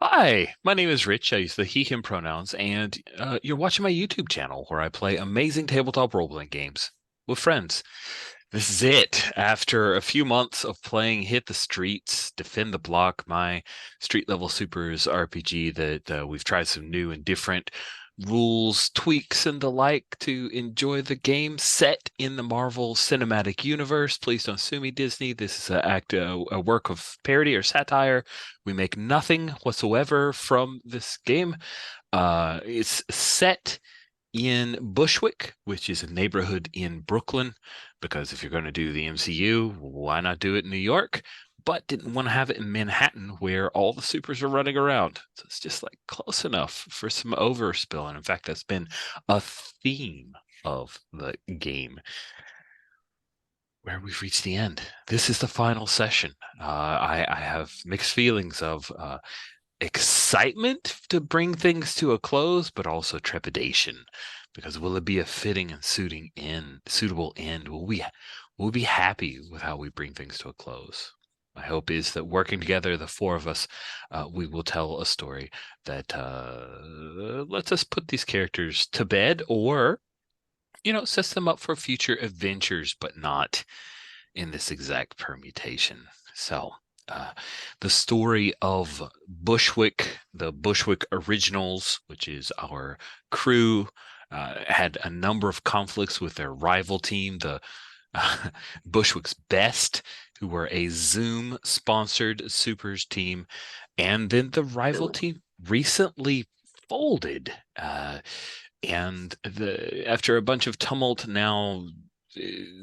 Hi, my name is Rich. I use the he, him pronouns, and you're watching my YouTube channel where I play amazing tabletop role-playing games with friends. This is it. After a few months of playing Hit the Streets, Defend the Block, my street level supers RPG that we've tried some new and different rules, tweaks, and the like to enjoy the game set in the Marvel Cinematic Universe. Please don't sue me, Disney. This is a work of parody or satire. We make nothing whatsoever from this game. It's set in Bushwick, which is a neighborhood in Brooklyn, because if you're going to do the MCU, why not do it in New York? But didn't want to have it in Manhattan where all the supers are running around. So it's just like close enough for some overspill. And in fact, that's been a theme of the game where we've reached the end. This is the final session. I have mixed feelings of excitement to bring things to a close, but also trepidation, because will it be a fitting and suitable end? Will we be happy with how we bring things to a close? My hope is that working together, the four of us, we will tell a story that lets us put these characters to bed, or sets them up for future adventures, but not in this exact permutation. So, uh, the story of Bushwick, the Bushwick Originals, which is our crew, had a number of conflicts with their rival team, the Bushwick's Best, who were a Zoom sponsored supers team. And then the rival team recently folded. And after a bunch of tumult, now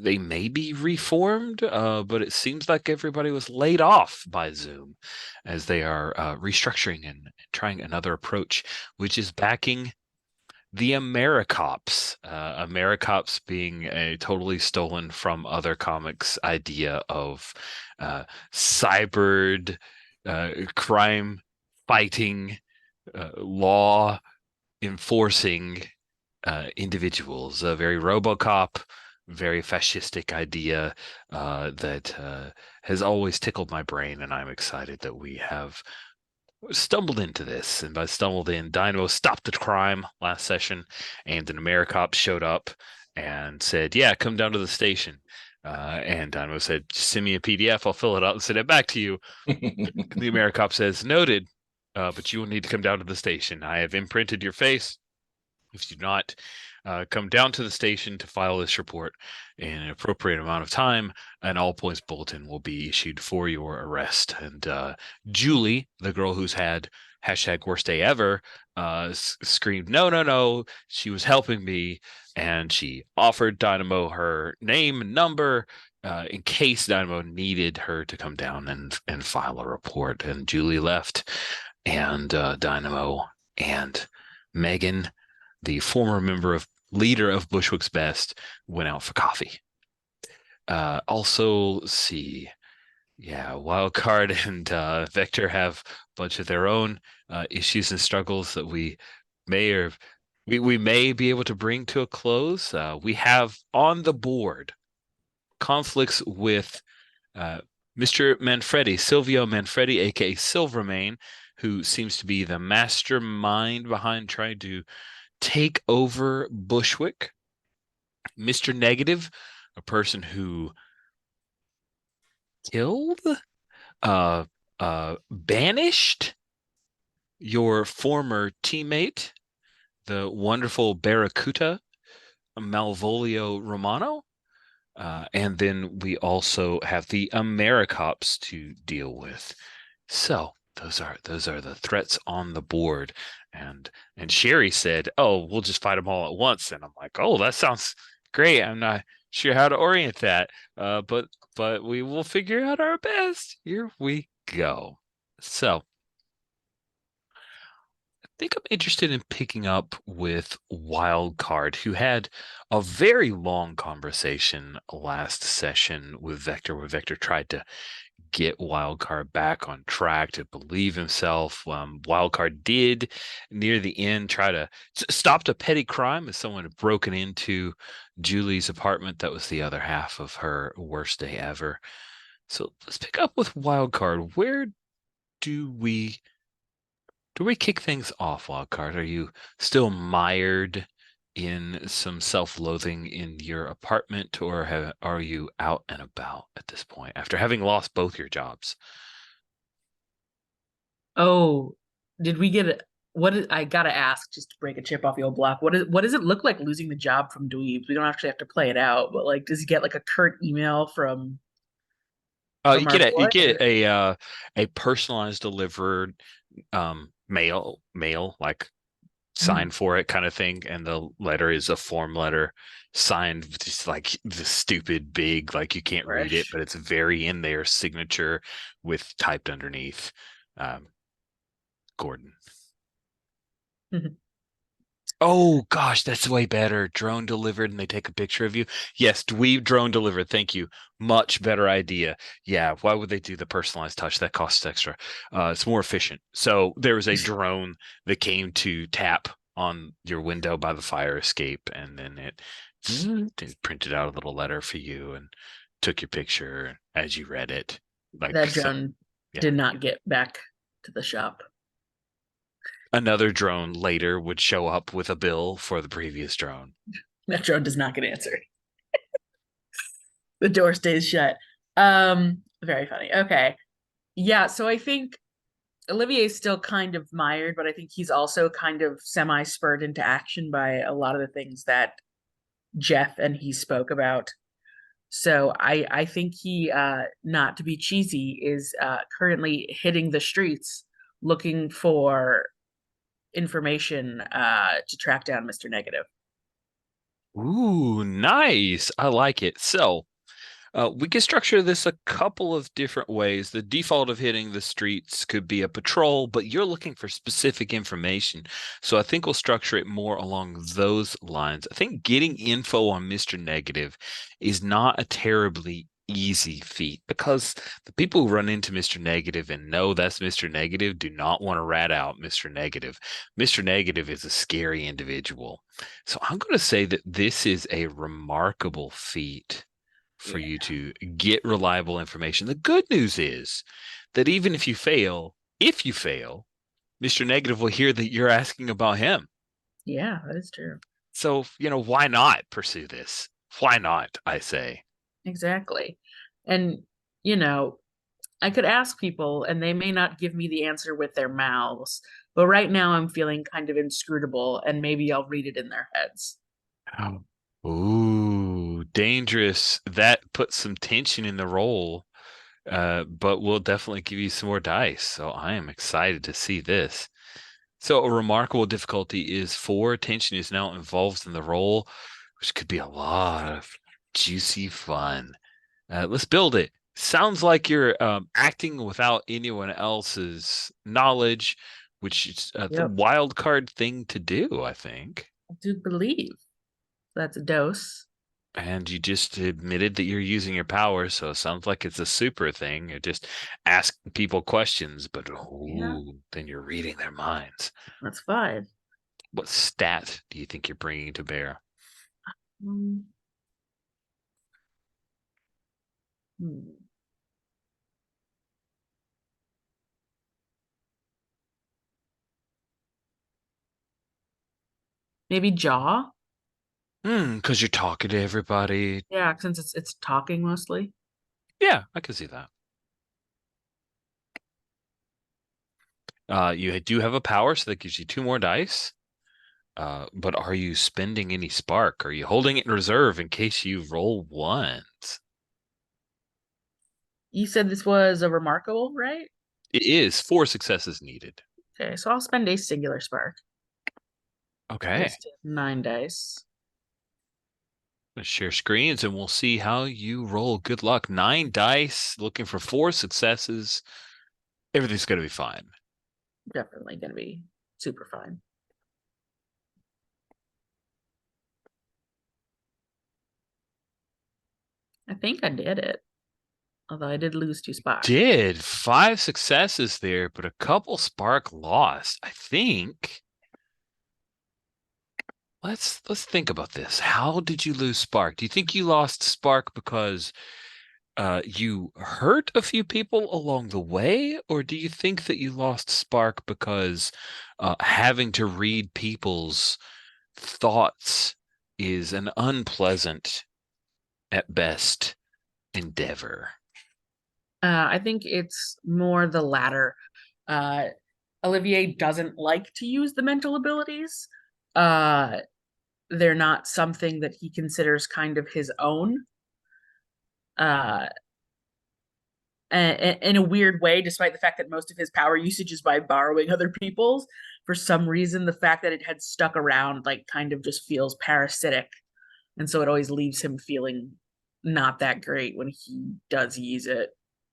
they may be reformed, but it seems like everybody was laid off by Zoom as they are restructuring and trying another approach, which is backing the AmeriCops. AmeriCops being a totally stolen from other comics idea of cybered crime fighting, law enforcing individuals. A very RoboCop, very fascistic idea that has always tickled my brain, and I'm excited that we have stumbled into this. And by stumbled in, Dynamo stopped the crime last session, and an AmeriCop showed up and said, "Yeah, come down to the station." And Dynamo said, "Just send me a PDF. I'll fill it out and send it back to you." The AmeriCop says, "Noted, but you will need to come down to the station. I have imprinted your face. If you do not come down to the station to file this report in an appropriate amount of time, an all points bulletin will be issued for your arrest." And Julie, the girl who's had hashtag worst day ever, screamed, "No, no, no." She was helping me, and she offered Dynamo her name and number in case Dynamo needed her to come down and file a report. And Julie left, and Dynamo and Megan, the former leader of Bushwick's Best, went out for coffee. Also, see, yeah, Wildcard and Vector have a bunch of their own issues and struggles that may we may be able to bring to a close. We have on the board conflicts with Mr. Manfredi, Silvio Manfredi, aka Silvermane, who seems to be the mastermind behind trying to take over Bushwick. Mr. Negative, a person who killed, banished your former teammate, the wonderful Barracuda, Malvolio Romano. And then we also have the AmeriCops to deal with. So those are the threats on the board. And Sherry said, "Oh, we'll just fight them all at once." And I'm like, "Oh, that sounds great. I'm not sure how to orient that, but we will figure out our best. Here we go." So I think I'm interested in picking up with Wildcard, who had a very long conversation last session with Vector, where Vector tried to get Wildcard back on track to believe himself. Wildcard did near the end try to stop a petty crime as someone had broken into Julie's apartment. That was the other half of her worst day ever. So let's pick up with Wildcard. Where do we Do we kick things off, Wildcard? Are you still mired in some self-loathing in your apartment, or are you out and about at this point after having lost both your jobs? Oh, did we get it? I gotta ask just to break a chip off the old block. What does it look like losing the job from Dweebs? We don't actually have to play it out, but like, does he get like a curt email You from our get boy? a personalized delivered mail like sign Mhm. for it kind of thing, and the letter is a form letter signed with just like the stupid big, like you can't read it, Fresh. but it's very in their signature with typed underneath, um, Gordon. Mhm. Oh gosh, that's way better. Drone delivered and they take a picture of you. Yes, Dweeb drone delivered. Thank you. Much better idea. Yeah, why would they do the personalized touch? That costs extra. It's more efficient. So there was a drone that came to tap on your window by the fire escape, and then it printed out a little letter for you and took your picture as you read it. Like That so, drone yeah. did not get back to the shop. Another drone later would show up with a bill for the previous drone. That drone does not get answered. The door stays shut. Very funny. Okay. Yeah, so I think Olivier's still kind of mired, but I think he's also kind of semi spurred into action by a lot of the things that Jeff and he spoke about. So I think he not to be cheesy is currently hitting the streets looking for information to track down Mr. Negative. Ooh, nice. I like it. So, we can structure this a couple of different ways. The default of hitting the streets could be a patrol, but you're looking for specific information. So I think we'll structure it more along those lines. I think getting info on Mr. Negative is not a terribly easy feat because the people who run into Mr. Negative and know that's Mr. Negative do not want to rat out Mr. Negative. Mr. Negative is a scary individual. So I'm going to say that this is a remarkable feat for Yeah. you to get reliable information. The good news is that even if you fail, Mr. Negative will hear that you're asking about him. Yeah, that is true. So, why not pursue this? Why not, I say. Exactly. And, you know, I could ask people and they may not give me the answer with their mouths, but right now I'm feeling kind of inscrutable and maybe I'll read it in their heads. Oh. Ooh, dangerous. That puts some tension in the roll, but we'll definitely give you some more dice. So I am excited to see this. So a remarkable difficulty is 4. Tension is now involved in the roll, which could be a lot of juicy fun. Let's build it. Sounds like you're acting without anyone else's knowledge, which is the Yep. wild card thing to do, I think. I do believe that's a dose. And you just admitted that you're using your power, so it sounds like it's a super thing. You're just asking people questions, but Yeah, then you're reading their minds. that's fine. What stat do you think you're bringing to bear? Mm, hmm. Maybe jaw? Because you're talking to everybody. Yeah, since it's talking mostly. Yeah, I can see that. You do have a power, so that gives you 2 more dice. But are you spending any spark? Are you holding it in reserve in case you roll ones? You said this was a remarkable, right? It is 4 successes needed. Okay, so I'll spend a singular spark. Okay. Just 9 dice. Let's share screens and we'll see how you roll. Good luck. 9 dice, looking for 4 successes. Everything's going to be fine. Definitely gonna be super fine. I think I did it. Although I did lose 2 spark. Did 5 successes there, but a couple spark lost. I think. Let's think about this. How did you lose spark? Do you think you lost spark because you hurt a few people along the way, or do you think that you lost spark because having to read people's thoughts is an unpleasant, at best, endeavor? I think it's more the latter. Uh, Olivier doesn't like to use the mental abilities. Uh, they're not something that he considers kind of his own. Uh, in a weird way, despite the fact that most of his power usage is by borrowing other people's. For some reason, the fact that it had stuck around, like, kind of just feels parasitic, and so it always leaves him feeling not that great when he does use it,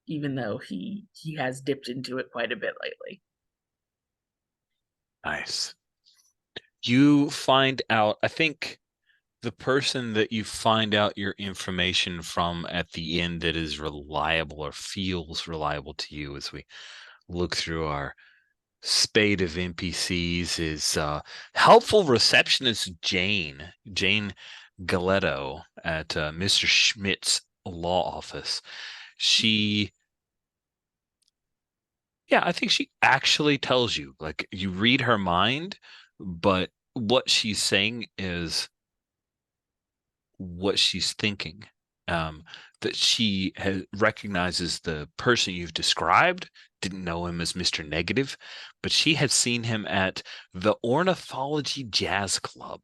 even though he has dipped into it quite a bit lately. Nice. You find out, I think the person that you find out your information from at the end that is reliable or feels reliable to you as we look through our spade of NPCs is helpful receptionist Jane Galetto at Mr. Schmidt's law office. She, yeah, I think she actually tells you, like, you read her mind, but what she's saying is what she's thinking. That she recognizes the person you've described, didn't know him as Mr. Negative, but she had seen him at the Ornithology Jazz Club,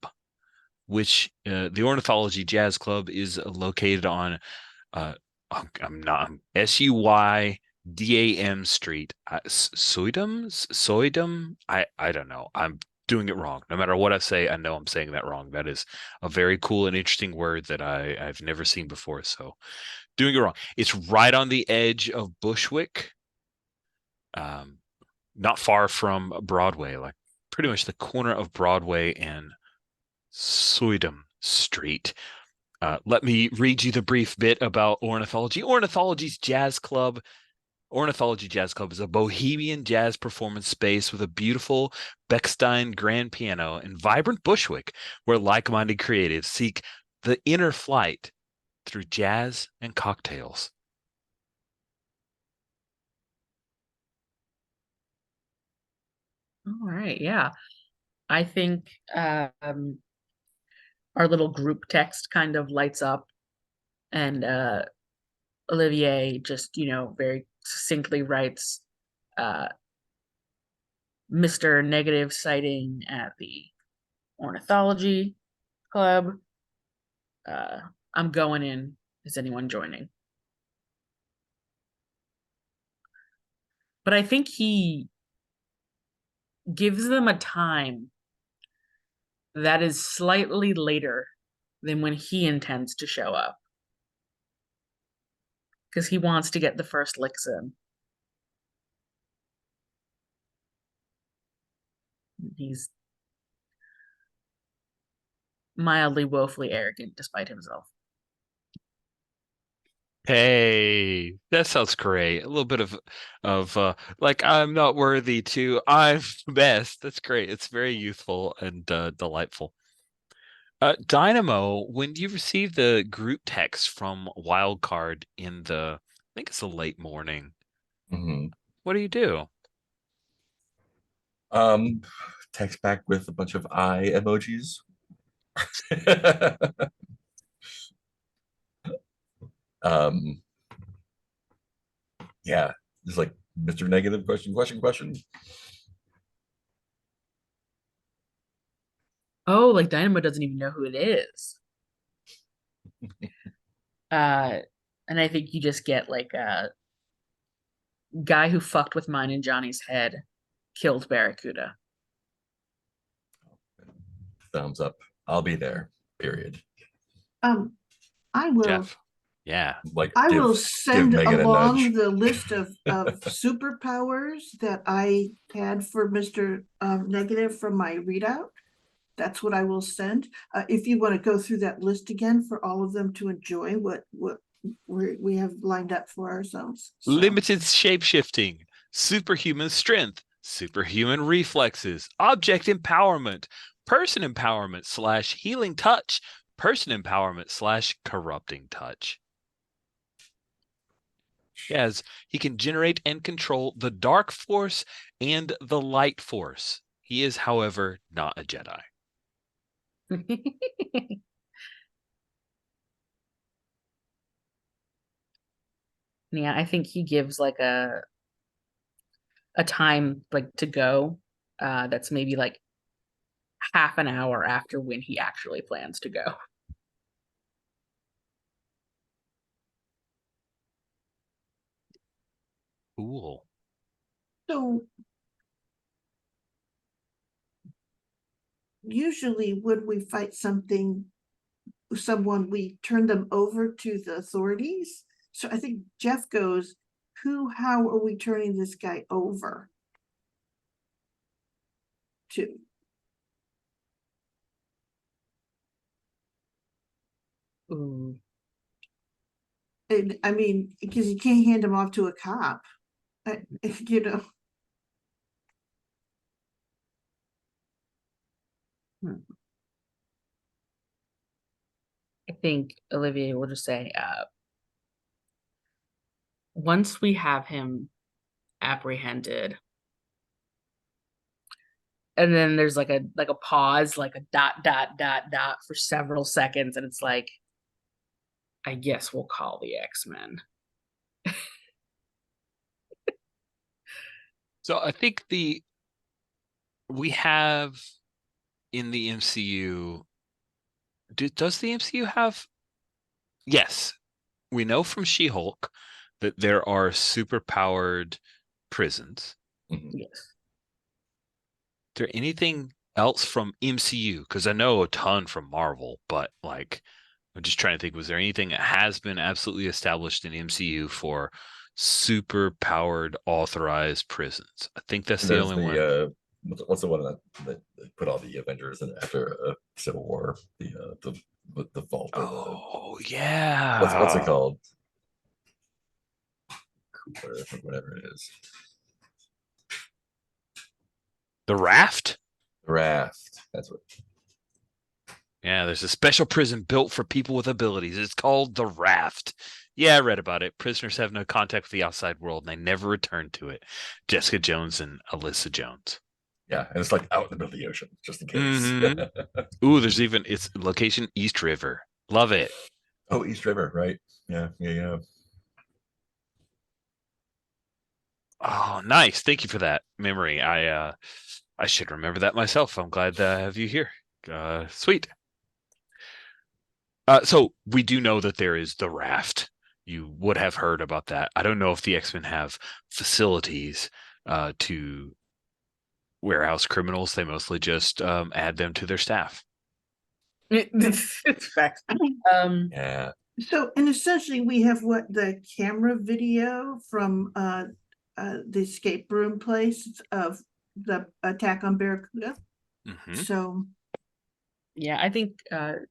which the Ornithology Jazz Club is located on uh, I'm Suydam Street, Soydam. I don't know. I'm doing it wrong. No matter what I say, I know I'm saying that wrong. That is a very cool and interesting word that I've never seen before. So doing it wrong. It's right on the edge of Bushwick, um, not far from Broadway, like pretty much the corner of Broadway and Suydam Street. Let me read you the brief bit about Ornithology. Ornithology Jazz Club is a bohemian jazz performance space with a beautiful Bechstein grand piano and vibrant Bushwick, where like-minded creatives seek the inner flight through jazz and cocktails. All right, yeah. I think our little group text kind of lights up, and Olivier just, very succinctly writes, uh, Mr. Negative sighting at the Ornithology Club. Uh, I'm going in. Is anyone joining? But I think he gives them a time that is slightly later than when he intends to show up because he wants to get the first licks in. He's mildly woefully arrogant despite himself. Hey, that sounds great. A little bit of like I'm not worthy to I'm best. That's great. It's very youthful and delightful. Dynamo, when you receive the group text from Wildcard in I think it's a late morning, Mhm. what do you do? Um, Text back with a bunch of eye emojis. um, yeah, it's like Mr. Negative question. Oh, like Dynamo doesn't even know who it is. Uh, and I think you just get like a guy who fucked with mine and Johnny's head, killed Barracuda. Thumbs up. I'll be there. Period. Um, I will Jeff. Yeah. Like I give will give send Megan a along nudge. the list of superpowers that I had for Mr. Negative from my readout. That's what I will send. If you want to go through that list again for all of them to enjoy what we have lined up for ourselves. So, Limited shapeshifting, superhuman strength, superhuman reflexes, object empowerment, person empowerment slash healing touch, person empowerment slash corrupting touch. Yes, he can generate and control the dark force and the light force. He is, however, not a Jedi. Yeah, I think he gives like a time like to go. That's maybe like half an hour after when he actually plans to go. Cool. So usually when we fight someone, we turn them over to the authorities. So I think Jeff goes, how are we turning this guy over to? Ooh. And I mean, because you can't hand him off to a cop, you know. I think Olivier will just say, once we have him apprehended, and then there's like a pause, like a dot dot dot dot for several seconds, and it's like, I guess we'll call the X-Men. So I think we have in the MCU. Does the MCU have? Yes, we know from She-Hulk that there are superpowered prisons. Yes. Is there anything else from MCU? Because I know a ton from Marvel, but like, I'm just trying to think, was there anything that has been absolutely established in MCU for super-powered authorized prisons? I think that's the There's only one. what's the one that put all the Avengers in after Civil War? The vault. Oh, yeah. What's it called? Cooper, whatever it is. The Raft? Raft. That's what. Yeah, there's a special prison built for people with abilities. It's called the Raft. Yeah, I read about it. Prisoners have no contact with the outside world, and they never return to it. Jessica Jones and Alyssa Jones. Yeah, and it's like out in the middle of the ocean, just in case. Mhm. Ooh, there's even its location East River. Love it. Oh, East River, right? Yeah. Oh, nice. Thank you for that memory. I should remember that myself. I'm glad to have you here. Sweet. So we do know that there is the Raft. You would have heard about that. I don't know if the X-Men have facilities to warehouse criminals. They mostly just add them to their staff. It's facts. Yeah. So, and essentially we have the camera video from the escape room place of the attack on Barracuda. Mm-hmm. So Yeah, I think there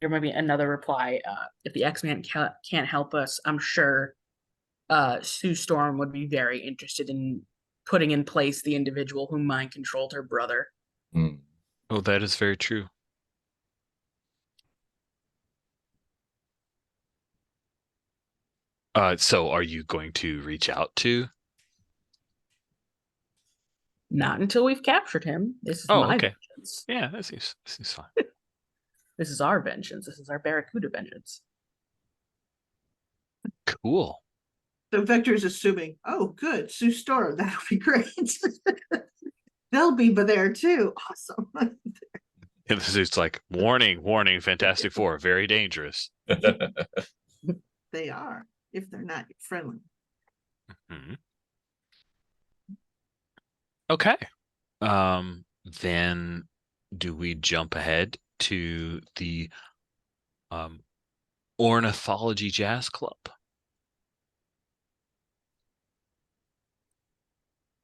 might be another reply. If the X-Men can't help us, I'm sure Sue Storm would be very interested in putting in place the individual who mind controlled her brother. Mm. Oh, that is very true. So are you going to reach out to? Not until we've captured him. This is Oh, my okay. vengeance. Yeah, that seems fine. This is our vengeance. This is our Barracuda vengeance. Cool. So Vector's assuming, oh, good, Sue Storm, that'll be great. They'll be there too. Awesome. And it's like, warning, warning, Fantastic Four, very dangerous. They are, if they're not friendly. Mm-hmm. Okay. Then do we jump ahead to the Ornithology Jazz Club?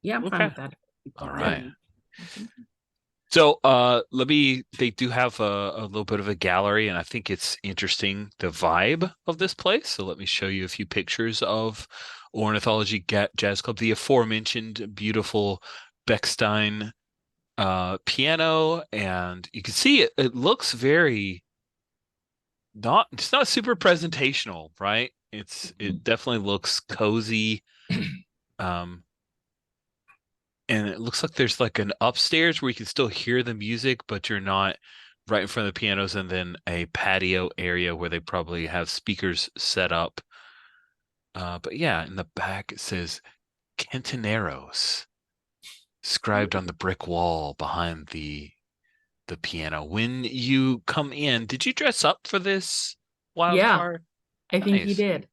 Yeah, I'm fine with that. All right. So they do have a little bit of a gallery, and I think it's interesting, the vibe of this place. So let me show you a few pictures of Ornithology Jazz Club. The aforementioned beautiful Bechstein piano, and you can see it looks very it's not super presentational, right? It definitely looks cozy. And it looks like there's like an upstairs where you can still hear the music, but you're not right in front of the pianos, and then a patio area where they probably have speakers set up. But yeah, in the back it says Cantoneros scribed on the brick wall behind the piano. When you come in, did you dress up for this wild Yeah, card? I think he Nice. did.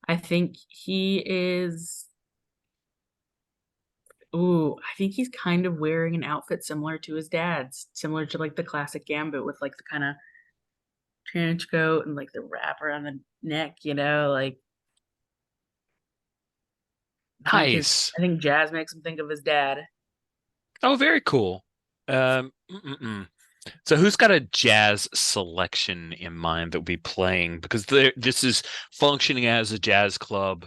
I think he is. Ooh, I think he's kind of wearing an outfit similar to his dad's, similar to like the classic Gambit with like the kind of trench coat and like the wrap around the neck, like Nice. I think jazz makes him think of his dad. Oh, very cool. Mm-mm-mm. So who's got a jazz selection in mind that will be playing? Because this is functioning as a jazz club.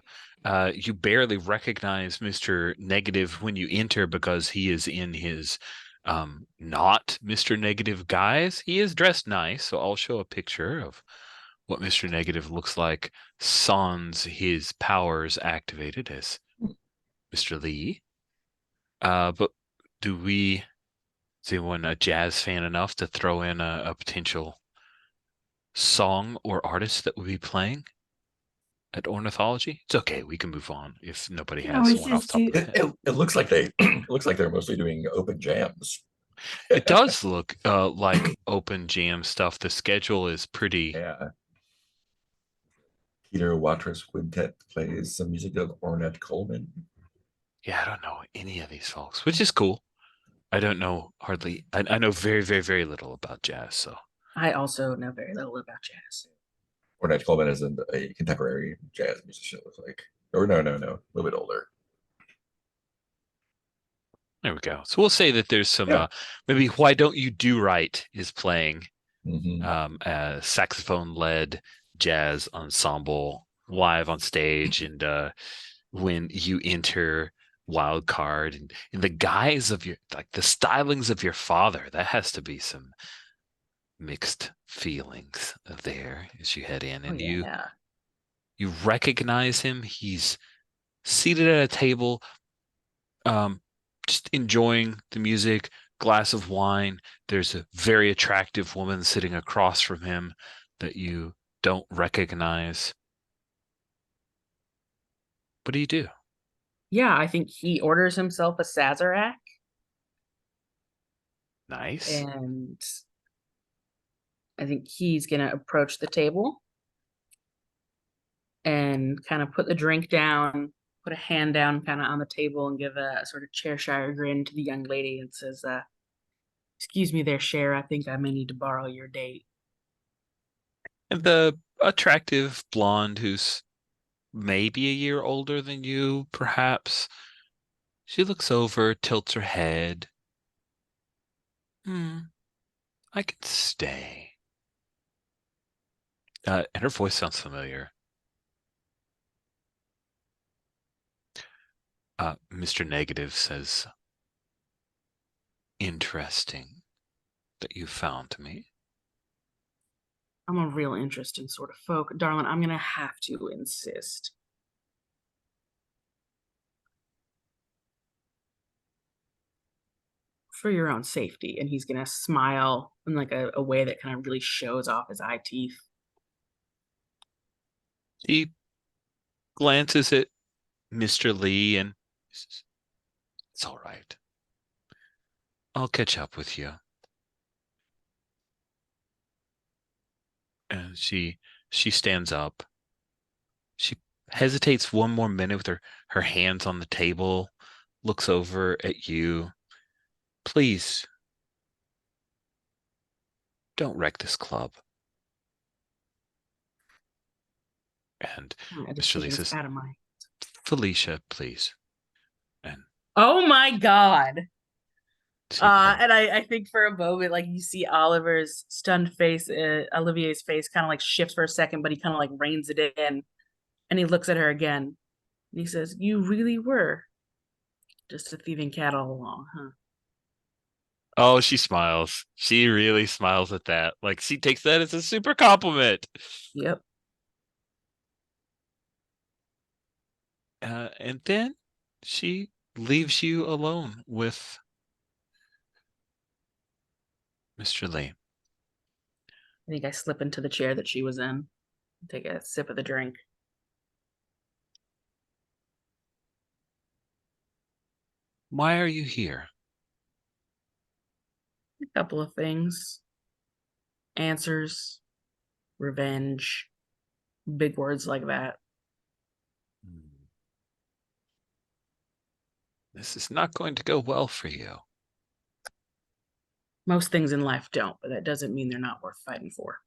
You barely recognize Mr. Negative when you enter because he is in his not Mr. Negative guise. He is dressed nice, so I'll show a picture of what Mr. Negative looks like sans his powers activated as Mr. Lee. But is anyone a jazz fan enough to throw in a potential song or artist that would be playing at Ornithology? It's okay. We can move on if nobody No, has it's one off just the top of their It, head. it, it looks like it looks like they're mostly doing open jams. It does look like open jam stuff. The schedule is pretty. Yeah. Peter Watrous Quintet plays some music of Ornette Coleman. Yeah, I don't know any of these folks, which is cool. I don't know hardly. I know very, very, very little about jazz. So I also know very little about jazz. Ornette Coleman is a contemporary jazz musician, it looks like. Or no, a little bit older. there we go. So we'll say that there's some Yeah. maybe Why Don't You Do Right is playing. Mhm. A saxophone-led jazz ensemble live on stage, and when you enter wild card and in the guise of your the stylings of your father, that has to be some mixed feelings there as you head in, Oh and yeah. you recognize him. He's seated at a table, just enjoying the music, glass of wine. There's a very attractive woman sitting across from him that you don't recognize. What do you do? Yeah, I think he orders himself a Sazerac Nice. and I think he's gonna approach the table and kind of put the drink down, put a hand down kind of on the table and give a sort of Cheshire grin to the young lady and says, excuse me there, Cher, I think I may need to borrow your date. And the attractive blonde who's maybe a year older than you, perhaps, she looks over, tilts her head. I can stay. And her voice sounds familiar. Mr. Negative says, interesting that you found me. I'm a real interesting sort of folk. Darling, I'm gonna have to insist. For your own safety. And he's gonna smile in like a way that kind of really shows off his eye teeth. He glances at Mr. Lee and says, it's all right. I'll catch up with you. And she stands up. She hesitates one more minute with her hands on the table, looks over at you. Please, don't wreck this club. And A Mr. Lee decision says, out of my. Felicia, please. And Oh my god. she And I think for a moment, like you see Oliver's stunned face, Olivier's face kind of like shifts for a second, but he kind of like reins it in, and he looks at her again, and he says, "You really were just a thieving cat all along, huh?" Oh, she smiles. She really smiles at that. Like she takes that as a super compliment. Yep. And then she leaves you alone with Mr. Lee. I think I slip into the chair that she was in, take a sip of the drink. Why are you here? A couple of things. Answers, revenge, big words like that. This is not going to go well for you. Most things in life don't, but that doesn't mean they're not worth fighting for.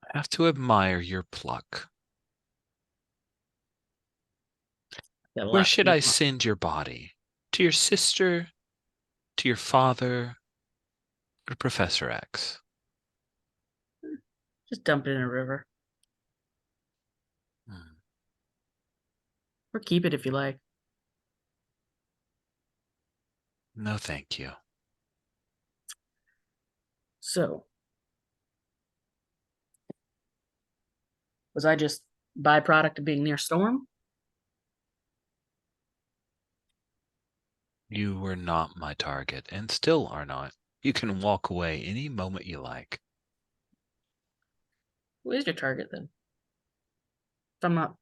I have to admire your pluck. Where should I send your body? To your sister? To your father? Or Professor X? Just dump it in a river. Or keep it if you like. No, thank you. So, was I just byproduct of being near Storm? You were not my target, and still are not. You can walk away any moment you like. Who is your target then? If I'm not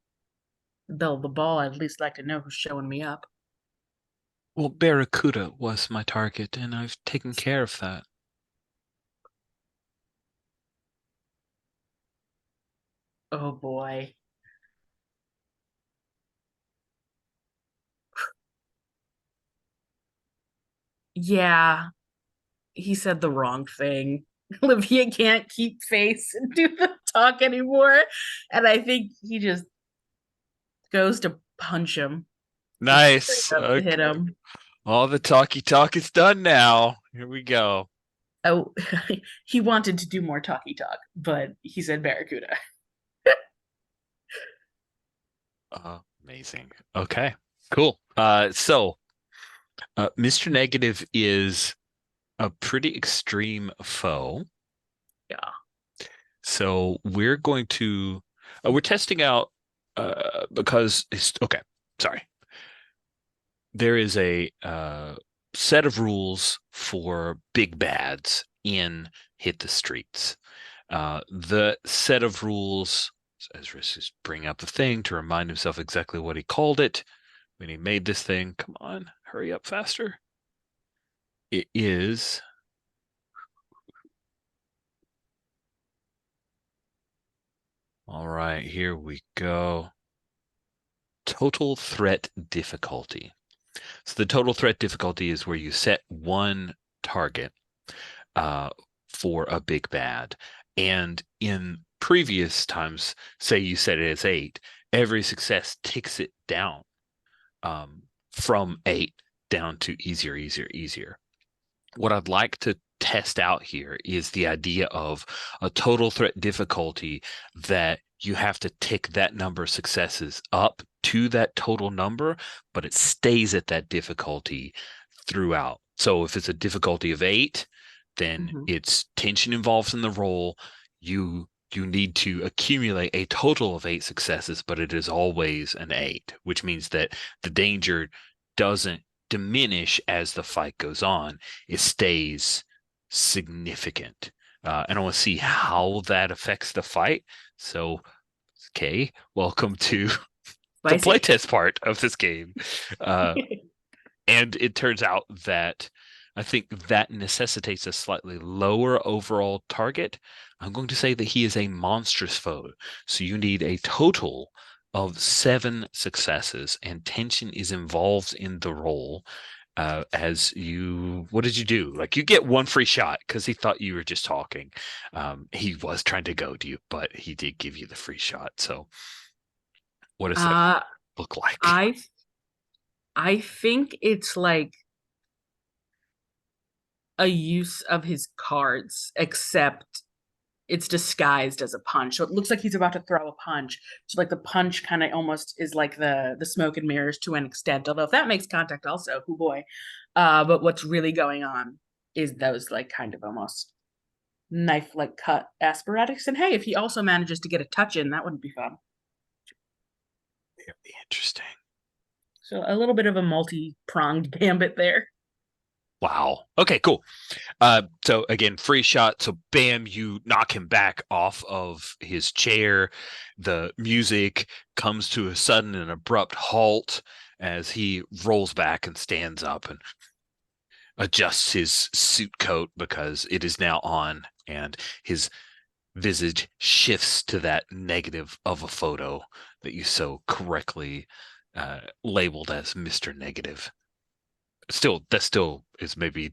the ball, I'd at least like to know who's showing me up. Well, Barracuda was my target, and I've taken care of that. Oh boy. Yeah, he said the wrong thing. Olivia can't keep face and do the talk anymore. And I think he just goes to punch him. Nice. To hit Okay. him. All the talky talk is done now. Here we go. Oh, he wanted to do more talky talk, but he said Barracuda. Amazing. Okay, cool. So Mr. Negative is a pretty extreme foe. Yeah. So we're going to we're testing out because it's okay. Sorry. There is a set of rules for big bads in Hit the Streets. The set of rules, as Riss is bringing up the thing to remind himself exactly what he called it when he made this thing. Come on, hurry up faster. It is all right. Here we go. Total threat difficulty. So the total threat difficulty is where you set one target for a big bad. And in previous times, say you set it as 8, every success takes it down from 8 down to easier, easier, easier. What I'd like to test out here is the idea of a total threat difficulty that you have to tick that number of successes up to that total number, but it stays at that difficulty throughout. So if it's a difficulty of 8, then it's tension involved in the roll. You need to accumulate a total of 8 successes, but it is always an 8, which means that the danger doesn't diminish as the fight goes on. It stays significant. And I want to see how that affects the fight. So, okay, welcome to the playtest part of this game. And it turns out that I think that necessitates a slightly lower overall target. I'm going to say that he is a monstrous foe. So you need a total of 7 successes, and tension is involved in the roll. As you, what did you do? Like, you get 1 free shot because he thought you were just talking. He was trying to goad you, but he did give you the free shot. So what does that look like? I think it's like a use of his cards, except it's disguised as a punch. So it looks like he's about to throw a punch. So like the punch kind of almost is like the smoke and mirrors to an extent. Although if that makes contact also, oh boy. But what's really going on is those like kind of almost knife-like cut Asparagus. And hey, if he also manages to get a touch in, that wouldn't be fun. Very interesting. So a little bit of a multi-pronged gambit there. Wow. Okay, cool. So again, free shot. So bam, you knock him back off of his chair. The music comes to a sudden and abrupt halt as he rolls back and stands up and adjusts his suit coat because it is now on, and his visage shifts to that negative of a photo that you so correctly labeled as Mr. Negative. That still is maybe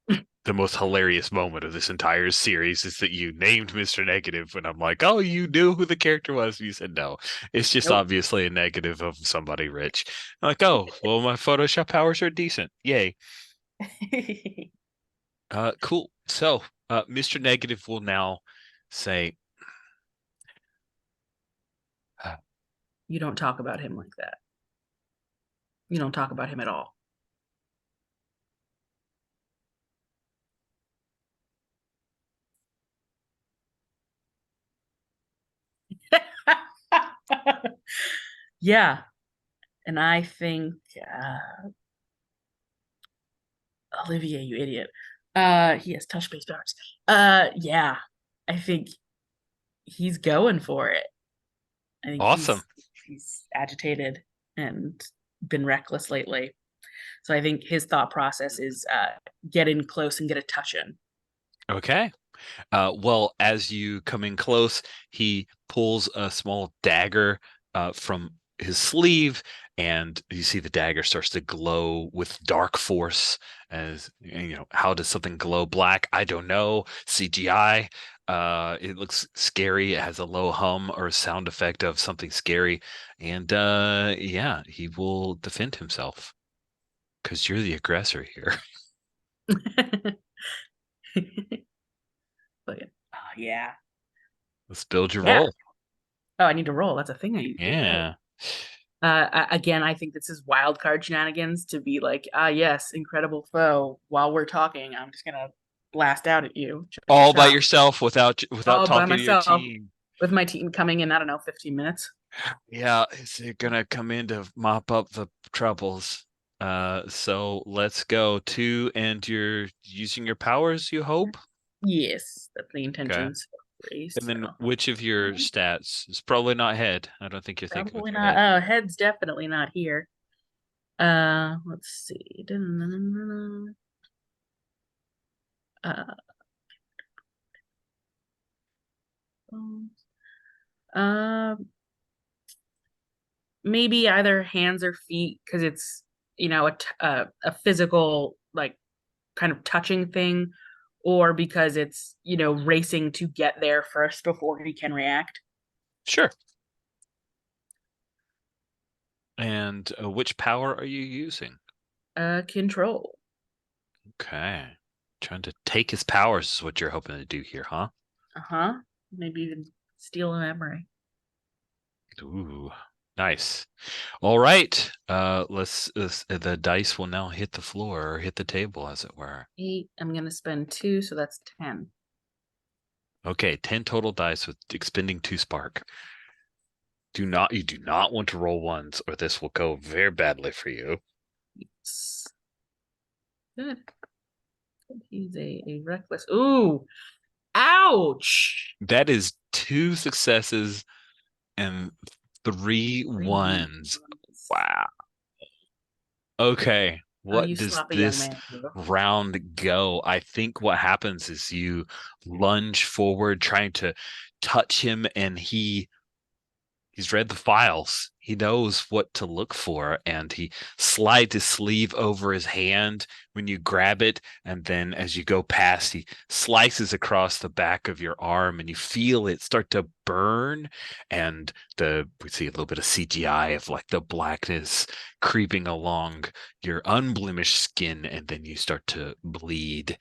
the most hilarious moment of this entire series, is that you named Mr. Negative when I'm like, oh, you knew who the character was. You said no. It's just Nope. obviously a negative of somebody rich. I'm like, oh, well, my Photoshop powers are decent. Yay. Cool. So Mr. Negative will now say, You don't talk about him like that. You don't talk about him at all. Yeah. And I think Olivier, you idiot. He has touch based powers. Yeah. I think he's going for it. I think awesome. he's agitated and been reckless lately. So I think his thought process is get in close and get a touch in. Okay. Well, as you come in close, he pulls a small dagger from his sleeve, and you see the dagger starts to glow with dark force. As you know, how does something glow black? I don't know. CGI. It looks scary. It has a low hum or sound effect of something scary, and yeah, he will defend himself because you're the aggressor here. Yeah. Let's build your Yeah. roll. Oh, I need to roll. That's a thing I need to do. Yeah. Again, I think this is wild card shenanigans to be like, yes, incredible foe. While we're talking, I'm just gonna blast out at you. All by Chop. yourself without All by talking to your myself. team. With my team coming in, I don't know, 15 minutes. Yeah, is it gonna come in to mop up the troubles? So let's go to, and you're using your powers, you hope? Yes, that's the intentions. And then which of your stats is probably not head? I don't think you're thinking Probably with your not. head. Oh, head's definitely not here. Let's see. Maybe either hands or feet, because it's, you know, a physical, like, kind of touching thing, or because it's, you know, racing to get there first before he can react. Sure. And which power are you using? Control. Okay. Trying to take his powers is what you're hoping to do here, huh? Uh-huh. Maybe even steal a memory. Ooh, nice. All right. Let's the dice will now hit the floor, or hit the table, as it were. 8. I'm gonna spend 2, so that's 10. Okay, 10 total dice with expending 2 spark. You do not want to roll ones, or this will go very badly for you. Yes. Good. He's a reckless. Ooh. Ouch. That is 2 successes and 3 ones. Wow. Okay. What you does sloppy young this man do. round go? I think what happens is you lunge forward trying to touch him, and he's read the files. He knows what to look for, and he slides his sleeve over his hand when you grab it, and then as you go past, he slices across the back of your arm, and you feel it start to burn, and we see a little bit of CGI of like the blackness creeping along your unblemished skin, and then you start to bleed.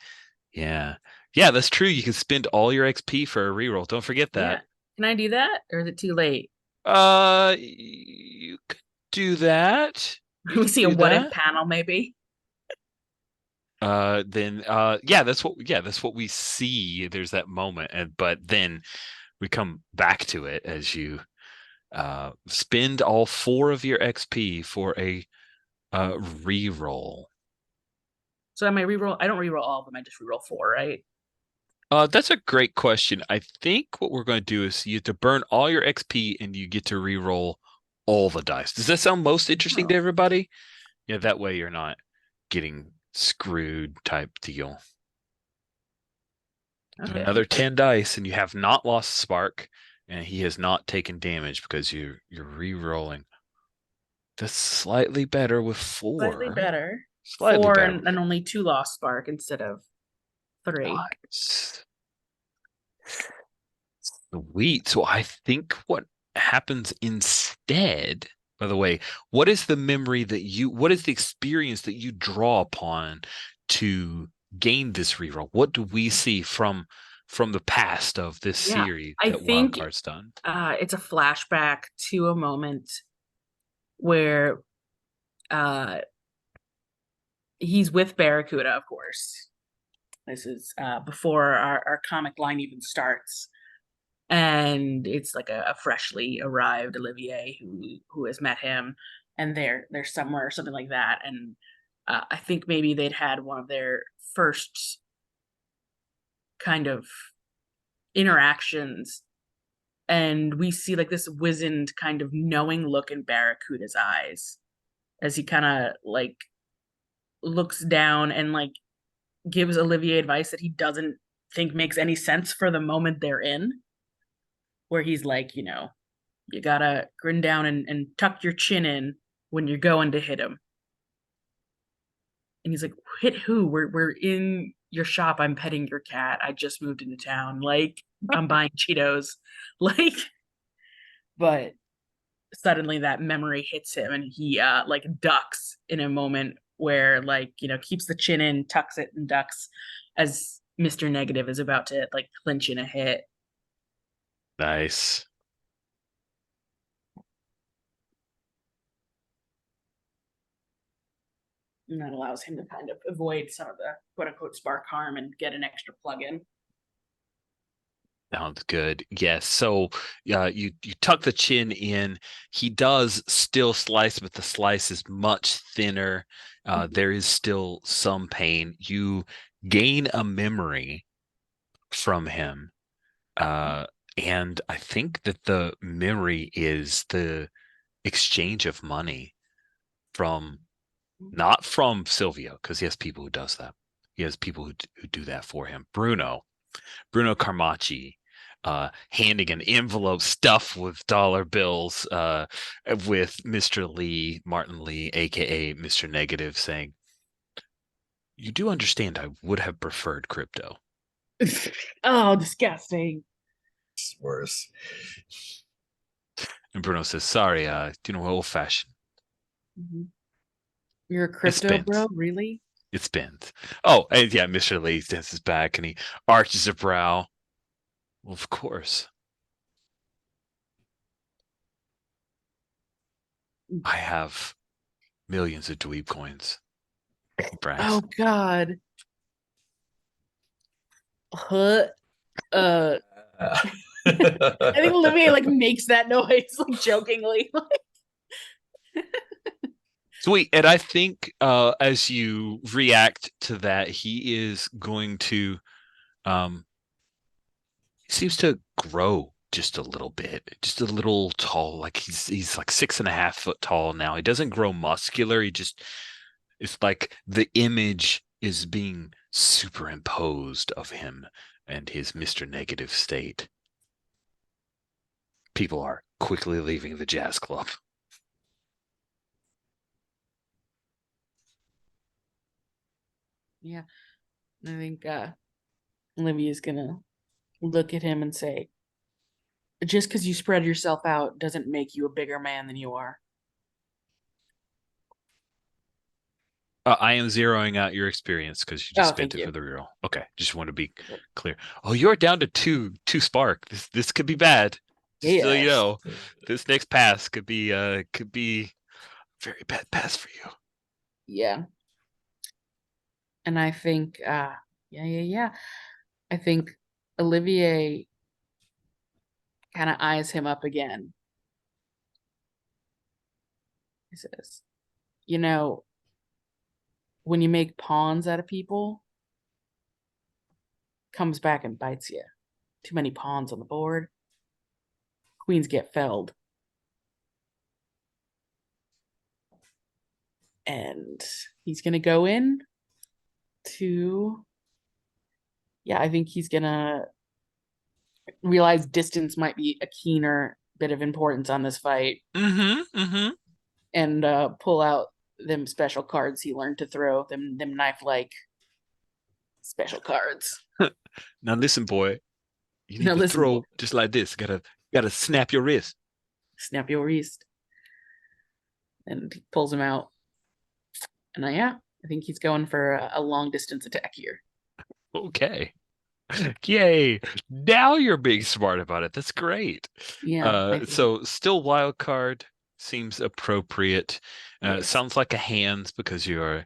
Yeah, that's true. You can spend all your XP for a reroll. Don't forget that. Yeah. Can I do that, or is it too late? You could do that. We see a what if panel, maybe. then that's what we see. There's that moment, but then we come back to it as you spend all 4 of your XP for a reroll. So I might reroll. I don't reroll all of them. I just reroll 4, right? That's a great question. I think what we're going to do is you have to burn all your XP and you get to reroll all the dice. Does that sound most interesting to everybody? Yeah, that way you're not getting screwed type deal. Okay. Another 10 dice and you have not lost Spark and he has not taken damage because you're re-rolling. That's slightly better with 4. Slightly better. Slightly 4 better. and only 2 lost Spark instead of 3. Nice. Sweet. So I think what happens instead, by the way, what is the experience that you draw upon to gain this reroll? What do we see from the past of this series I that think Wildcard's done? It's a flashback to a moment where he's with Barracuda, of course. This is before our comic line even starts. And it's like a freshly arrived Olivier who has met him, and they're somewhere or something like that. And I think maybe they'd had one of their first kind of interactions, and we see like this wizened kind of knowing look in Barracuda's eyes as he kind of like looks down and like gives Olivier advice that he doesn't think makes any sense for the moment they're in, where he's like, you know, you gotta grin down and tuck your chin in when you're going to hit him. And he's like, hit who? We're in your shop. I'm petting your cat. I just moved into town. Like, I'm buying Cheetos. Like, but suddenly that memory hits him and he like ducks in a moment where, like, you know, keeps the chin in, tucks it and ducks as Mr. Negative is about to like clinch in a hit. Nice. And that allows him to kind of avoid some of the quote unquote spark harm and get an extra plug in. Sounds good. Yes. So you tuck the chin in. He does still slice, but the slice is much thinner. There is still some pain. You gain a memory from him. And I think that the memory is the exchange of money from, not from Silvio, because he has people who does that. He has people who do that for him. Bruno Carmacci, handing an envelope stuffed with dollar bills, with Mr. Lee, Martin Lee, aka Mr. Negative, saying, "You do understand I would have preferred crypto." Oh, disgusting. It's worse. And Bruno says, "Sorry, old fashioned." Mm-hmm. You're a crypto bro, really? It's bent. Oh, and yeah, Mr. Lee stands his back and he arches a brow. Well, of course. I have millions of dweeb coins. Oh God. I think Olivier like makes that noise like jokingly. Sweet. And I think as you react to that, he is going to he seems to grow just a little bit, just a little tall. Like he's like 6.5 foot tall now. He doesn't grow muscular. It's like the image is being superimposed of him and his Mr. Negative state. People are quickly leaving the jazz club. Yeah. I think Olivia's gonna look at him and say, just because you spread yourself out doesn't make you a bigger man than you are. I am zeroing out your experience because you just spent it for the reroll. Okay, just want to be clear. Oh, you're down to two spark. This could be bad. Just so you know, this next pass could be a very bad pass for you. Yeah. And I think, yeah. I think Olivier kind of eyes him up again. He says, you know, when you make pawns out of people, comes back and bites you. Too many pawns on the board. Queens get felled. And he's going to go in to, yeah, I think he's going to realize distance might be a keener bit of importance on this fight. And pull out them special cards he learned to throw, them knife-like special cards. Now listen, boy. You need to throw just like this. Gotta snap your wrist. Snap your wrist. And he pulls him out. And I think he's going for a long distance attack here. Okay. Yay. Now you're being smart about it. That's great. Yeah. So still wild card seems appropriate. Yes. Sounds like a hands because you're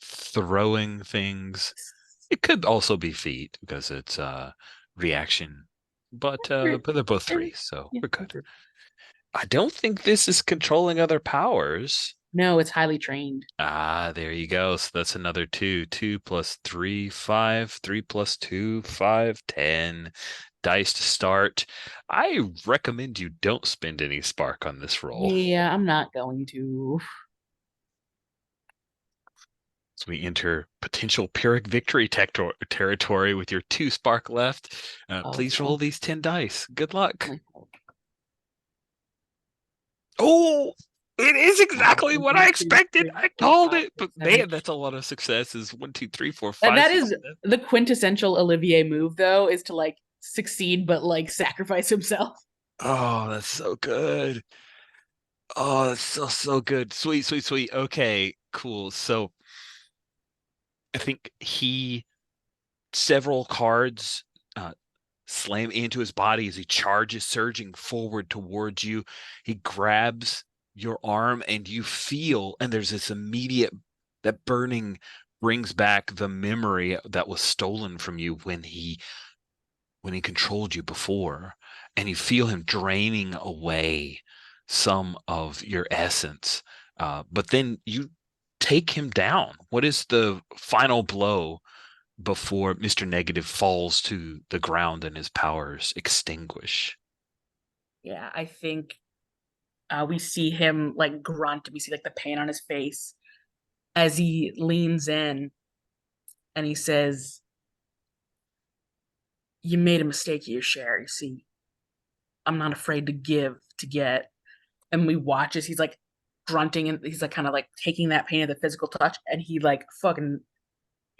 throwing things. It could also be feet because it's reaction. But they're both 3, so we're good. I don't think this is controlling other powers. No, it's highly trained. Ah, there you go. So that's another 2. 2 plus 3, 5. 3 plus 2, 5, 10. Dice to start. I recommend you don't spend any spark on this roll. Yeah, I'm not going to. So we enter potential Pyrrhic victory territory with your 2 spark left. Please roll these 10 dice. Good luck. Oh, it is exactly what I expected. I called it. But man, that's a lot of successes. 1, 2, 3, 4, 5. That is the quintessential Olivier move, though, is to like succeed but like sacrifice himself. Oh, that's so good. Oh, that's so good. Sweet. Okay, cool. So I think several cards slam into his body as he charges, surging forward towards you. He grabs your arm and you feel, and there's this immediate, that burning brings back the memory that was stolen from you when he controlled you before, and you feel him draining away some of your essence. But then you take him down. What is the final blow before Mr. Negative falls to the ground and his powers extinguish? Yeah, I think we see him like grunt. We see like the pain on his face as he leans in and he says, you made a mistake of your share. You see, I'm not afraid to give, to get. And we watch as he's like grunting and he's like kind of like taking that pain of the physical touch, and he like fucking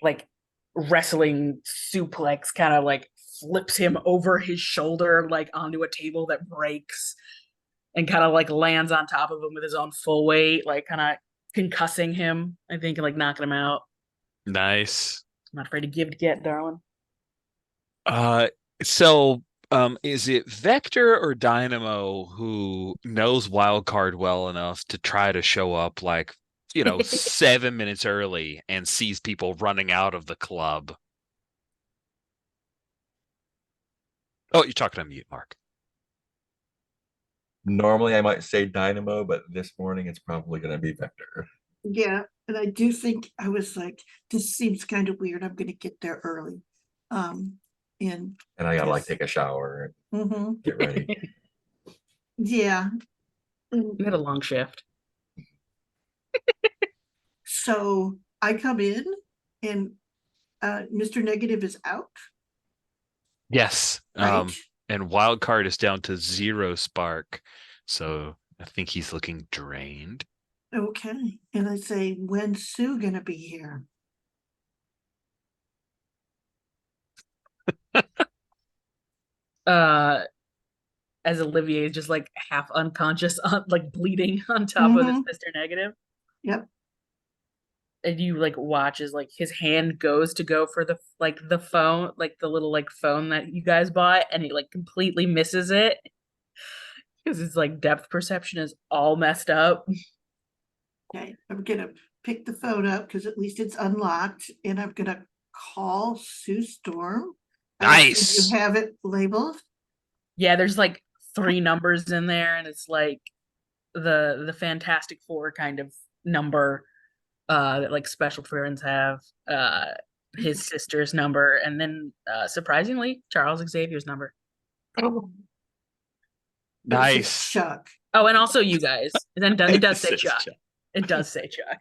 like wrestling suplex kind of like flips him over his shoulder like onto a table that breaks and kind of like lands on top of him with his own full weight, like kind of concussing him, I think, and like knocking him out. Nice. I'm not afraid to give, to get, darling. So is it Vector or Dynamo who knows Wildcard well enough to try to show up like, 7 minutes early and sees people running out of the club? Oh, you're talking on mute, Mark. Normally I might say Dynamo, but this morning it's probably going to be Vector. Yeah, and I do think I was like, this seems kind of weird. I'm going to get there early. And I gotta like take a shower and get ready. Yeah. We had a long shift. So I come in and Mr. Negative is out. Yes. Right? And Wildcard is down to 0 spark. So I think he's looking drained. Okay. And I say, when's Sue gonna be here? As Olivier is just like half unconscious, like bleeding on top of this Mr. Negative. Yep. And you like watch as like his hand goes to go for the phone, like the little like phone that you guys bought, and he like completely misses it because his like depth perception is all messed up. Okay, I'm gonna pick the phone up because at least it's unlocked, and I'm gonna call Sue Storm. I assume Nice. you have it labeled. Yeah, there's like 3 numbers in there, and it's like the Fantastic Four kind of number that like special friends have, his sister's number, and then surprisingly Charles Xavier's number. Oh. But it says Nice. Chuck. Oh, and also you guys. And then it does say Says Chuck. Chuck. It does say Chuck.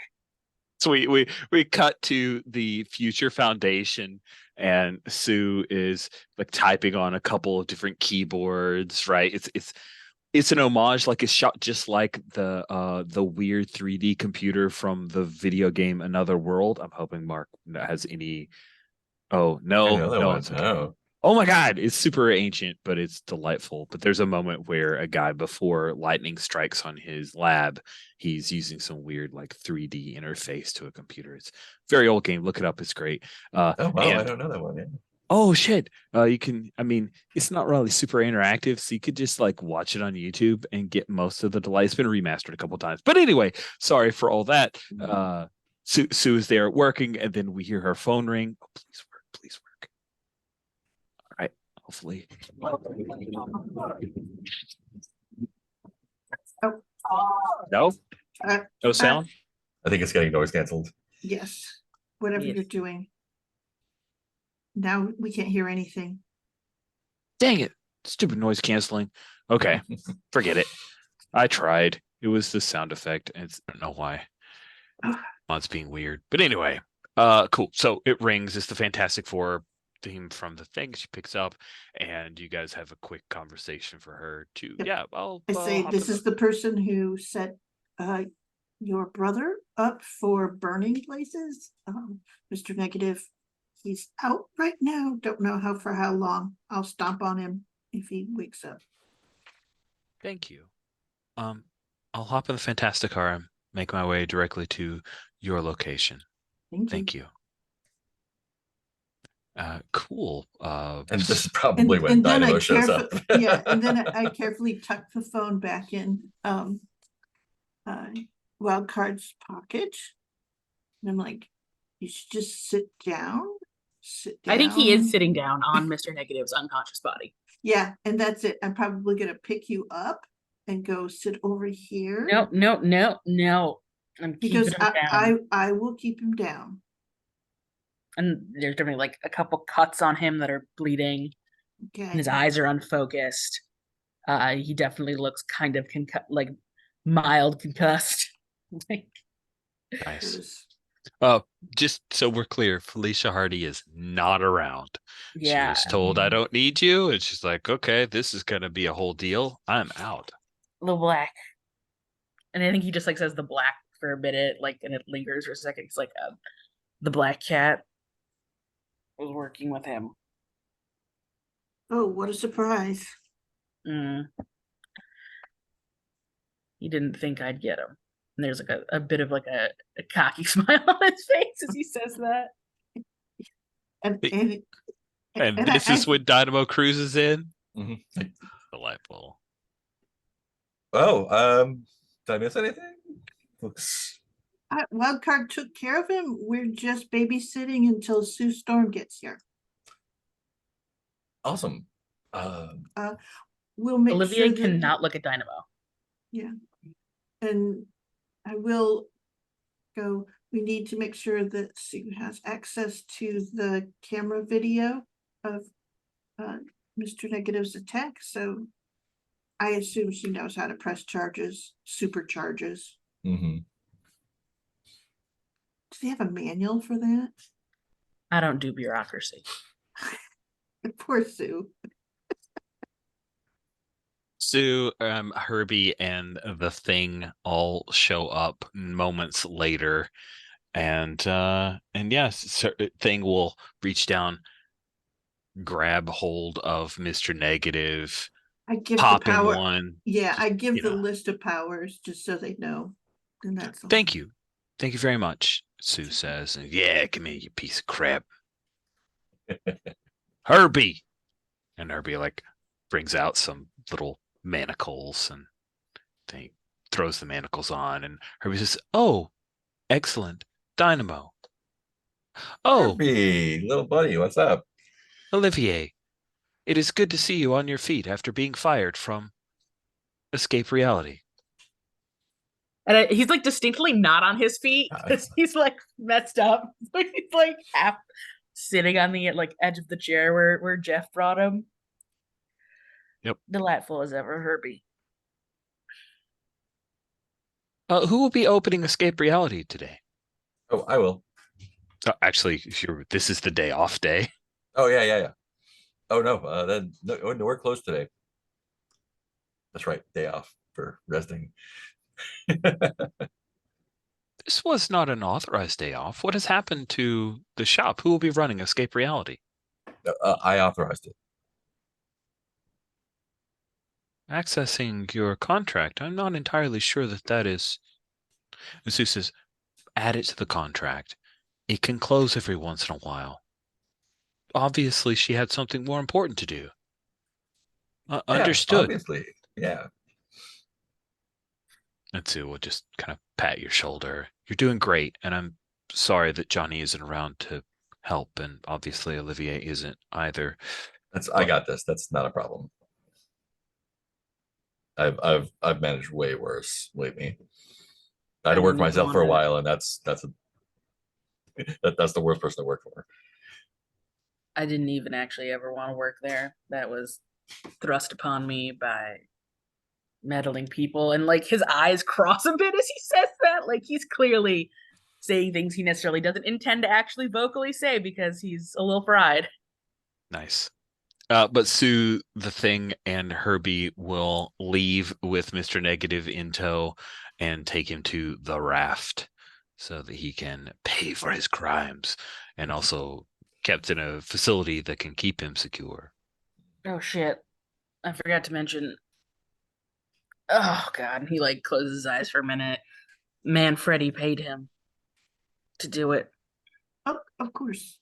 So we cut to the Future Foundation, and Sue is like typing on a couple of different keyboards, right? It's an homage, like it's shot just like the weird 3D computer from the video game Another World. I'm hoping Mark has any. Oh no, Another no, one. it's okay. Oh. Oh my God, it's super ancient, but it's delightful. But there's a moment where a guy, before lightning strikes on his lab, he's using some weird like 3D interface to a computer. It's a very old game. Look it up. It's great. Oh wow, I and- don't know that one. Yeah. Oh shit. You can, I mean, it's not really super interactive, so you could just like watch it on YouTube and get most of the delight. It's been remastered a couple times. But anyway, sorry for all that. Sue is there working, and then we hear her phone ring. Oh, please work, please work. All right, hopefully. No? Uh, No sound? I think it's getting noise canceled. Yes, whatever Yes. you're doing. Now we can't hear anything. Dang it. Stupid noise canceling. Okay, forget it. I tried. It was the sound effect. And I don't know why. It's being weird. But anyway, cool. So it rings. It's the Fantastic Four theme from the thing. She picks up, and you guys have a quick conversation for her to, Yep. yeah, I'll I say hop this in is the person who set your brother up for burning places. Mr. Negative, he's out right now. Don't know for how long. I'll stomp on him if he wakes up. Thank you. I'll hop in the Fantastic Car and make my way directly to your location. Thank you. Cool. And this is probably when then Dynamo shows up. Yeah, and then I carefully tuck the phone back in Wildcard's pocket. And I'm like, you should just sit down. I think he is sitting down on Mr. Negative's unconscious body. Yeah, and that's it. I'm probably gonna pick you up and go sit over here. No. I'm Because keeping him down. I will keep him down. And there's definitely like a couple cuts on him that are bleeding. Okay. And his eyes are unfocused. He definitely looks kind of like mild concussed. Like, Nice. Just so we're clear, Felicia Hardy is not around. yeah. She was told, I don't need you. And she's like, okay, this is going to be a whole deal. I'm out. The black. And I think he just like says the black for a minute, like, and it lingers for a second. He's like, the black cat was working with him. Oh, what a surprise. He didn't think I'd get him. And there's like a bit of like a cocky smile on his face as he says that. And This is when Dynamo cruises in. Mhm. Delightful. Oh, did I miss anything? Looks Wildcard took care of him. We're just babysitting until Sue Storm gets here. awesome. We'll make Olivier sure that cannot look at Dynamo. and I will go. We need to make sure that Sue has access to the camera video of Mr. Negative's attack. So I assume she knows how to press charges, supercharges. Mm-hmm. Do they have a manual for that? I don't do bureaucracy. Poor Sue. Sue, Herbie, and the Thing all show up moments later, and yes, Thing will reach down, grab hold of Mr. Negative, I give pop the him power. one. Yeah, I give you the know. list of powers just so they know. And that's all. Thank you very much. Sue says, and, yeah, come here, you piece of crap, Herbie. And Herbie like brings out some little manacles and throws the manacles on, and Herbie says, oh, Excellent. Dynamo. Oh, Happy little buddy, what's up? Olivier. It is good to see you on your feet after being fired from Escape Reality. And he's like distinctly not on his feet because he's like messed up. He's like half sitting on the like edge of the chair where Jeff brought him. Yep. Delightful as ever, Herbie. Who will be opening Escape Reality today? Oh, I will. Actually, this is the day off day. Oh yeah. Oh no, then no, we're closed today. That's right, day off for resting. This was not an authorized day off. What has happened to the shop? Who will be running Escape Reality? I authorized it. Accessing your contract. I'm not entirely sure that is. Zeus says, add it to the contract. It can close every once in a while. Obviously, she had something more important to do. Yeah, Understood. obviously, yeah. And Sue will just kind of pat your shoulder. You're doing great, and I'm sorry that Johnny isn't around to help, and obviously Olivier isn't either. I got this. That's not a problem. I've managed way worse lately. I had to work myself for a while, and that's the worst person to work for. I didn't even actually ever want to work there. That was thrust upon me by meddling people, and like his eyes cross a bit as he says that. Like he's clearly saying things he necessarily doesn't intend to actually vocally say because he's a little fried. Nice. But Sue, the Thing, and Herbie will leave with Mr. Negative in tow and take him to the raft so that he can pay for his crimes and also kept in a facility that can keep him secure. Oh shit. I forgot to mention. Oh god, he like closes his eyes for a minute. Man, Freddy paid him to do it. Oh, of course.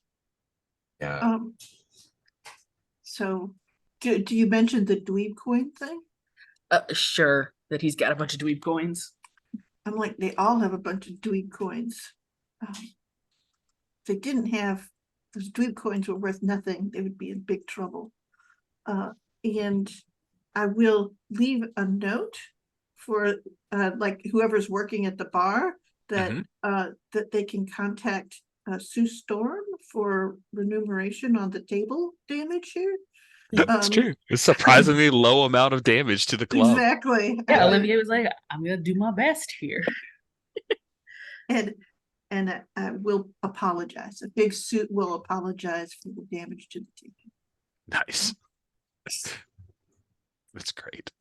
Yeah. So do you mention the dweeb coin thing? Sure, that he's got a bunch of dweeb coins. I'm like, they all have a bunch of dweeb coins. If they didn't have those dweeb coins were worth nothing, they would be in big trouble. And I will leave a note for like whoever's working at the bar that that they can contact Sue Storm for remuneration on the table damage here. That's true. It's surprisingly low amount of damage to the club. Exactly. Yeah, Olivia was like, I'm gonna do my best here. And I will apologize. A big suit will apologize for the damage to the table. Nice. That's great.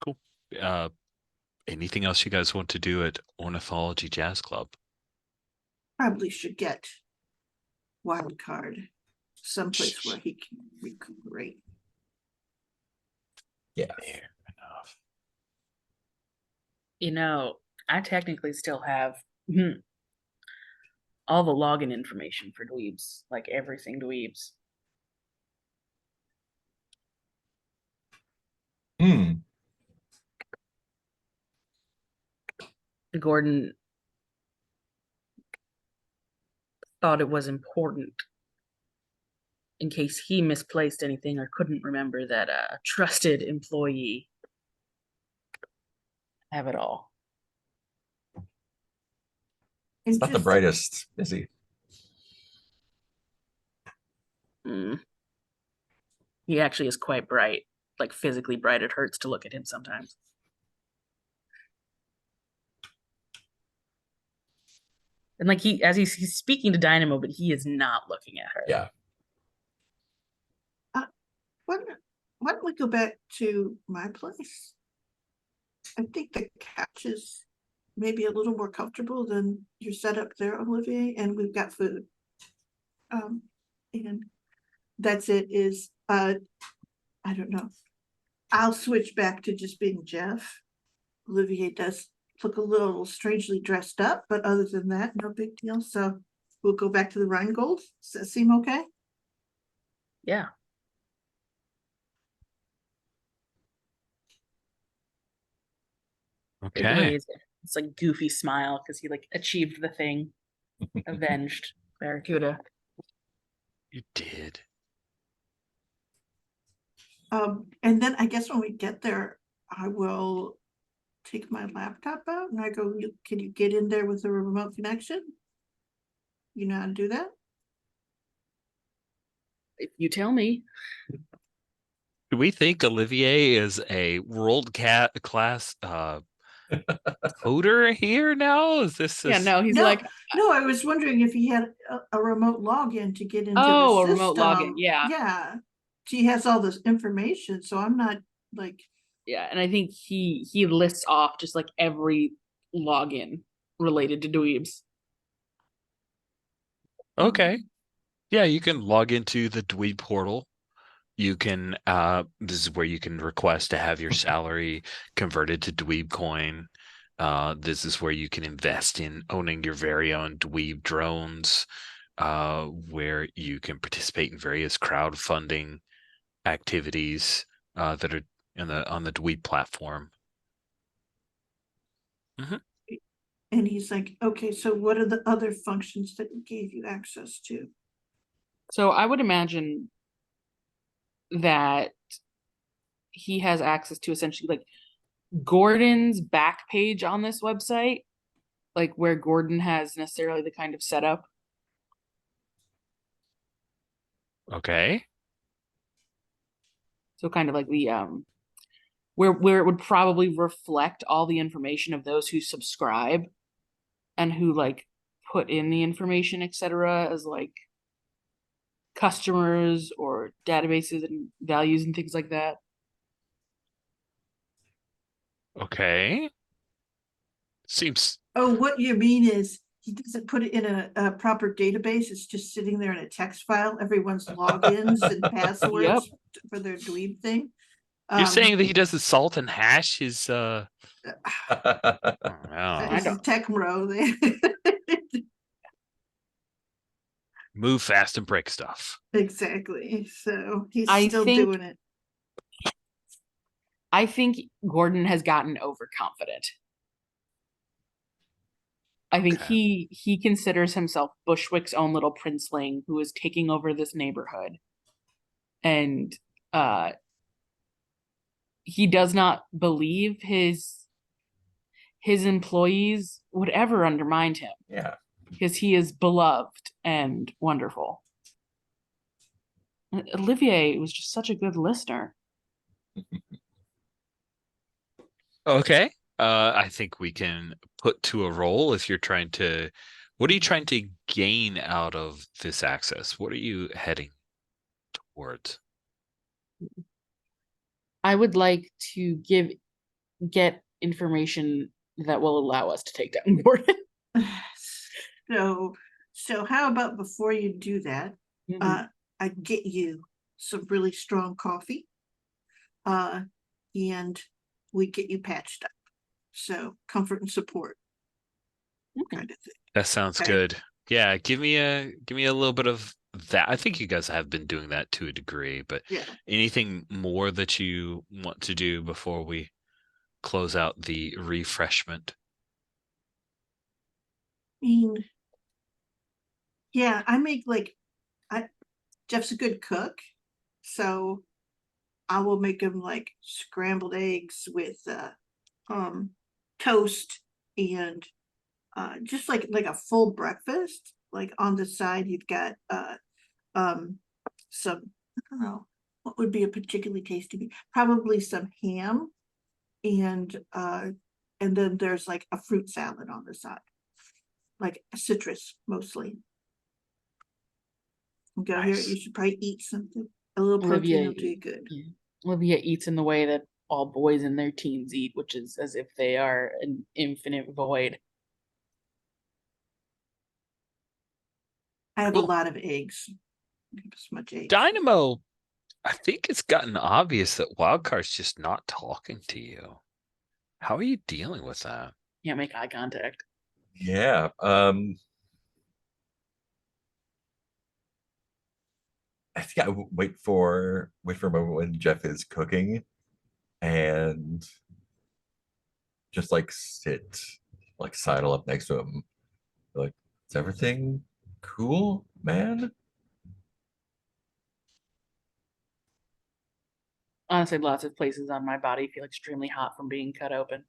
Cool. Anything else you guys want to do at Ornithology Jazz Club? Probably should get Wild Card someplace where he can recuperate. Yeah. Fair enough. You know, I technically still have all the login information for dweebs, like everything dweebs. Gordon thought it was important in case he misplaced anything or couldn't remember that a trusted employee have it all. It's not the brightest, is he? He actually is quite bright, like physically bright. It hurts to look at him sometimes. And like as he's speaking to Dynamo, but he is not looking at her. Yeah. Why don't we go back to my place? I think the couch is maybe a little more comfortable than your setup there, Olivier, and we've got food. And that's it. I don't know. I'll switch back to just being Jeff. Olivier does look a little strangely dressed up, but other than that, no big deal. So we'll go back to the Rheingold. Does that seem okay? Yeah. Okay. this like goofy smile because he like achieved the thing, avenged Barracuda. You did. And then I guess when we get there, I will take my laptop out and I go, can you get in there with a remote connection? You know how to do that? If you tell me. Do we think Olivier is a world class coder here now? Is this Yeah, no, he's No, like, no, I was wondering if he had a remote login to get into oh, the a remote system. login. Yeah. Yeah. He has all this information, so I'm not like, Yeah, and I think he lists off just like every login related to dweebs. okay? Yeah, you can log into the Dweeb portal. You can this is where you can request to have your salary converted to Dweeb coin. This is where you can invest in owning your very own Dweeb drones, where you can participate in various crowdfunding activities that are on the Dweeb platform. and he's like, okay, so what are the other functions that he gave you access to? So I would imagine that he has access to essentially like Gordon's back page on this website, like where Gordon has necessarily the kind of setup. Okay. So kind of like the where it would probably reflect all the information of those who subscribe and who like put in the information, etc., as like customers or databases and values and things like that. Okay. Seems Oh, what you mean is he doesn't put it in a proper database. It's just sitting there in a text file, everyone's logins and passwords for their dweeb thing. you're saying that he doesn't salt and hash his I It's a don't- tech bro there. move fast and break stuff. Exactly. So he's I still think- doing it. I think Gordon has gotten overconfident. I think Okay. he considers himself Bushwick's own little princeling who is taking over this neighborhood. And he does not believe his employees would ever undermine him Yeah. because he is beloved and wonderful. And Olivier was just such a good listener. Okay. I think we can put to a roll if you're trying to. What are you trying to gain out of this access? What are you heading towards? I would like to get information that will allow us to take down Gordon. So how about before you do that, I get you some really strong coffee, and we get you patched up. So comfort and support Okay. kind of thing. That sounds Okay. good. Yeah, give me a little bit of that. I think you guys have been doing that to a degree, but Yeah. anything more that you want to do before we close out the refreshment? I mean, yeah, I make Jeff's a good cook, so I will make him like scrambled eggs with toast and just like a full breakfast. Like on the side, you've got some, I don't know what would be a particularly tasty meat, probably some ham, and then there's like a fruit salad on the side, like a citrus mostly. Go here, Nice. you should probably eat something. A little protein will Olivier, do you good. Olivia eats in the way that all boys in their teens eat, which is as if they are an infinite void. I have Cool. a lot of eggs. As much eggs. Dynamo, I think it's gotten obvious that Wildcard's just not talking to you. How are you dealing with that? Can't make eye contact. Yeah. I think I would wait for a moment when Jeff is cooking and just like sit like sidle up next to him. Like, is everything cool, man? Honestly, lots of places on my body feel extremely hot from being cut open.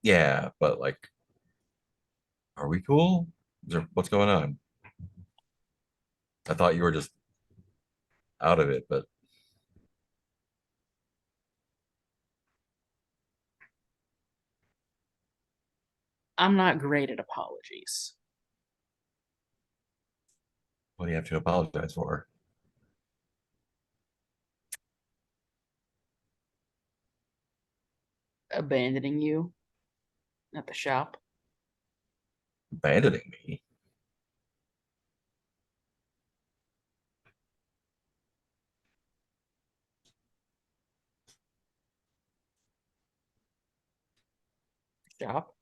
Yeah, but like, are we cool? What's going on? I thought you were just out of it, but I'm not great at apologies. what do you have to apologize for? Abandoning you at the shop. Abandoning me? Shop.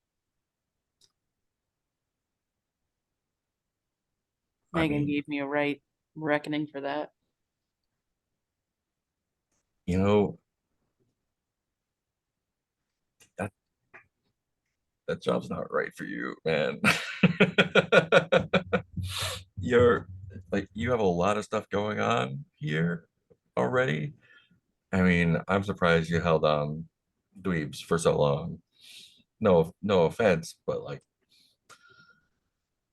I Megan mean, gave me a right reckoning for that. you know, that that job's not right for you, man. You're like you have a lot of stuff going on here already. I mean, I'm surprised you held on dweebs for so long. No offense, but like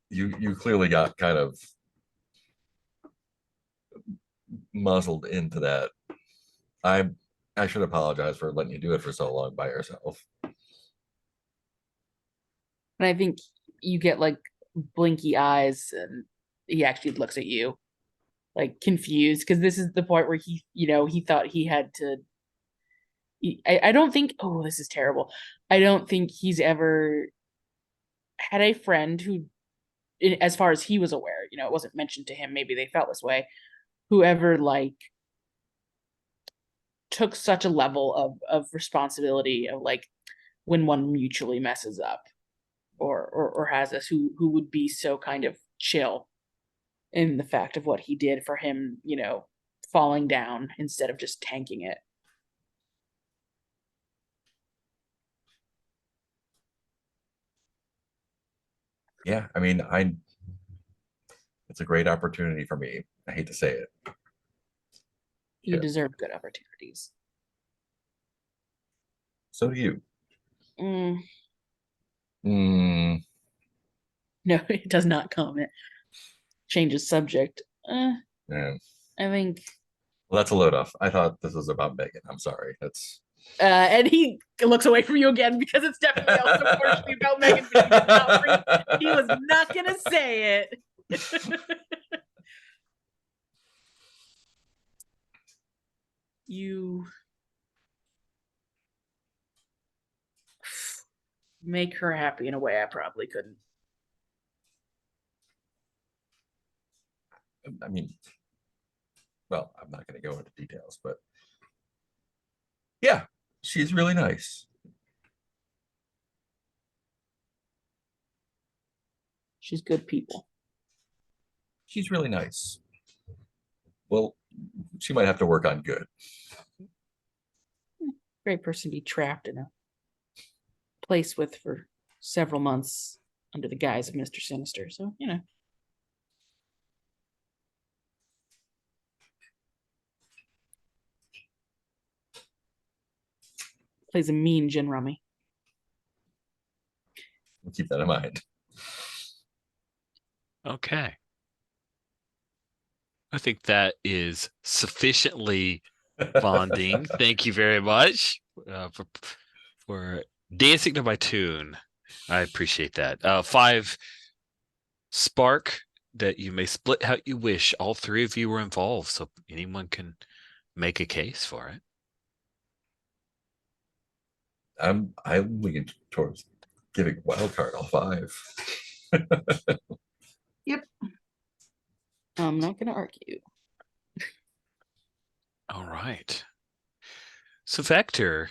you clearly got kind of muzzled into that. I I should apologize for letting you do it for so long by yourself. And I think you get like blinky eyes and he actually looks at you like confused because this is the point where he thought he had to. I don't think, oh, this is terrible. I don't think he's ever had a friend who, as far as he was aware, it wasn't mentioned to him, maybe they felt this way, whoever like took such a level of responsibility of like when one mutually messes up or has this who would be so kind of chill in the fact of what he did for him, falling down instead of just tanking it. Yeah, I mean, it's a great opportunity for me. I hate to say it. You Yeah. deserve good opportunities. So do you. Mm, Mm, no, it does not comment. Changes subject. yeah. I think. Well, that's a load off. I thought this was about Megan. I'm sorry. That's And he looks away from you again because it's definitely also partially about Megan, but he was not going to say it. You make her happy in a way I probably couldn't. I mean, well, I'm not going to go into details, but yeah, she's really nice. She's good people. She's really nice. Well, she might have to work on good. Great person to be trapped in a place with for several months under the guise of Mr. Sinister. So, plays a mean gin rummy. We'll keep that in mind. Okay. I think that is sufficiently bonding. Thank you very much for dancing to my tune. I appreciate that. 5 spark that you may split how you wish. All 3 of you were involved, so anyone can make a case for it. I'm leaning towards giving wild card all 5. Yep. I'm not going to argue. All right. So Vector,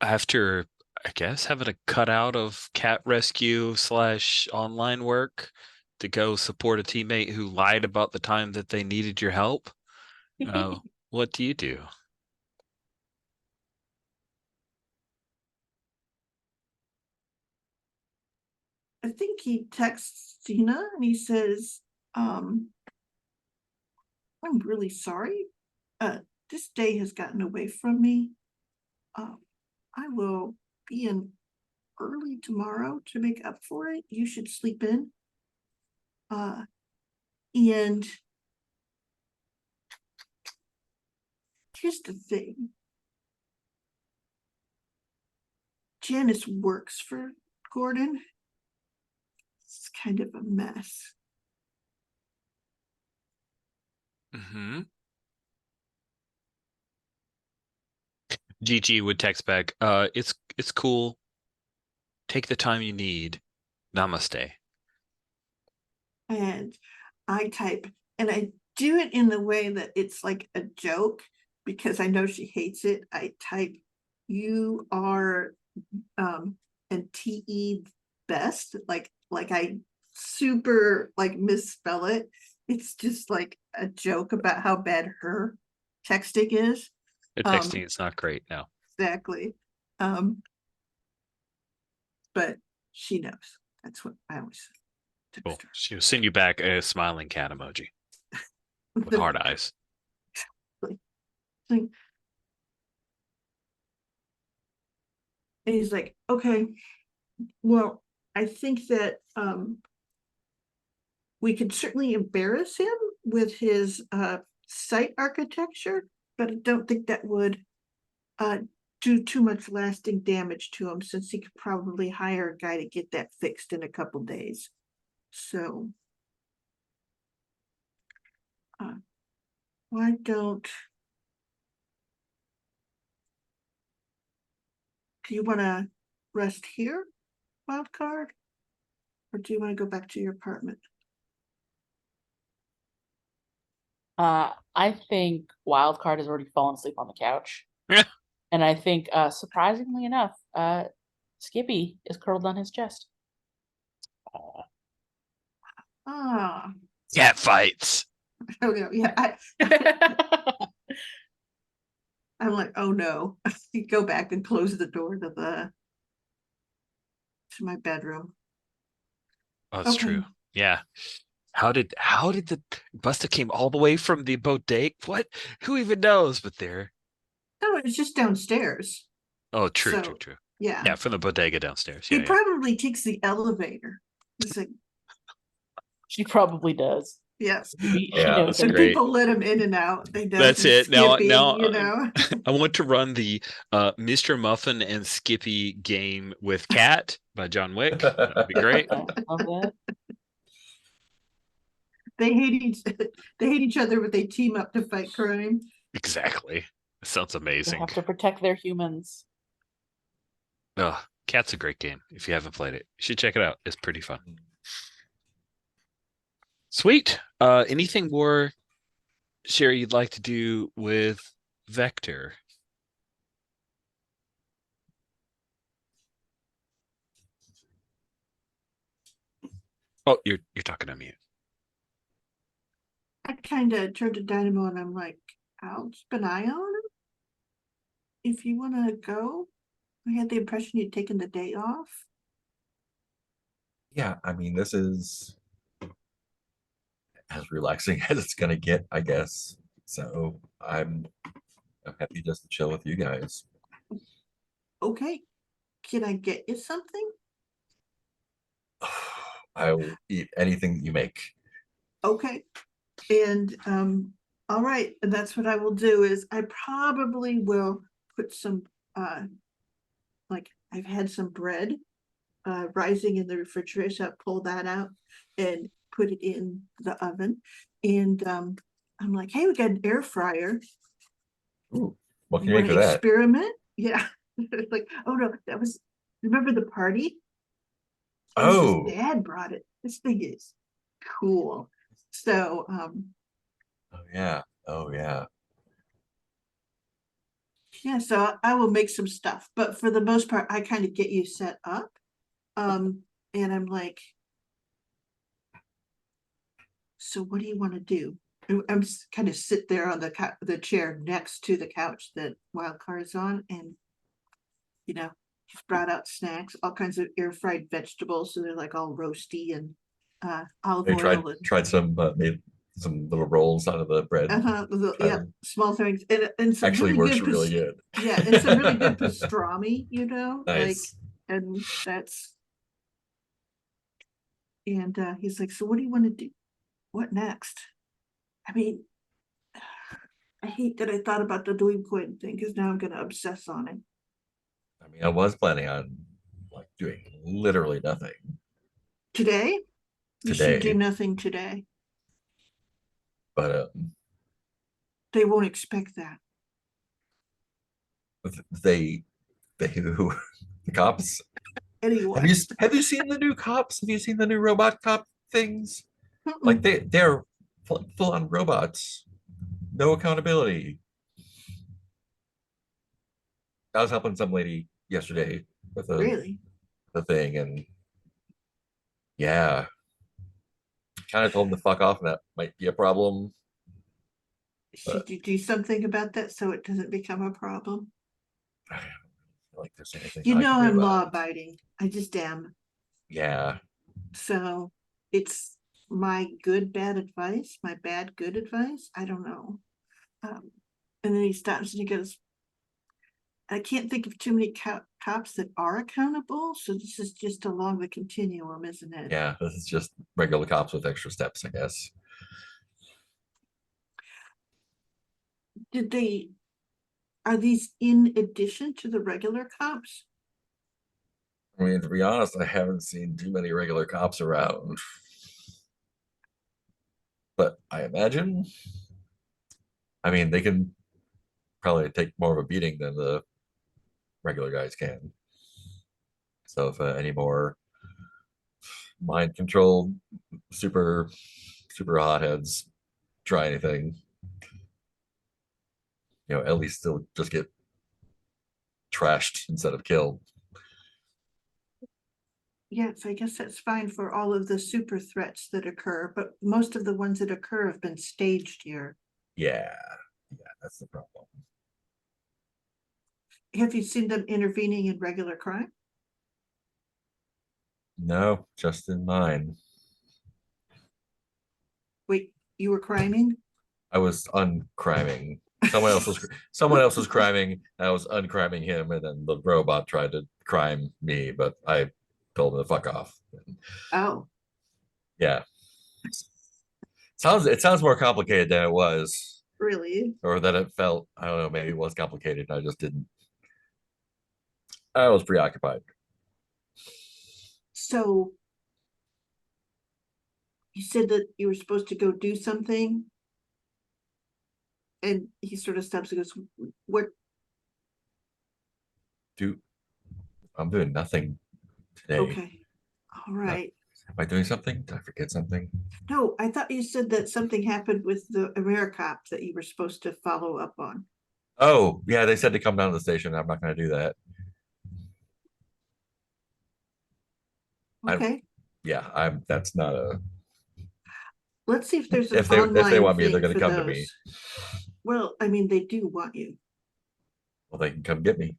after I guess having a cutout of cat rescue / online work to go support a teammate who lied about the time that they needed your help, what do you do? I think he texts Tina and he says, I'm really sorry. This day has gotten away from me. I will be in early tomorrow to make up for it. You should sleep in. And here's the thing. Janice works for Gordon. It's kind of a mess. Mm-hmm. Gigi would text back, it's cool. Take the time you need. Namaste. And I type, and I do it in the way that it's like a joke because I know she hates it. I type, you are and TE best, like I super like misspell it. It's just like a joke about how bad her texting is. The texting is not great now. Exactly. But she knows. That's what I always Cool. text her. She'll send you back a smiling cat emoji with hard eyes. And he's like, okay, well, I think that we could certainly embarrass him with his site architecture, but I don't think that would do too much lasting damage to him, since he could probably hire a guy to get that fixed in a couple days. So why don't do you want to rest here, wild card, or do you want to go back to your apartment? I think Wildcard has already fallen asleep on the couch. Yeah. And I think, surprisingly enough, Skippy is curled on his chest. Aw. Ah, Cat fights. oh no, yeah, I'm like, oh no. You go back and close the door to my bedroom. Oh, that's Okay. true. Yeah. How did the Busta came all the way from the bodega? What? Who even knows? But there. No, it's just downstairs. Oh, true, So, true, true. Yeah. Yeah, from the bodega downstairs. He Yeah, yeah. probably takes the elevator. He's like, She probably does. yes. She Yeah, knows that's And him. great. people let him in and out. They know That's he's it. Now, Skippy, you know. I want to run the Mr. Muffin and Skippy game with Cat by John Wick. That'd be great. I love that. They hate each other, but they team up to fight crime. Exactly. It sounds They amazing. have to protect their humans. Oh, Cat's a great game. If you haven't played it, you should check it out. It's pretty fun. Sweet. Anything more, Sherry, you'd like to do with Vector? Oh, you're talking to me. I kind of turned to Dynamo and I'm like, I'll keep an eye on him. If you want to go, I had the impression you'd taken the day off. Yeah, I mean, this is as relaxing as it's gonna get, I guess. So I'm happy just to chill with you guys. Okay, can I get you something? I will eat anything that you make. Okay. And all right, and that's what I will do is I probably will put some like I've had some bread rising in the refrigerator, so I'll pull that out and put it in the oven. And I'm like, hey, we got an air fryer. Ooh, what can You you want make to of that? experiment? Yeah. Like, oh no, that was, remember the party? Oh, His dad brought it. This thing is cool. So oh yeah, oh yeah. yeah, so I will make some stuff, but for the most part, I kind of get you set up. And I'm like, so what do you want to do? I'm kind of sit there on the chair next to the couch that Wildcard's on, and you know, He's brought out snacks, all kinds of air fried vegetables, so they're like all roasty and olive They oil and tried some made some little rolls out of the bread. yeah, small things and some Actually really works good really good. yeah, and some really good pastrami, you know, like, Nice. and that's, and he's like, so what do you want to do? What next? I mean, I hate that I thought about the dweeb coin thing because now I'm going to obsess on it. I mean, I was planning on like doing literally nothing Today? You should do today, nothing today. but They won't expect that. they who the cops. Anyway. Have you seen the new cops? Have you seen the new robot cop things? Mm-mm. Like they're full on robots, no accountability. I was helping some lady yesterday with Really? the thing, and yeah, kind of told them to fuck off, and that might be a problem. Should you do something about that so it doesn't become a problem? I don't feel like there's anything You I know can do I'm about law it. abiding. I just am. Yeah, So it's my good, bad advice, my bad, good advice. I don't know. And then he stops and he goes, I can't think of too many cops that are accountable. So this is just along the continuum, isn't it? yeah. This is just regular cops with extra steps, I guess. Are these in addition to the regular cops? I mean, to be honest, I haven't seen too many regular cops around, but I imagine. I mean, they can probably take more of a beating than the regular guys can. So if any more mind controlled, super hotheads try anything, at least they'll just get trashed instead of killed. Yes, I guess that's fine for all of the super threats that occur, but most of the ones that occur have been staged here. Yeah, that's the problem. Have you seen them intervening in regular crime? No, just in mine. Wait, you were criming? I was uncriming. Someone else was criming. I was uncriming him, and then the robot tried to crime me, but I told him to fuck off. Oh, Yeah. It sounds more complicated than it was, really? or that it felt. I don't know, maybe it was complicated. I just didn't. I was preoccupied. So you said that you were supposed to go do something, and he sort of stops and goes, what? I'm doing nothing today. Okay, all right. Am I doing something? Did I forget something? No, I thought you said that something happened with the AmeriCop that you were supposed to follow up on. Oh, yeah, they said to come down to the station. I'm not going to do that. Okay, That's not a. let's see if there's an If they online want me, they're thing going to for come to me. those. Well, I mean, they do want you. Well, they can come get me.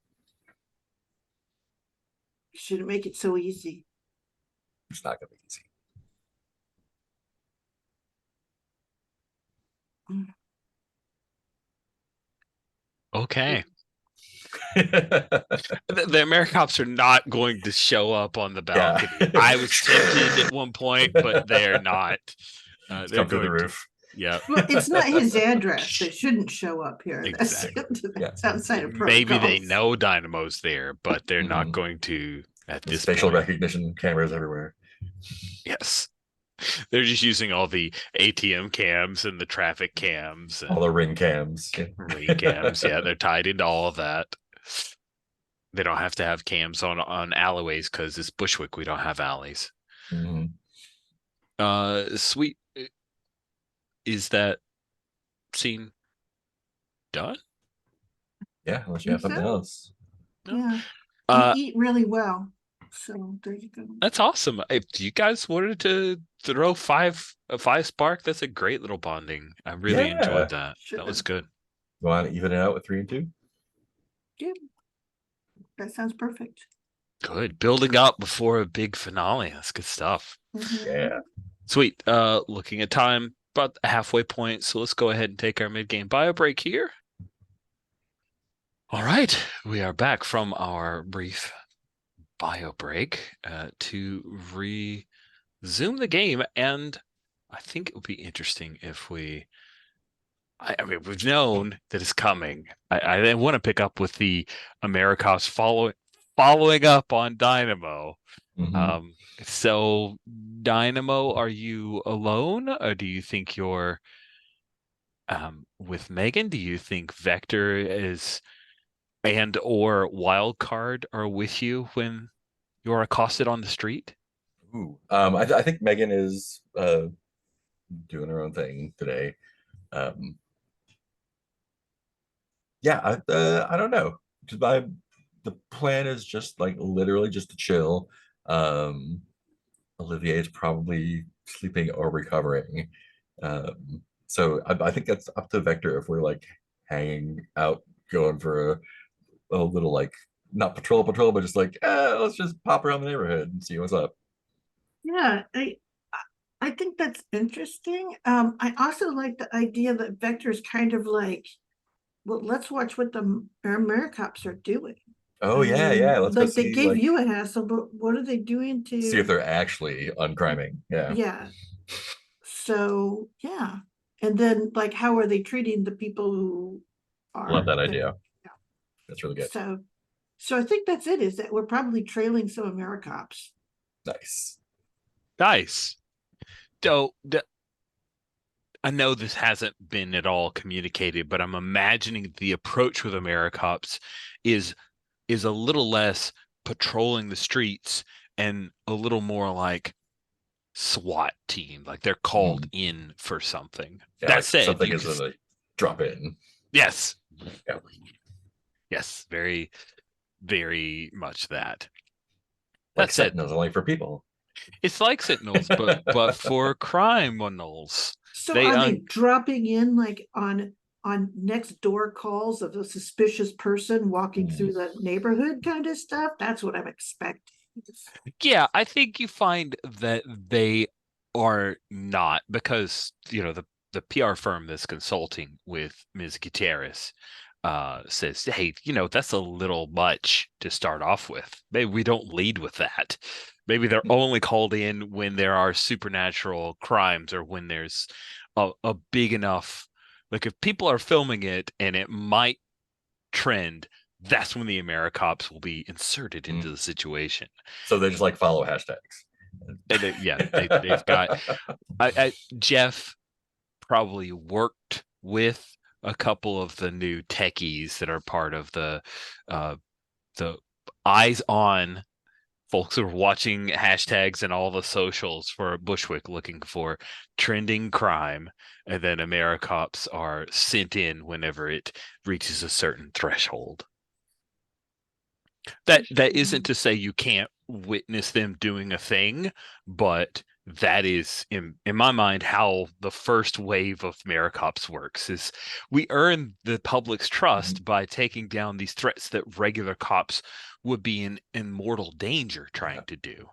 You shouldn't make it so easy. It's not going to be easy. Okay. The AmeriCops are not going to show up on the balcony. Yeah. I was tempted at one point, but they're not. They're Come through the going to- roof. Yeah. Well, it's not his address. They shouldn't show up here. Exactly. That's outside of Maybe they protocols. know Dynamo's there, but they're not Mhm. going to at There's this facial point. recognition cameras everywhere. Yes. They're just using all the ATM cams and the traffic cams and All the ring cams. ring cams. Yeah, they're tied into all of that. They don't have to have cams on alleyways because it's Bushwick. We don't have alleys. Mhm. Sweet. Is that scene done? Yeah, unless you have Think something so? else. No. Yeah, Uh, you eat really well. So there you go. That's awesome. If you guys wanted to throw a 5 spark, that's a great little bonding. I really Yeah, enjoyed that. sure. That was good. You want to even it out with 3 and 2? Yeah. That sounds perfect. Good. Building up before a big finale. That's good stuff. Mhm. Yeah. Sweet. Looking at time, about a halfway point. So let's go ahead and take our mid-game bio break here. All right. We are back from our brief bio break to resume the game. And I think it would be interesting if I mean, we've known that it's coming. I want to pick up with the Americos following up on Dynamo. Mhm. So Dynamo, are you alone, or do you think you're with Megan? Do you think Vector is or Wildcard are with you when you're accosted on the street? Ooh. I think Megan is doing her own thing today. Um, yeah, I don't know. The plan is just like literally just to chill. Um, Olivier is probably sleeping or recovering. So I think that's up to Vector if we're like hanging out, going for a little like not patrol, but just like let's just pop around the neighborhood and see what's up. Yeah, I think that's interesting. I also like the idea that Vector's kind of like, well, let's watch what the Americops are doing. Oh I yeah, mean, yeah. Let's go like they see gave like you a hassle, but what are they doing see if to, they're actually uncriming. Yeah, yeah. So, yeah. And then like, how are they treating the people who love are that there? idea. Yeah. That's really good. So I think that's it, is that we're probably trailing some Americops. Nice. Nice. So I know this hasn't been at all communicated, but I'm imagining the approach with Americops is a little less patrolling the streets and a little more like SWAT team, like they're called in for something. Yeah, That like said, something you is can gonna drop in. yes, Yeah. yes, very, very much that. Like That said, Sentinels only for people. it's like Sentinels, but for criminals. So They are they dropping in like on next door calls of a suspicious person walking Mhm. through the neighborhood kind of stuff? That's what I'm expecting. Yeah, I think you find that they are not because the PR firm that's consulting with Ms. Gutierrez says, hey, that's a little much to start off with. Maybe we don't lead with that. Maybe they're only called in when there are supernatural crimes or when there's a big enough, like if people are filming it and it might trend, that's when the Americops will be inserted into the situation. So they just like follow hashtags. And they've got Jeff probably worked with a couple of the new techies that are part of the eyes on folks who are watching hashtags and all the socials for Bushwick looking for trending crime, and then Americops are sent in whenever it reaches a certain threshold. That isn't to say you can't witness them doing a thing, but that is in my mind how the first wave of Maricops works is we earn the public's trust by taking down these threats that regular cops would be in mortal danger trying to do.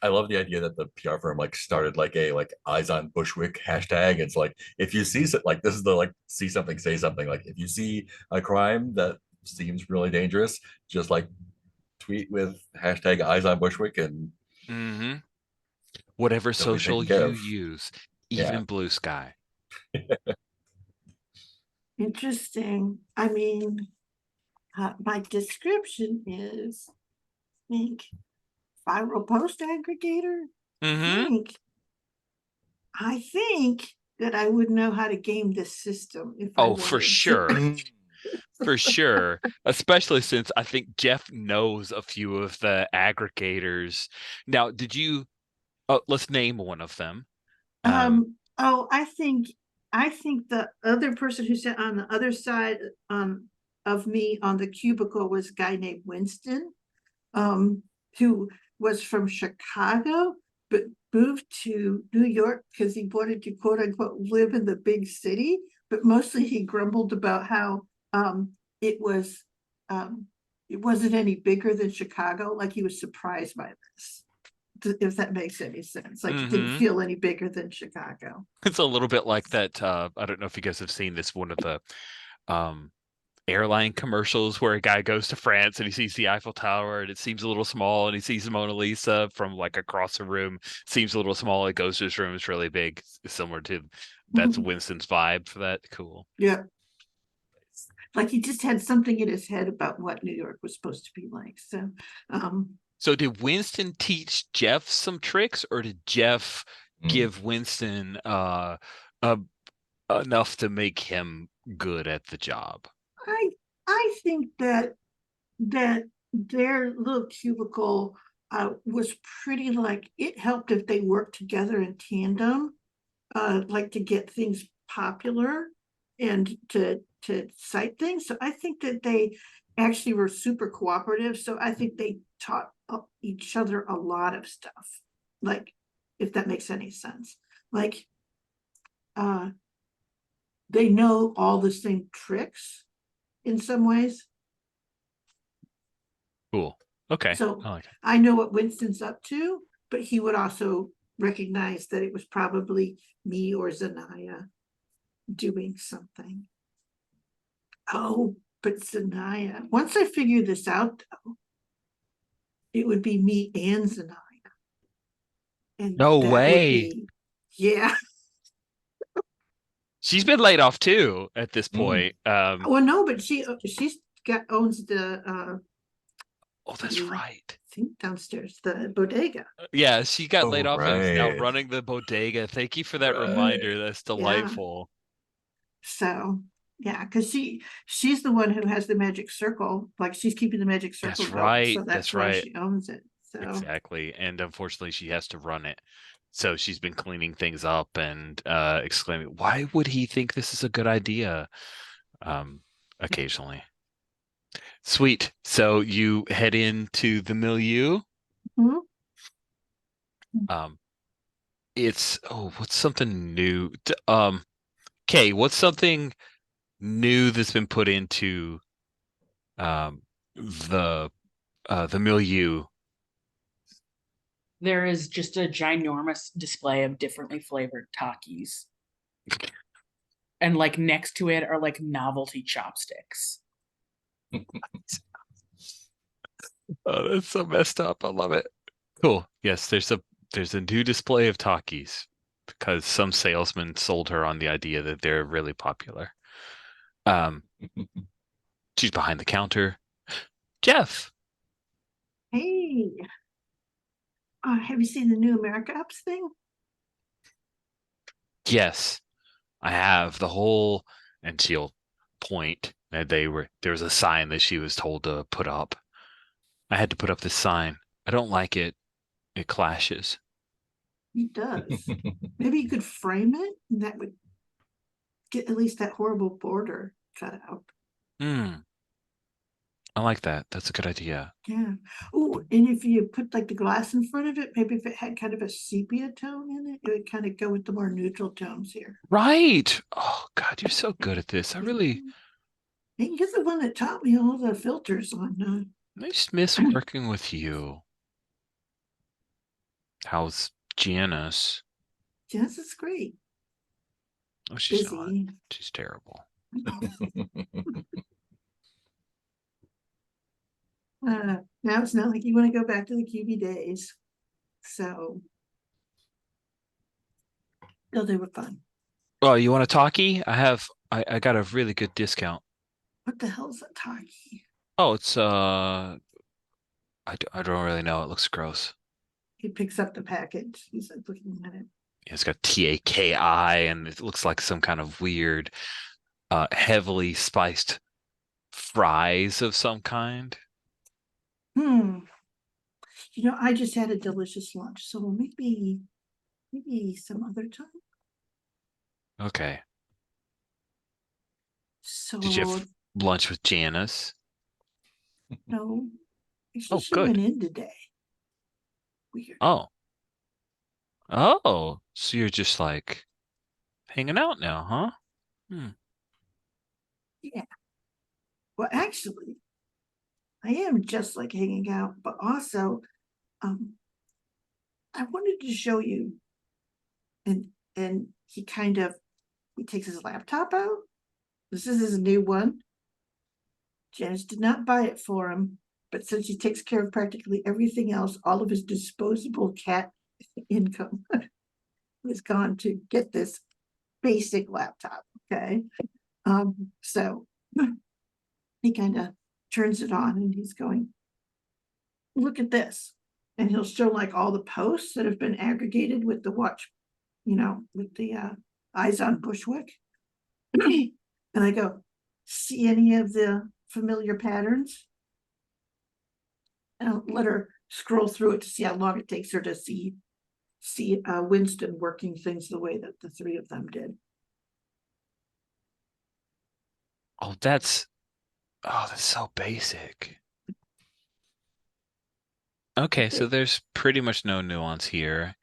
I love the idea that the PR firm like started like a like eyes on Bushwick hashtag. It's like if you see like this is the like see something, say something. Like if you see a crime that seems really dangerous, just like tweet with hashtag eyes on Bushwick and whatever they'll be social taken care you of. use, Yeah. even Blue Sky. Interesting. I mean, my description is, I think, viral post aggregator. I think that I would know how to game this system if I Oh, for wanted to. sure. For sure, especially since I think Jeff knows a few of the aggregators. Now, did you? Oh, let's name one of them. Oh, I think the other person who sat on the other side of me on the cubicle was a guy named Winston, who was from Chicago but moved to New York because he wanted to quote unquote live in the big city. But mostly he grumbled about how it was it wasn't any bigger than Chicago, like he was surprised by this. If that makes any sense. Like it didn't Mhm. feel any bigger than Chicago. It's a little bit like that. I don't know if you guys have seen this, one of the airline commercials where a guy goes to France and he sees the Eiffel Tower and it seems a little small, and he sees the Mona Lisa from like across the room, seems a little small. It goes to his room, it's really big. Similar to that's Mhm. Winston's vibe for that. Cool. Yeah. Like he just had something in his head about what New York was supposed to be like. So So did Winston teach Jeff some tricks, or did Jeff Mm. give Winston enough to make him good at the job? I think that their little cubicle was pretty, like it helped if they worked together in tandem, like to get things popular and to cite things. So I think that they actually were super cooperative. So I think they taught each other a lot of stuff. Like, if that makes any sense. Like they know all the same tricks in some ways. Cool. Okay. So I like it. I know what Winston's up to, but he would also recognize that it was probably me or Zanaya doing something. Oh, but Zanaya, once I figure this out though, it would be me and Zanaya. And No that would way. be, yeah. She's been laid off too at this point. Well, no, but she's owns the Oh, that's the right. thing downstairs, the bodega. Yeah, she got Oh, laid off and is now right. running the bodega. Thank you for that Right. reminder. That's Yeah. delightful. So yeah, because she's the one who has the magic circle. Like she's keeping the magic circle That's going, right. so that's That's why right. she owns it. So Exactly. And unfortunately, she has to run it. So she's been cleaning things up and exclaiming, "Why would he think this is a good idea?" Occasionally. Sweet. So you head into the milieu. Mhm. It's what's something new? Kay, what's something new that's been put into um the milieu? There is just a ginormous display of differently flavored Takis. And like next to it are like novelty chopsticks. Oh, that's so messed up. I love it. Cool. Yes, there's a new display of Takis because some salesman sold her on the idea that they're really popular. She's behind the counter. Jeff. Hey, have you seen the new America Apps thing? Yes, I have the whole, and she'll point that there was a sign that she was told to put up. I had to put up this sign. I don't like it. It clashes. He does. Maybe you could frame it, and that would get at least that horrible border cut out. I like that. That's a good idea. Yeah. Oh, and if you put like the glass in front of it, maybe if it had kind of a sepia tone in it, it would kind of go with the more neutral tones here. Right. Oh God, you're so good at this. I really Hey, you're the one that taught me all the filters on. I just miss working with you. How's Janice? Janice is great. Oh, she's not. Busy. She's terrible. Now it's not like you want to go back to the QB days. So, no, they were fun. Oh, you want a talkie? I got a really good discount. What the hell's a Taki? Oh, it's I don't really know. It looks gross. He picks up the package. He's like looking at it. It's got TAKI and it looks like some kind of weird heavily spiced fries of some kind. I just had a delicious lunch, so maybe some other time. Okay. So Did you have lunch with Janice? no, actually, Oh, she good. went in today. Weird. Oh, so you're just like hanging out now, huh? Yeah. Well, actually, I am just like hanging out, but also, I wanted to show you. And he takes his laptop out. This is his new one. Janice did not buy it for him, but since he takes care of practically everything else, all of his disposable cat income has gone to get this basic laptop. Okay. So he kind of turns it on and he's going, look at this. And he'll show like all the posts that have been aggregated with the watch, with the eyes on Bushwick. And I go, see any of the familiar patterns? And I'll let her scroll through it to see how long it takes her to see Winston working things the way that the three of them did. Oh, that's so basic. Okay, so there's pretty much no nuance here.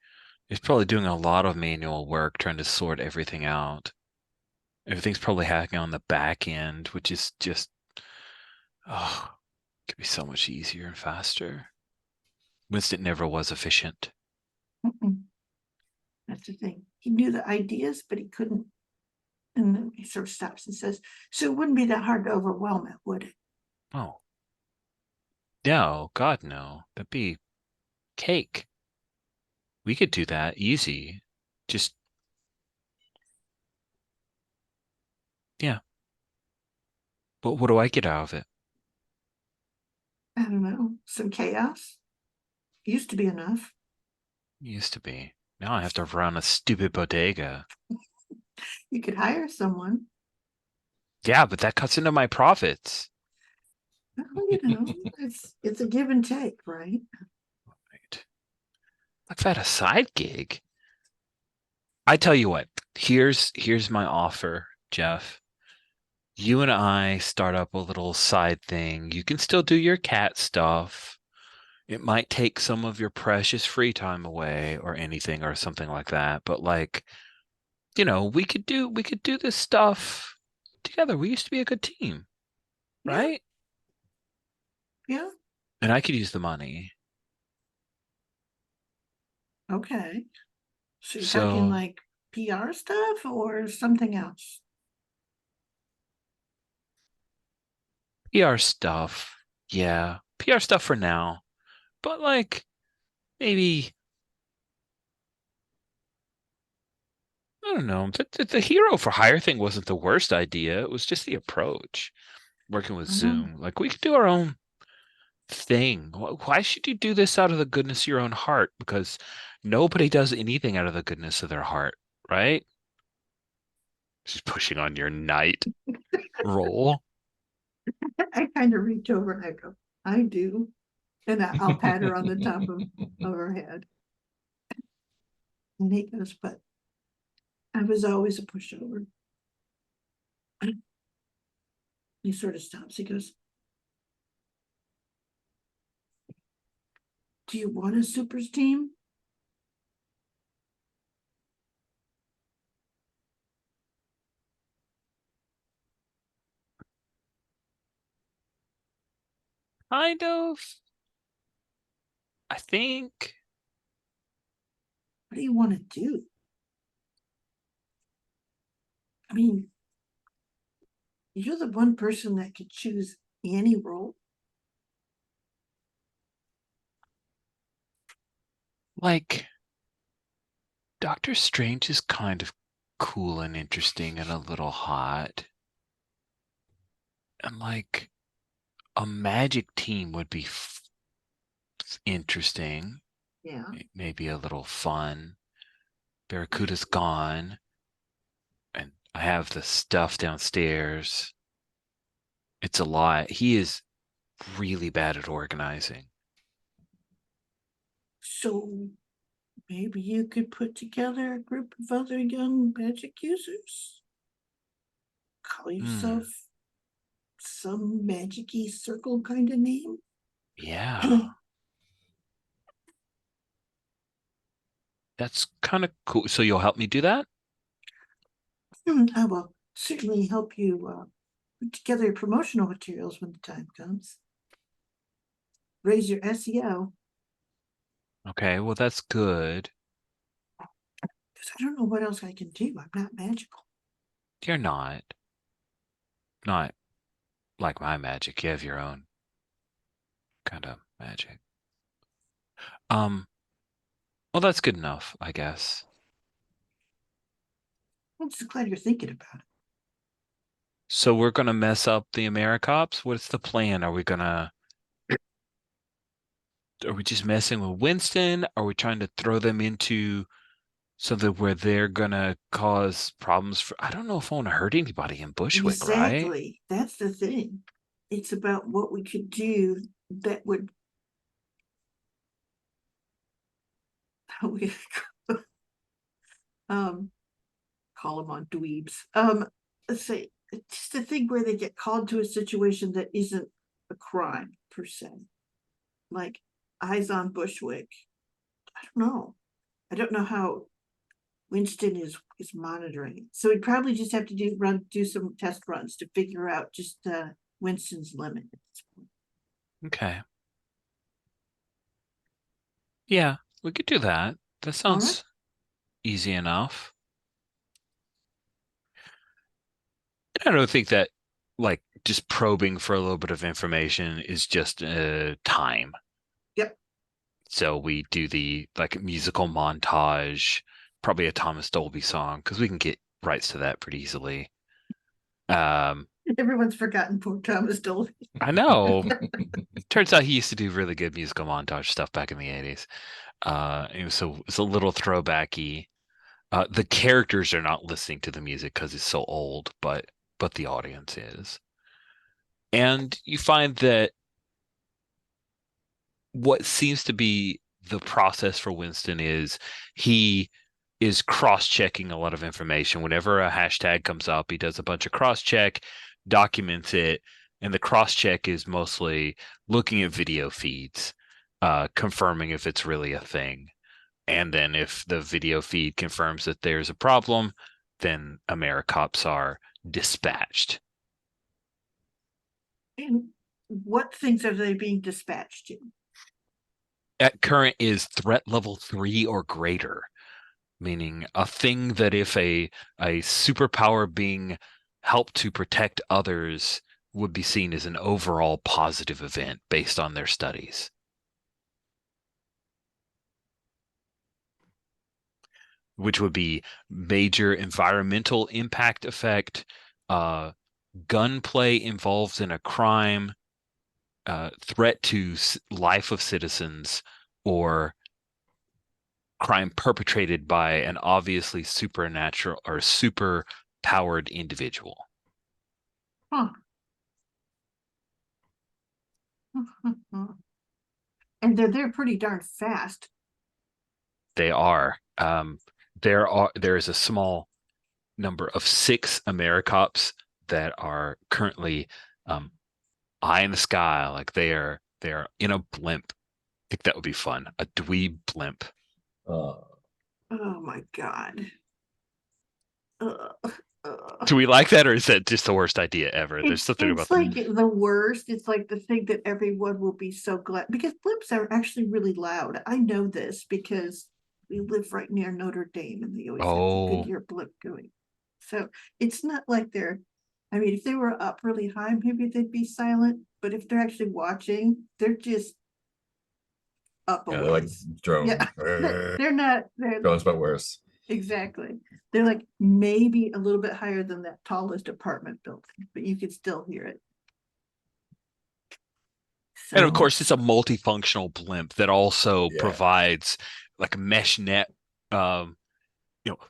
He's probably doing a lot of manual work trying to sort everything out. Everything's probably happening on the back end, which is just, could be so much easier and faster. Winston never was efficient. That's the thing. He knew the ideas, but he couldn't. And then he sort of stops and says, so it wouldn't be that hard to overwhelm it, would it? Oh. No, God, no. That'd be cake. We could do that easy. Just, yeah. But what do I get out of it? I don't know. Some chaos. Used to be enough. Used to be. Now I have to run a stupid bodega. You could hire someone. Yeah, but that cuts into my profits. Well, it's a give and take, right? Right. Like that a side gig. I tell you what, here's my offer, Jeff. You and I start up a little side thing. You can still do your cat stuff. It might take some of your precious free time away or anything or something like that. But like, we could do this stuff together. We used to be a good team, right? Yeah. And I could use the money. Okay. So you're talking like PR stuff or something else? PR stuff. Yeah. PR stuff for now. But like maybe I don't know. The hero for hire thing wasn't the worst idea. It was just the approach. Working with Zoom. Like we could do our own thing. Why should you do this out of the goodness of your own heart? Because nobody does anything out of the goodness of their heart, right? She's pushing on your knight roll. I kind of reach over and I go, I do. And I'll pat her on the top of her head. And he goes, but I was always a pushover. He sort of stops. He goes, do you want a supers team? Kind of. I think. What do you want to do? I mean, you're the one person that could choose any role. Like, Doctor Strange is kind of cool and interesting and a little hot. And like, a magic team would be interesting. Yeah. Maybe a little fun. Barracuda's gone. And I have the stuff downstairs. It's a lot. He is really bad at organizing. So maybe you could put together a group of other young magic users. Call yourself some magic-y circle kind of name. Yeah. That's kind of cool. So you'll help me do that? I will certainly help you put together your promotional materials when the time comes. raise your SEO. Okay, well that's good. Because I don't know what else I can do. I'm not magical. You're not. Not like my magic. You have your own kind of magic. Well that's good enough, I guess. I'm just glad you're thinking about it. So we're gonna mess up the AmeriCops? What's the plan? Are we just messing with Winston? Are we trying to throw them into something where they're gonna cause problems for, I don't know if I want to hurt anybody in Bushwick, right? Exactly. That's the thing. It's about what we could do that would we call them on dweebs. Let's say it's just a thing where they get called to a situation that isn't a crime per se. Like eyes on Bushwick. I don't know how Winston is monitoring it. So we'd probably just have to do some test runs to figure out just Winston's limit at this point. Okay. Yeah, we could do that. That sounds easy enough. I don't think that like just probing for a little bit of information is just time. Yep. So we do the like musical montage, probably a Thomas Dolby song, because we can get rights to that pretty easily. Everyone's forgotten poor Thomas Dolby. I know. Turns out he used to do really good musical montage stuff back in the 80s. So it's a little throwbacky. The characters are not listening to the music because it's so old, but the audience is. And you find that what seems to be the process for Winston is he is cross-checking a lot of information. Whenever a hashtag comes up, he does a bunch of cross-check, documents it, and the cross-check is mostly looking at video feeds, confirming if it's really a thing. And then if the video feed confirms that there's a problem, then AmeriCops are dispatched. And what things are they being dispatched to? At current is threat level 3 or greater, meaning a thing that if a superpower being helped to protect others would be seen as an overall positive event based on their studies. Which would be major environmental impact effect, gunplay involved in a crime, threat to life of citizens, or crime perpetrated by an obviously supernatural or super powered individual. Huh. And they're pretty darn fast. They are. There is a small number of 6 AmeriCops that are currently eye in the sky, like they are in a blimp. I think that would be fun. A dweeb blimp. Oh my God. Do we like that, or is that just the worst idea ever? There's something about it's like the worst. It's like the thing that everyone will be so glad, because blimps are actually really loud. I know this because we live right near Notre Dame and they always have the Goodyear blimp going. So it's not like I mean, if they were up really high, maybe they'd be silent, but if they're actually watching, they're just up a Yeah, they're like ways. drones. Yeah, they're not. Drones, but worse. Exactly. They're like maybe a little bit higher than that tallest apartment building, but you could still hear it. And of course, it's a multifunctional blimp that also Yeah. provides like a mesh net,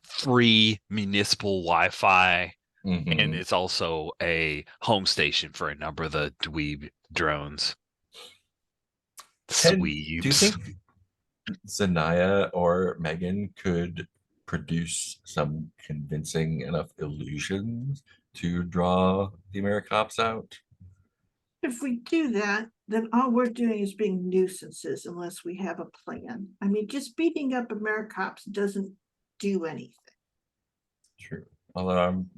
free municipal Wi-Fi, and it's also a home station for a number of the dweeb drones. Ted, Sweebs. do you think Zanaya or Megan could produce some convincing enough illusions to draw the AmeriCops out? If we do that, then all we're doing is being nuisances unless we have a plan. I mean, just beating up AmeriCops doesn't do anything. True. Although I'm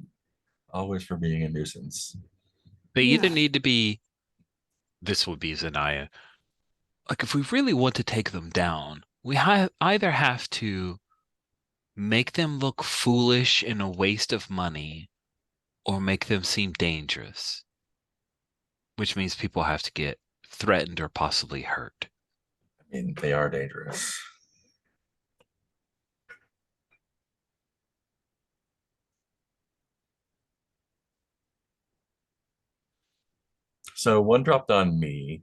always for being a nuisance. They either need to be, this would be Zanaya, like if we really want to take them down, we either have to make them look foolish and a waste of money, or make them seem dangerous, which means people have to get threatened or possibly hurt. I mean, they are dangerous. So one dropped on me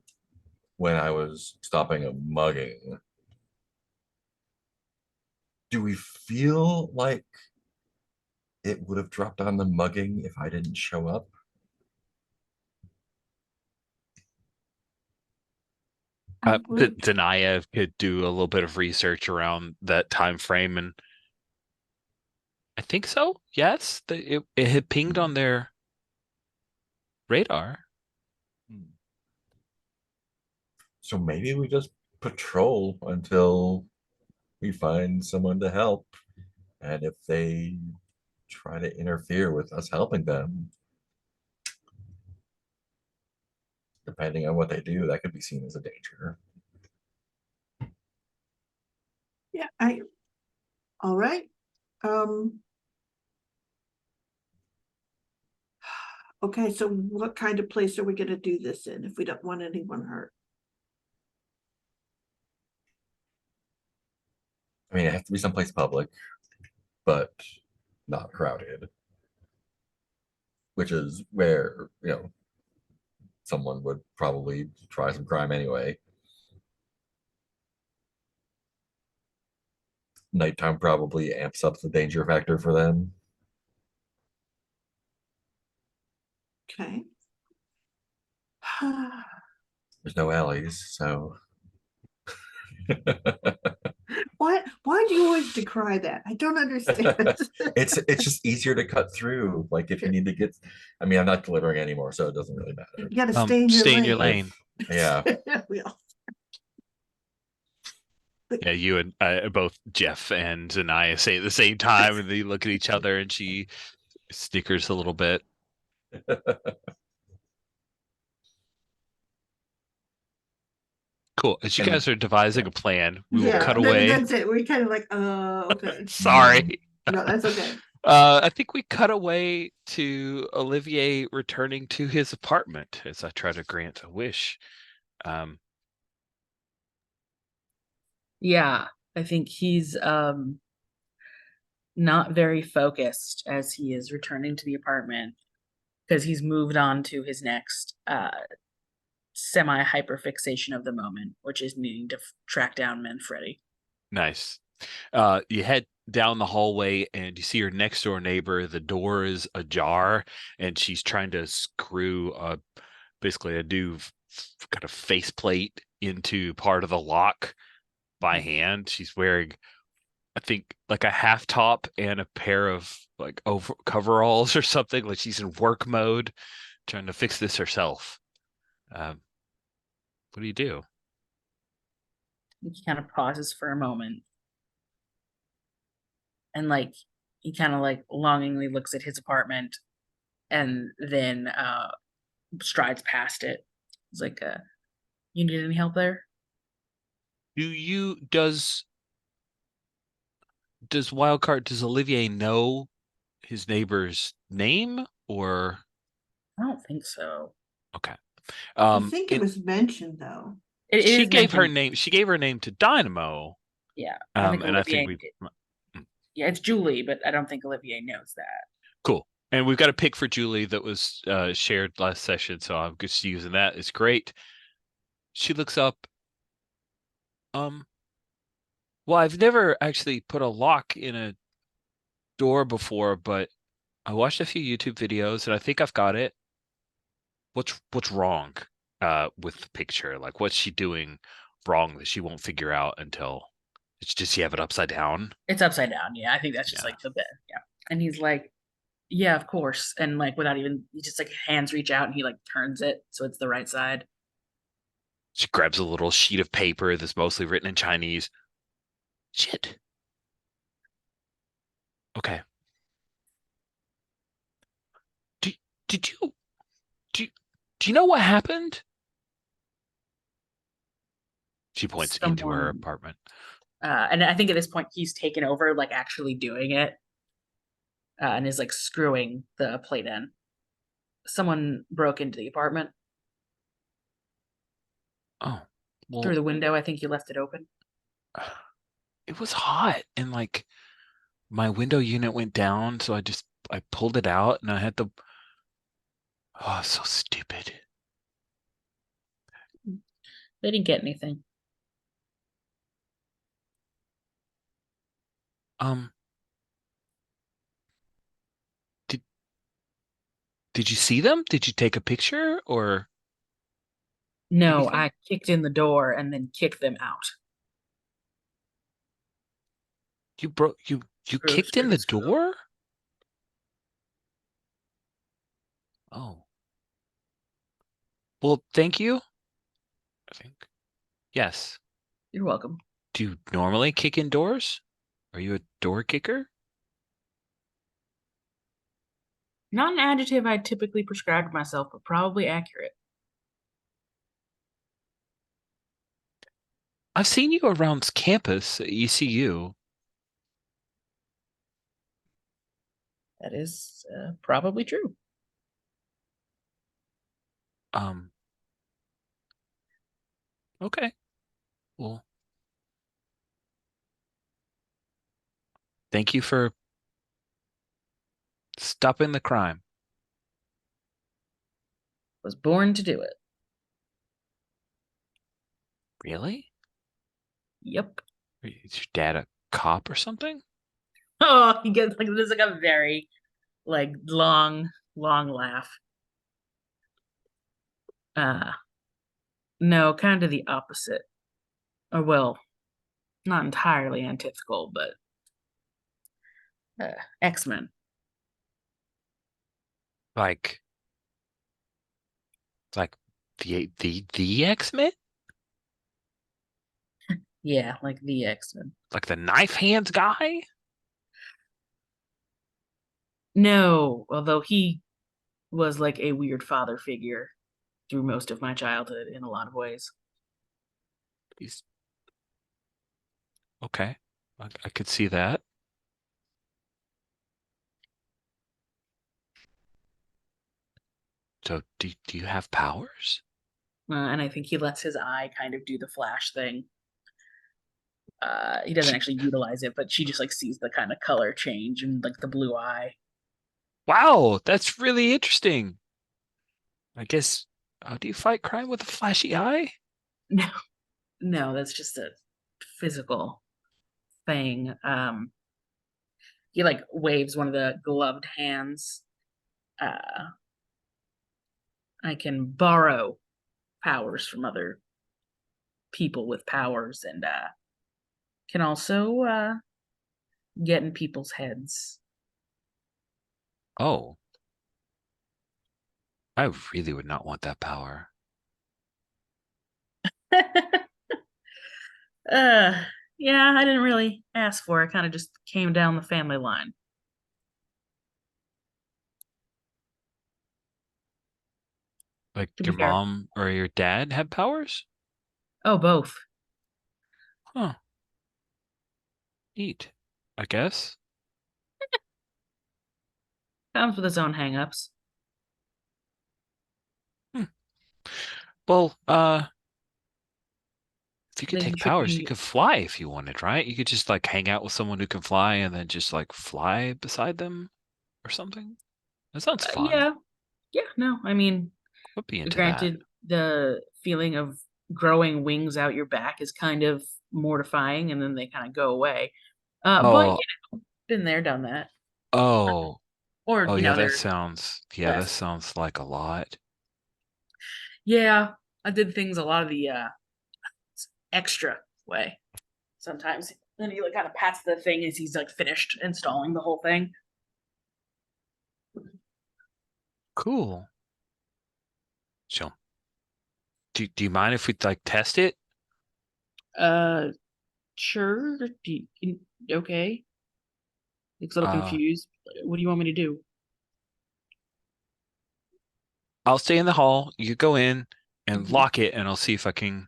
when I was stopping a mugging. Do we feel like it would have dropped on the mugging if I didn't show up? I would- Denia could do a little bit of research around that time frame, and I think so. Yes, it had pinged on their radar. So maybe we just patrol until we find someone to help. And if they try to interfere with us helping them, depending on what they do, that could be seen as a danger. Yeah, all right. Okay, so what kind of place are we gonna do this in if we don't want anyone hurt? I mean, it has to be someplace public, but not crowded, which is where, someone would probably try some crime anyway. Nighttime probably amps up the danger factor for them. Okay. There's no alleys, so Why do you always decry that? I don't understand. it's just easier to cut through. Like if you need to get, I mean, I'm not delivering anymore, so it doesn't really matter. You gotta stay in your Stay in lane. your lane. Yeah. We all- Yeah, you and both Jeff and Zanaya say at the same time, and they look at each other, and she snickers a little bit. Cool. As you And- guys are devising a plan, we will cut Yeah, away. that's it. We're kind of like, okay. Sorry. No, that's okay. I think we cut away to Olivier returning to his apartment as I try to grant a wish. Yeah, I think he's not very focused as he is returning to the apartment because he's moved on to his next semi hyper fixation of the moment, which is needing to track down Manfredi. Nice. You head down the hallway and you see your next door neighbor. The door is ajar and she's trying to screw basically a new kind of faceplate into part of the lock by hand. She's wearing, I think, like a half top and a pair of like coveralls or something. Like she's in work mode trying to fix this herself. What do you do? He kind of pauses for a moment. And like he kind of like longingly looks at his apartment and then strides past it. He's like, you need any help there? Does Wildcard, does Olivier know his neighbor's name or? I don't think so. Okay. I think it was mentioned though. She gave her name. She gave her name to Dynamo. Yeah. And I think yeah, it's Julie, but I don't think Olivier knows that. Cool. And we've got a pic for Julie that was shared last session, so I'm just using that. It's great. She looks up. Well, I've never actually put a lock in a door before, but I watched a few YouTube videos and I think I've got it. What's wrong with the picture? Like, what's she doing wrong that she won't figure out until it's just you have it upside down? It's upside down. Yeah, I think that's just like the bit. Yeah, and he's like, "Yeah, of course," and like without even, he just like hands reach out and he like turns it so it's the right side. She grabs a little sheet of paper that's mostly written in Chinese. Shit. Okay. Do you know what happened? She points into her someone, apartment. and I think at this point he's taken over, like actually doing it, and is like screwing the plate in. Someone broke into the apartment Oh, well, through the window. I think you left it open. it was hot and like my window unit went down, so I pulled it out and I had to. Oh, so stupid. They didn't get anything. Um, did you see them? Did you take a picture or No, anything? I kicked in the door and then kicked them out. You kicked in the door? Oh. Well, thank you. I think. Yes. You're welcome. Do you normally kick in doors? Are you a door kicker? Not an adjective I typically prescribe to myself, but probably accurate. I've seen you around campus at ECU. That is probably true. Okay. Well, thank you for stopping the crime. Was born to do it. Really? Yep. Is your dad a cop or something? Oh, he gets like there's like a very like long laugh. No, kind of the opposite. Or well, not entirely antithetical, but X-Men. Like the X-Men? Yeah, like the X-Men. Like the knife hands guy? No, although he was like a weird father figure through most of my childhood in a lot of ways. He's okay. I could see that. So do you have powers? And I think he lets his eye kind of do the flash thing. He doesn't actually utilize it, but she just like sees the kind of color change and like the blue eye. Wow, that's really interesting. I guess how do you fight crime with a flashy eye? No, no, that's just a physical thing. He like waves one of the gloved hands. I can borrow powers from other people with powers and can also get in people's heads. Oh, I really would not want that power. Yeah, I didn't really ask for it. Kind of just came down the family line. Like To be your fair. mom or your dad have powers? Oh, both. Huh. Neat. I guess. Comes with its own hangups. Well, if you could Then he take should powers, you be. could fly if you wanted, right? You could just like hang out with someone who can fly and then just like fly beside them or something. That sounds fun. Yeah, yeah. No, I mean, Would be into that. granted, the feeling of growing wings out your back is kind of mortifying, and then they kind of go away. But Oh, been there, done that. oh, Or oh yeah, they're that less. sounds like a lot. Yeah, I did things a lot of the extra way. Sometimes then he like kind of pats the thing as he's like finished installing the whole thing. Cool. So, do you mind if we like test it? Sure. Okay. Looks a little Uh, confused. What do you want me to do? I'll stay in the hall. You go in and Mhm. lock it, and I'll see if I can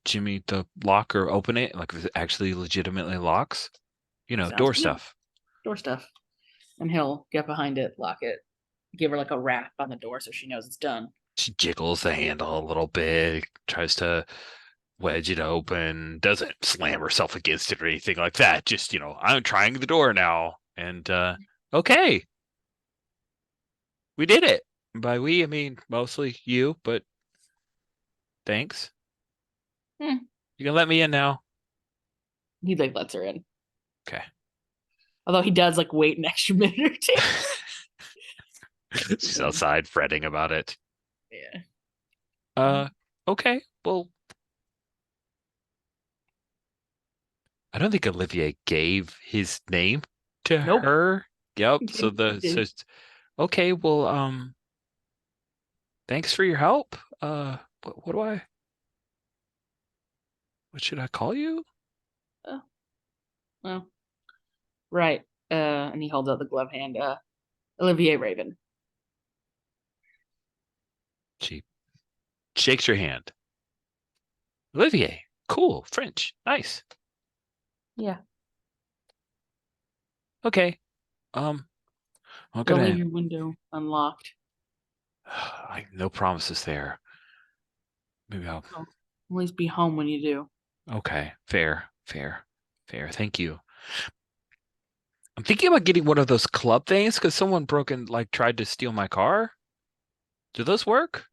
jimmy the lock or open it, like if it actually legitimately locks, Sounds door good. stuff. Door stuff. And he'll get behind it, lock it, give her like a rap on the door so she knows it's done. She jiggles the handle a little bit, tries to wedge it open, doesn't slam herself against it or anything like that. Just, I'm trying the door now. And okay. We did it. By we, I mean mostly you, but thanks. Hmm. You can let me in now. He like lets her in. Okay. Although he does like wait an extra minute or two. She's outside fretting about it. Yeah. Okay. Well, I don't think Olivier gave his name to Nope. her. Yep. Okay, So okay, well, thanks for your help. What should I call you? Well, right. And he holds out the glove hand. Olivier Raven. She shakes your hand. Olivier, cool, French, nice. Yeah. Okay. I'm Don't leave gonna. your window unlocked. No promises there. Maybe I'll. At least be home when you do. Okay, fair. Thank you. I'm thinking about getting one of those club things because someone tried to steal my car. Do those work?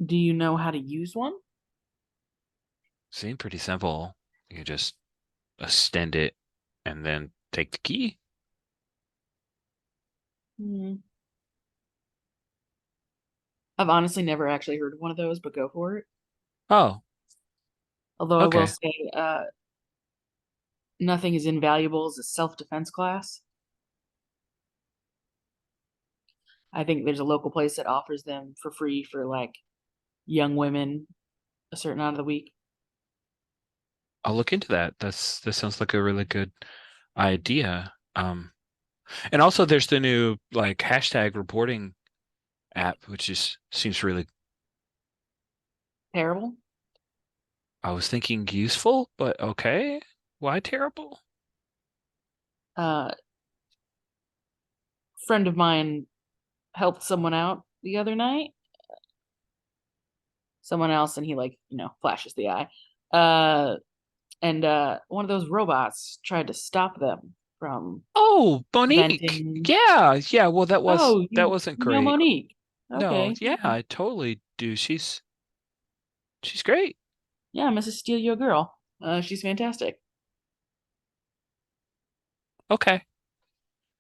Do you know how to use one? Seem pretty simple. You just extend it and then take the key. I've honestly never actually heard of one of those, but go for it. Oh, Although I will okay. say, nothing as invaluable as a self-defense class. I think there's a local place that offers them for free for like young women a certain out of the week. I'll look into that. This sounds like a really good idea. And also there's the new like hashtag reporting app, which seems really, Terrible. I was thinking useful, but okay. Why terrible? Friend of mine helped someone out the other night. Someone else, and he flashes the eye. And one of those robots tried to stop them from Oh, Monique. venting. Yeah. Well, that You wasn't know great. Monique. No, Okay. yeah, I totally do. She's great. Yeah, Mrs. Steal Your Girl. She's fantastic. Okay.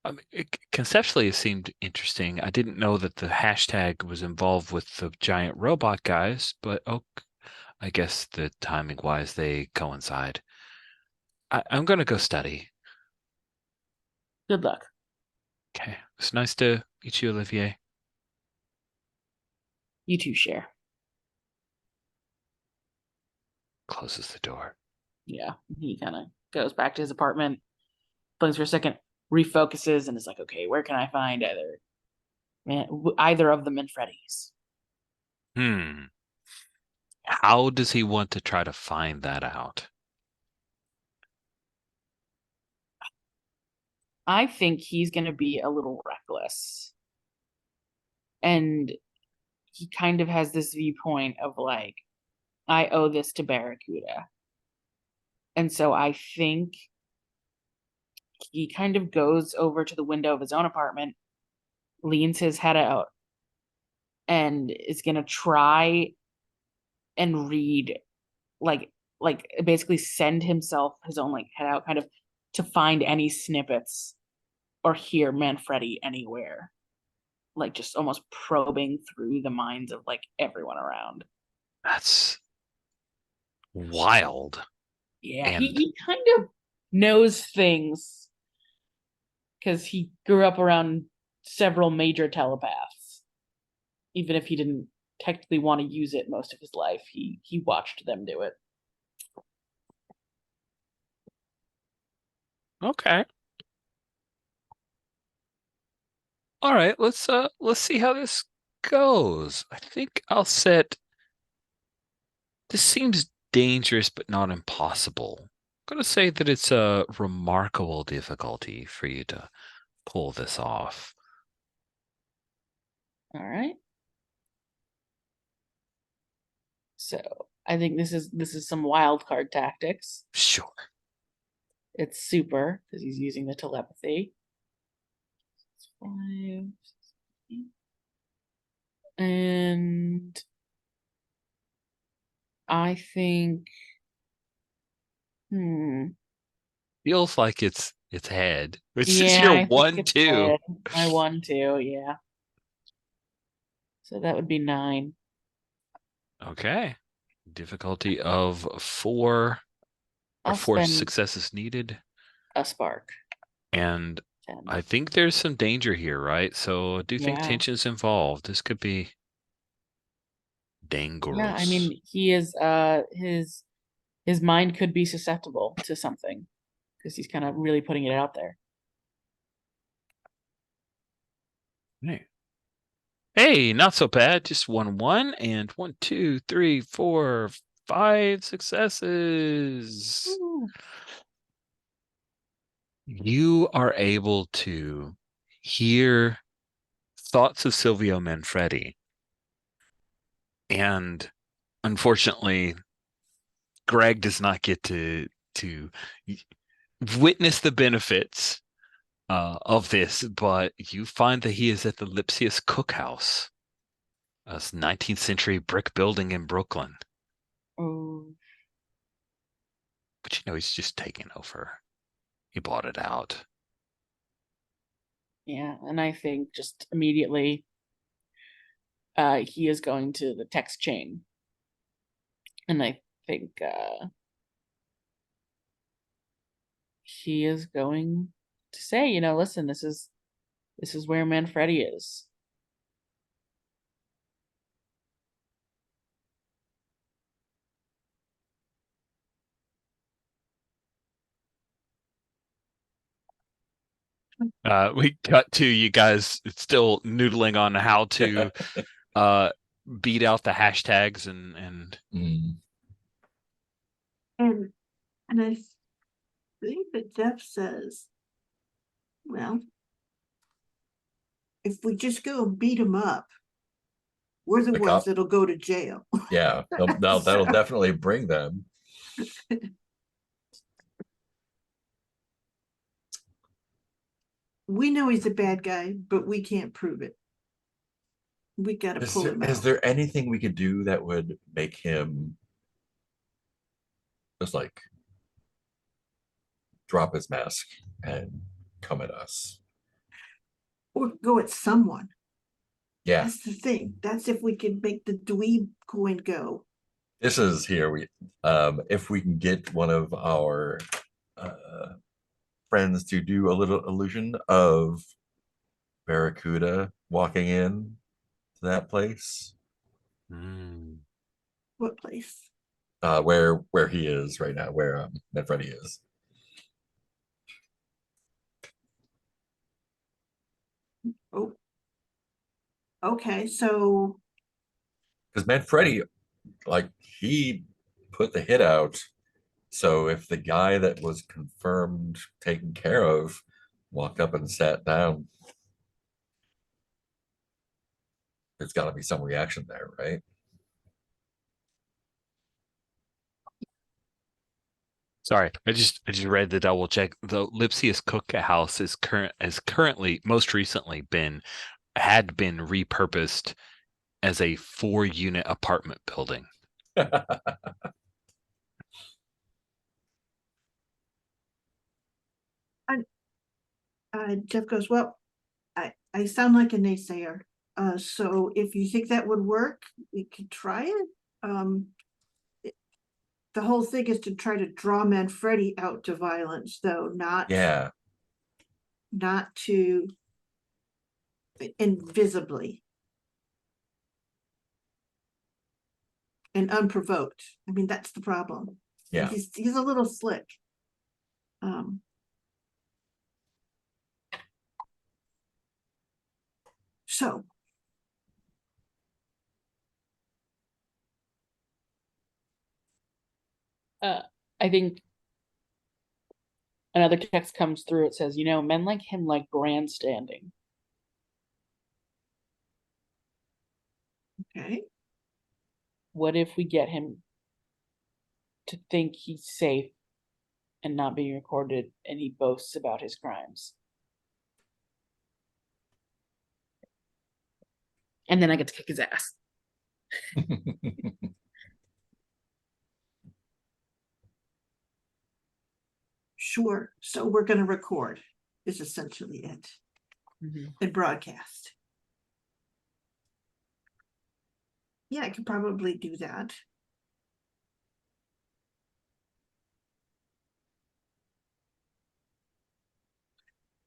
I mean, conceptually, it seemed interesting. I didn't know that the hashtag was involved with the giant robot guys, but I guess the timing wise, they coincide. I'm gonna go study. Good luck. Okay. It's nice to meet you, Olivier. You two share. Closes the door. Yeah. He kind of goes back to his apartment, blinks for a second, refocuses, and is like, okay, where can I find either of the Manfredis? How does he want to try to find that out? I think he's going to be a little reckless. And he kind of has this viewpoint of like, I owe this to Barracuda. And so I think he kind of goes over to the window of his own apartment, leans his head out, and is going to try and read, like basically send himself his own head out kind of to find any snippets or hear Manfredi anywhere. Like just almost probing through the minds of like everyone around. That's wild. Yeah, he kind of knows things because he grew up around several major telepaths. Even if he didn't technically want to use it most of his life, he watched them do it. Okay. All right, let's see how this goes. I think I'll set. This seems dangerous, but not impossible. I'm going to say that it's a remarkable difficulty for you to pull this off. All right. So I think this is some wild card tactics. Sure. It's super because he's using the telepathy. 5, 6, 8. And I think, Feels like it's head. Which is yeah, your I think 1, it's 2. head. My 1, 2, yeah. So that would be 9. Okay. Difficulty of 4. Or I'll 4 spend successes needed. a spark. And 10. I think there's some danger here, right? So I do think Yeah. tension's involved. This could be dangerous. Yeah, I mean, he is his mind could be susceptible to something because he's kind of really putting it out there. Hey, not so bad. Just 1 and 1, 2, 3, 4, 5 successes. Ooh. You are able to hear thoughts of Silvio Manfredi. And unfortunately, Greg does not get to witness the benefits of this, but you find that he is at the Lipsius Cookhouse, a 19th century brick building in Brooklyn. Oh. But he's just taking over. He bought it out. Yeah, and I think just immediately he is going to the text chain. And I think he is going to say, listen, this is where Manfredi is. We cut to you guys still noodling on how to beat out the hashtags and And I think that Jeff says, well, if we just go and beat them up, we're the ones that'll go to jail. Yeah, that'll definitely bring them. We know he's a bad guy, but we can't prove it. We gotta pull him out. Is there anything we could do that would make him just like drop his mask and come at us? Or go at someone. Yeah, That's the thing. That's if we can make the dweeb coin go. this is here. If we can get one of our friends to do a little illusion of Barracuda walking in to that place. What place? Where he is right now, where Manfredi is. Oh, okay. So because Manfredi, like, he put the hit out. So if the guy that was confirmed taken care of walked up and sat down, there's got to be some reaction there, right? Sorry, I just read the double check. The Lipsius Cookhouse is currently most recently had been repurposed as a 4-unit apartment building. Jeff goes, well, I sound like a naysayer. So if you think that would work, we could try it. The whole thing is to try to draw Manfredi out to violence, though, not to invisibly and unprovoked. I mean, that's the problem. Yeah. He's a little slick. So I think another text comes through. It says, men like him like grandstanding. Okay. What if we get him to think he's safe and not being recorded, and he boasts about his crimes? And then I get to kick his ass. Sure. So we're going to record is essentially it. And broadcast. Yeah, I could probably do that.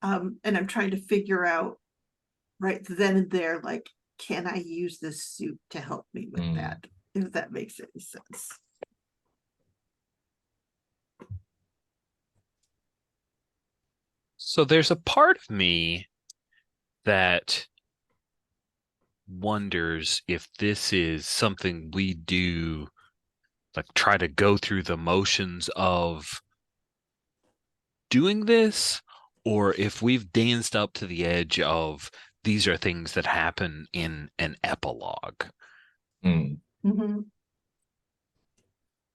And I'm trying to figure out right then and there, like, can I use this suit to help me with that? If that makes any sense. So there's a part of me that wonders if this is something we do, like try to go through the motions of doing this, or if we've danced up to the edge of these are things that happen in an epilogue. Mm-hmm.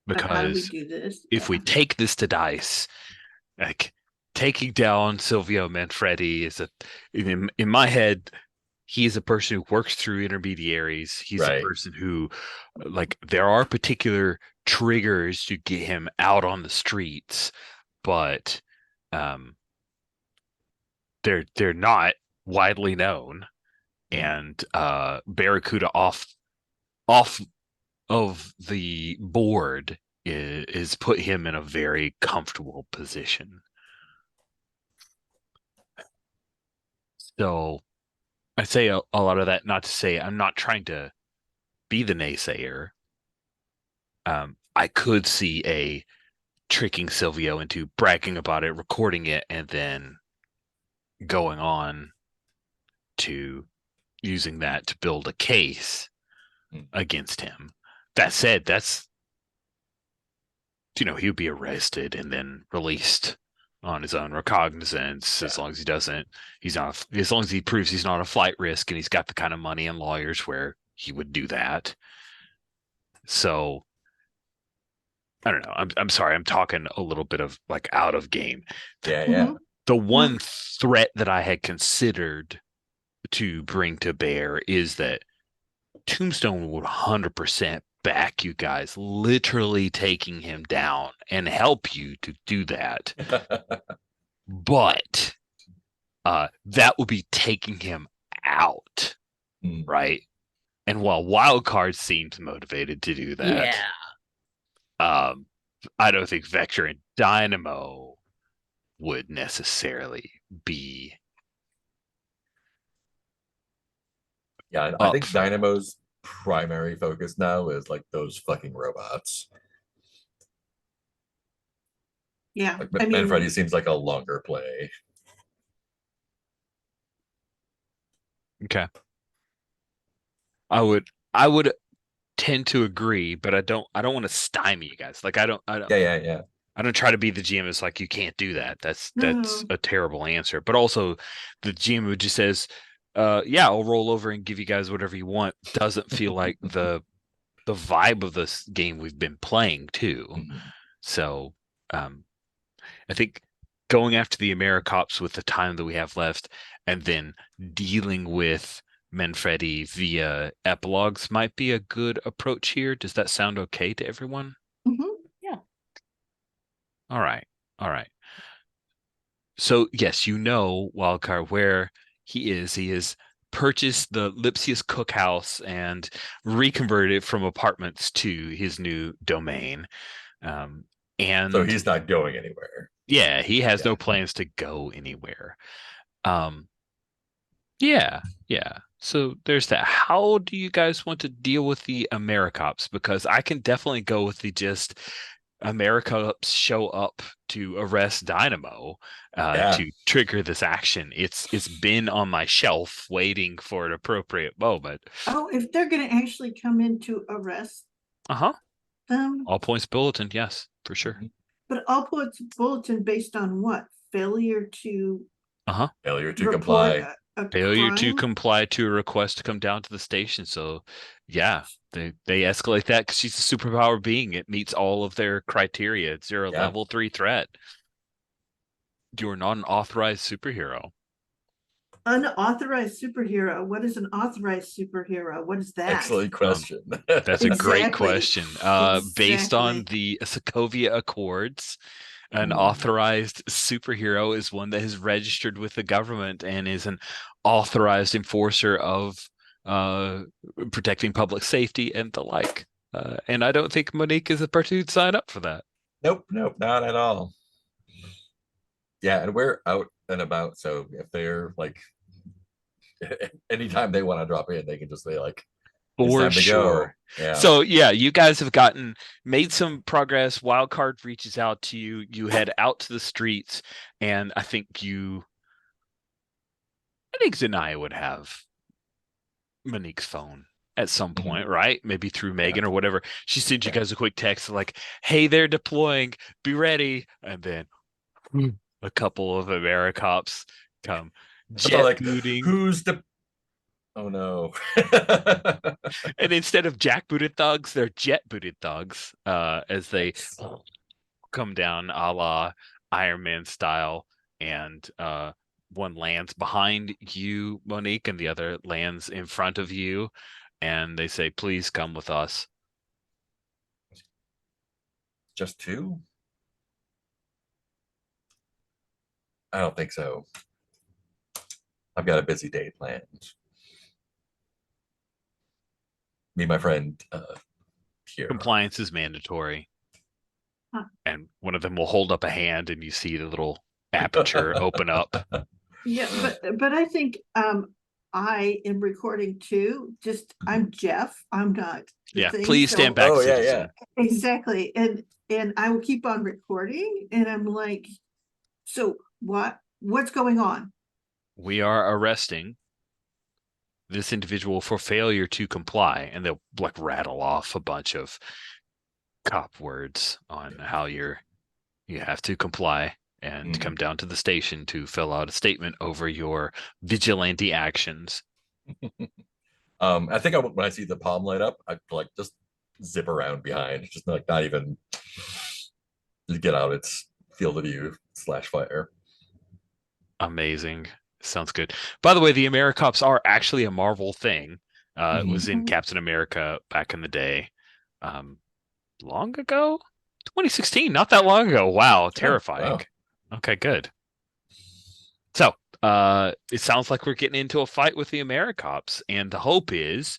Like, how do we Because do this? if we take this to dice, like taking down Silvio Manfredi is in my head, he's a person who works through intermediaries. He's a person who, like, there are particular triggers to get him out on the streets, but they're not widely known. And Barracuda off of the board is put him in a very comfortable position. So I say a lot of that not to say I'm not trying to be the naysayer. I could see a tricking Silvio into bragging about it, recording it, and then going on to using that to build a case against him. That said, that's, he would be arrested and then released on his own recognizance, as long as as long as he proves he's not a flight risk and he's got the kind of money and lawyers where he would do that. So I don't know. I'm sorry. I'm talking a little bit of like out of game. Yeah. The one threat that I had considered to bring to bear is that Tombstone would 100% back you guys, literally taking him down and help you to do that. But that would be taking him out, right? And while Wildcard seems motivated to do that, I don't think Vector and Dynamo would necessarily be. Yeah, I think Dynamo's primary focus now is like those fucking robots. Yeah, like, Manfredi seems like a longer play. Okay. I would tend to agree, but I don't want to stymie you guys. Like I don't Yeah. I don't try to be the GM. It's like, you can't do that. That's a terrible answer. But also the GM who just says, yeah, I'll roll over and give you guys whatever you want, doesn't feel like the vibe of this game we've been playing too. So I think going after the AmeriCops with the time that we have left and then dealing with Manfredi via epilogues might be a good approach here. Does that sound okay to everyone? Yeah. All right. So yes, Wildcard, where he is. He has purchased the Lipsius Cookhouse and reconverted it from apartments to his new domain. And so he's not going anywhere. Yeah, he has no plans to go anywhere. Yeah. So there's that. How do you guys want to deal with the AmeriCops? Because I can definitely go with the just AmeriCops show up to arrest Dynamo to trigger this action. It's been on my shelf waiting for an appropriate moment. Oh, if they're going to actually come in to arrest them? All points bulletin, yes, for sure. But all points bulletin based on what? Failure to Failure to report comply. a Failure to crime? comply to a request to come down to the station. So, yeah, they escalate that because she's a superpower being. It meets all of their criteria. It's a Yeah. level 3 threat. You're not an authorized superhero. Unauthorized superhero. What is an authorized superhero? What is that? Excellent question. That's a great Exactly. question. Based on the Sokovia Accords, an authorized superhero is one that is registered with the government and is an authorized enforcer of protecting public safety and the like. And I don't think Monique is the person who'd sign up for that. Nope, not at all. Yeah, and we're out and about, so if they're like, anytime they want to drop in, they can just say like, it's For time to go. sure. Yeah. So yeah, you guys have made some progress. Wildcard reaches out to you. You head out to the streets, and I think Zanaya would have Monique's phone at some point, right? Maybe through Megan or whatever. She sends you guys a quick text like, "Hey, they're deploying. Be ready." And then a couple of AmeriCops come jet like, booting. who's the? Oh no! And instead of jackbooted thugs, they're jet booted thugs. As they come down, a la Iron Man style, and one lands behind you, Monique, and the other lands in front of you, and they say, "Please come with us." Just two? I don't think so. I've got a busy day planned. Me and my friend here. Compliance is mandatory. Huh. And one of them will hold up a hand, and you see the little aperture open up. Yeah, but I think I am recording too. Just I'm Jeff. I'm not. Yeah, thing, please so- stand back, Oh, yeah, citizen. Exactly, and I will keep on recording, and I'm like, so what's going on? We are arresting this individual for failure to comply, and they'll like rattle off a bunch of cop words on how you have to comply and come down to the station to fill out a statement over your vigilante actions. I think when I see the palm light up, I like just zip around behind, just like not even to get out its field of view / fire. Amazing. Sounds good. By the way, the AmeriCops are actually a Marvel thing. It was in Captain America back in the day. Long ago? 2016, not that long ago. Wow, terrifying. Wow. Okay, good. So, it sounds like we're getting into a fight with the AmeriCops, and the hope is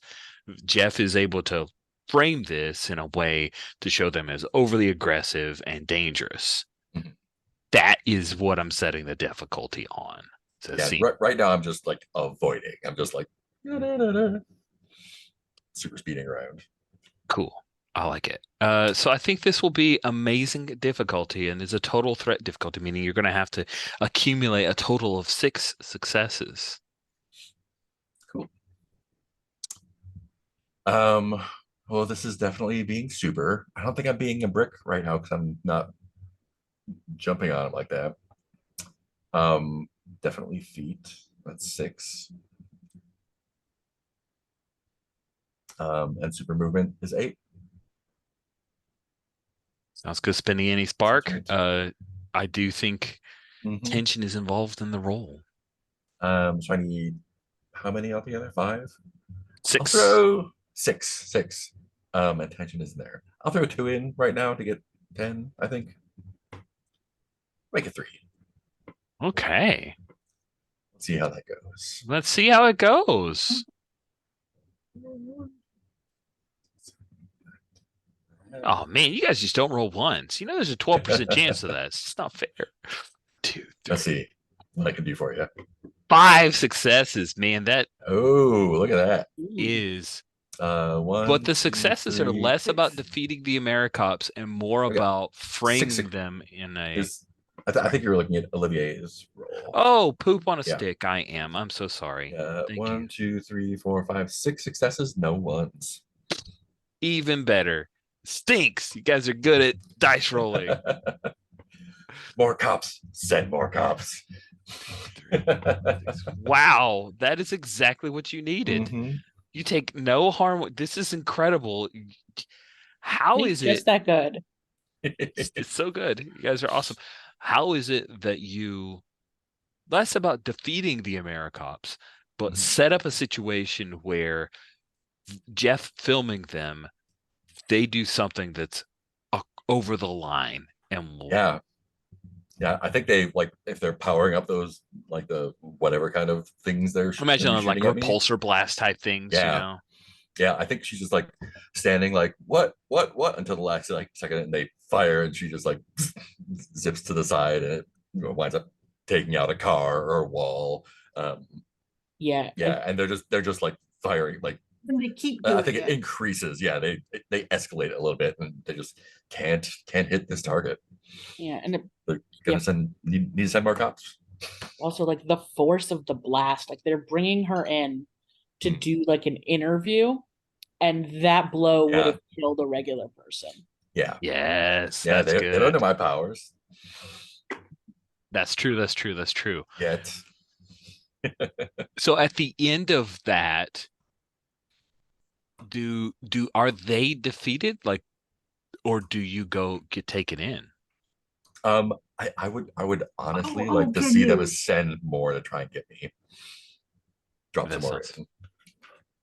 Jeff is able to frame this in a way to show them as overly aggressive and dangerous. That is what I'm setting the difficulty on. Right now I'm just like avoiding. I'm just like super speeding around. Cool. I like it. So I think this will be amazing difficulty, and is a total threat difficulty, meaning you're going to have to accumulate a total of 6 successes. Cool. Well, this is definitely being super. I don't think I'm being a brick right now because I'm not jumping on him like that. Definitely feet. That's 6. And super movement is 8. Sounds good. Spending any spark. I do think Mhm. tension is involved in the roll. So I need how many altogether? 5? 6. I'll throw 6. And tension is there. I'll throw 2 in right now to get 10, I think. Make it 3. Okay. Let's see how that goes. Let's see how it goes. Oh man, you guys just don't roll once. You know there's a 12% chance of that. It's just not fair. 2, 3, Let's see what I can do for you. 5 successes, man. That Oh, look at that. is. 1. But the successes are 3, less about 6. defeating the AmeriCops and more Okay. about framing Six- them in a. I think you were looking at Olivier's roll. Oh, poop on a Yeah. stick. I am. I'm so sorry. Thank 1, you. 2, 3, 4, 5, 6 successes, no ones. Even better. Stinks. You guys are good at dice rolling. More cops. Send more cops. Wow, that is exactly what you needed. Mhm. You take no harm. This is incredible. How He's is just it? that good. It's so good. You guys are awesome. How is it that you less about defeating the AmeriCops, but Mhm. set up a situation where Jeff filming them, they do something that's over the line and Yeah. Yeah, I think they like if they're powering up those like the whatever kind of things they're imagine gonna be like shooting at me. repulsor blast type things, you Yeah, know? yeah. I think she's just like standing like what until the last like second, and they fire, and she just like zips to the side, and it winds up taking out a car or a wall. Yeah. Yeah, and they're just like firing like And they keep I doing think it it. increases. Yeah, they escalate it a little bit, and they just can't hit this target. Yeah. And They're Yeah. gonna need to send more cops. also like the force of the blast, like they're bringing her in to Mm. do like an interview, and that blow would Yeah. have killed a regular person. Yeah, Yes, yeah. that's They don't know good. my powers That's true. That's true. That's true. yet. So at the end of that, are they defeated? Like, or do you go get taken in? I would honestly Oh, like to can see them you? ascend more to try and get me. Drop some That more sounds in.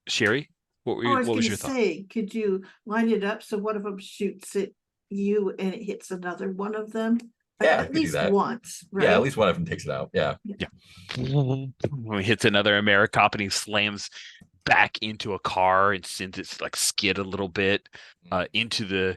Sherry, Oh, I was what was gonna your thought? say, could you line it up so one of them shoots at you and it hits another one of them? Yeah, I At could do least that. once, Yeah, at right? least one of them takes it out. Yeah. When he hits another AmeriCop and he slams back into a car and sends it like skid a little bit into the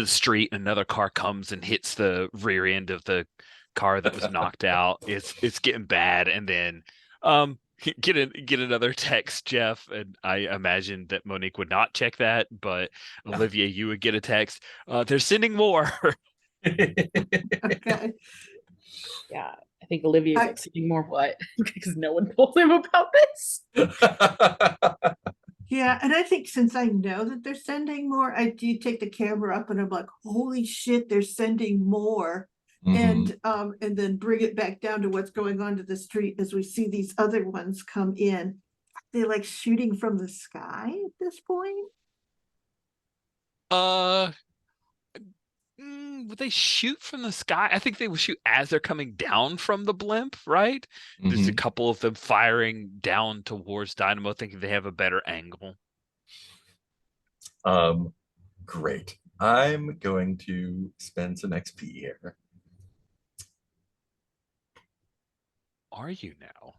street, and another car comes and hits the rear end of the car that was knocked out. It's getting bad, and then um get another text, Jeff, and I imagine that Monique would not check that, but Olivia, you would get a text. They're sending more. Okay. Yeah. I think Olivia's I- like seeing more what because no one told him about this. Yeah, and I think since I know that they're sending more, I do take the camera up and I'm like, holy shit, they're sending more. Mhm. And then bring it back down to what's going on to the street as we see these other ones come in. They're like shooting from the sky at this point. uh Would they shoot from the sky? I think they would shoot as they're coming down from the blimp, right? There's a Mhm. couple of them firing down towards Dynamo, thinking they have a better angle. Great. I'm going to spend some XP here. Are you now?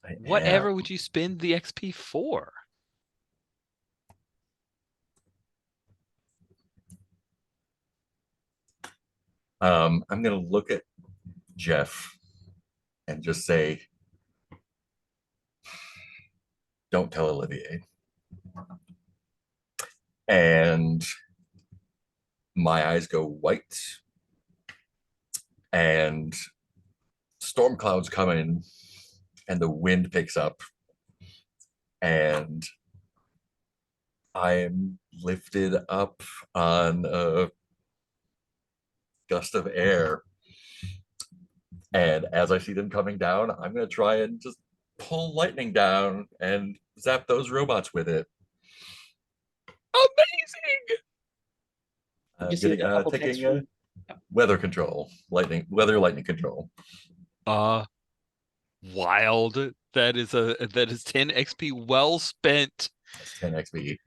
I Whatever am. would you spend the XP for? I'm gonna look at Jeff and just say, don't tell Olivier. And my eyes go white, and storm clouds come in, and the wind picks up, and I am lifted up on a gust of air. And as I see them coming down, I'm going to try and just pull lightning down and zap those robots with it. Amazing! You see like a couple Taking texts from weather control, lightning control. Wild. That is 10 XP well spent. That's 10 XP.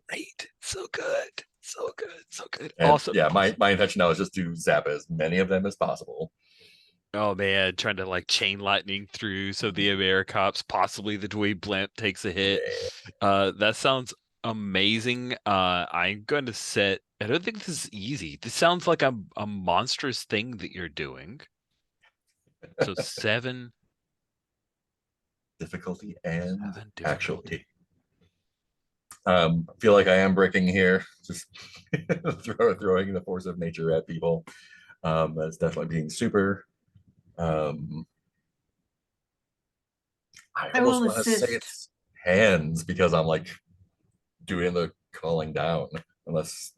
Great. So good. So good. So good. And Awesome. yeah, my intention now is just to zap as many of them as possible. Oh man, trying to like chain lightning through so the AmeriCops, possibly the dweeb blimp takes a hit. That sounds amazing. I'm going to set. I don't think this is easy. This sounds like a monstrous thing that you're doing. So 7 Difficulty and 7 difficulty. actually. Feel like I am breaking here, just throwing the force of nature at people. That's definitely being super. I I almost will want to say assist. it's hands because I'm like doing the calling down unless.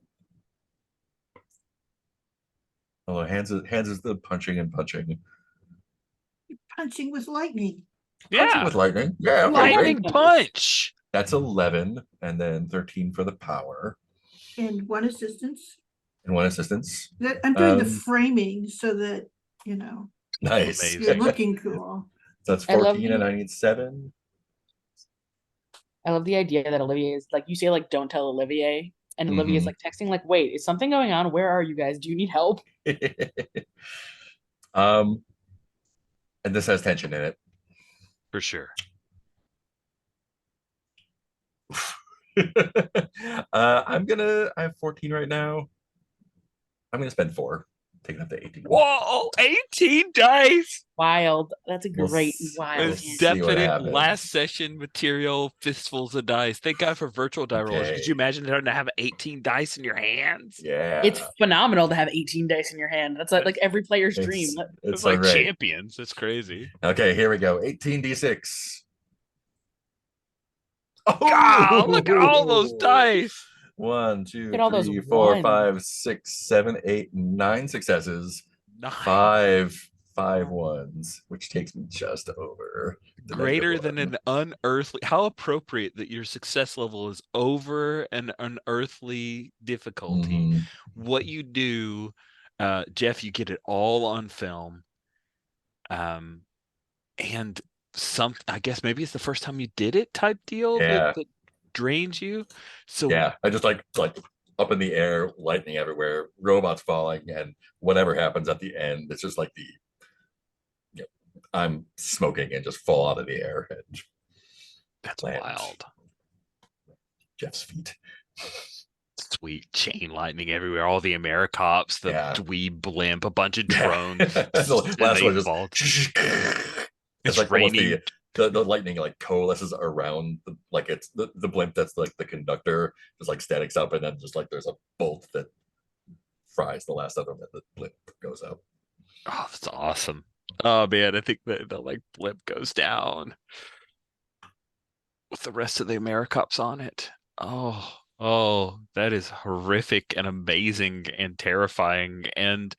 Although hands is the punching and punching. Punching with lightning. Punching Yeah, with lightning. Yeah, okay, lightning great. punch. That's 11, and then 13 for the power, And one assistance. and one assistance. That I'm doing the Um, framing so that, you know, Nice. Amazing. you're looking cool. So that's I love 14, and the- I need 7. I love the idea that Olivier is like, you say like, don't tell Olivier, and Olivier's Mhm. like texting like, wait, is something going on? Where are you guys? Do you need help? um, and this has tension in it. For sure. I have 14 right now. I'm gonna spend 4, take it up to 18. Whoa, 18 dice. Wild. That's a We'll great s- wild. we'll It's see answer. what definite happens. last session material, fistfuls of dice. Thank God for virtual die rollers. Could Okay. you imagine having to have 18 dice in your hands? Yeah, It's phenomenal to have 18 dice in your hand. That's like every player's dream. it's It's like alright. champions. It's crazy. Okay, here we go. 18d6. God, look at all those dice. 1, 2, Look at all those 3, 4, ones. 5, 6, 7, 8, 9 successes. Nice. 5 ones, which takes me just over the Greater negative than one. an unearthly. How appropriate that your success level is over an unearthly difficulty. Mhm. What you do, Jeff, you get it all on film. And I guess maybe it's the first time you did it type deal Yeah. that drains you. So Yeah, I just like up in the air, lightning everywhere, robots falling, and whatever happens at the end, it's just like I'm smoking and just fall out of the air and that's land wild. Jeff's feet. Sweet chain lightning everywhere. All the AmeriCops, the Yeah. dweeb blimp, a bunch of drones. The last they one just vault. it's It's like almost raining. the lightning like coalesces around like it's the blimp that's like the conductor just like statics up, and then just like there's a bolt that fries the last of them, and the blimp goes out. Oh, that's awesome. Oh man, I think the like blimp goes down with the rest of the AmeriCops on it. Oh, that is horrific and amazing and terrifying. And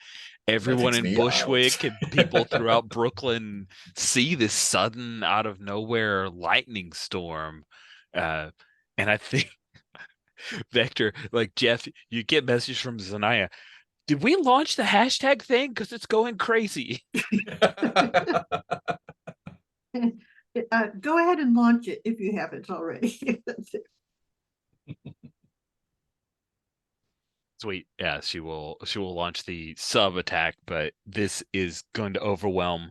everyone takes in me Bushwick out. and people throughout Brooklyn see this sudden out of nowhere lightning storm. And I think Vector, like Jeff, you get messages from Zanaya. Did we launch the hashtag thing? Because it's going crazy. Go ahead and launch it if you haven't already. That's it. Sweet. Yeah, she will launch the sub attack, but this is going to overwhelm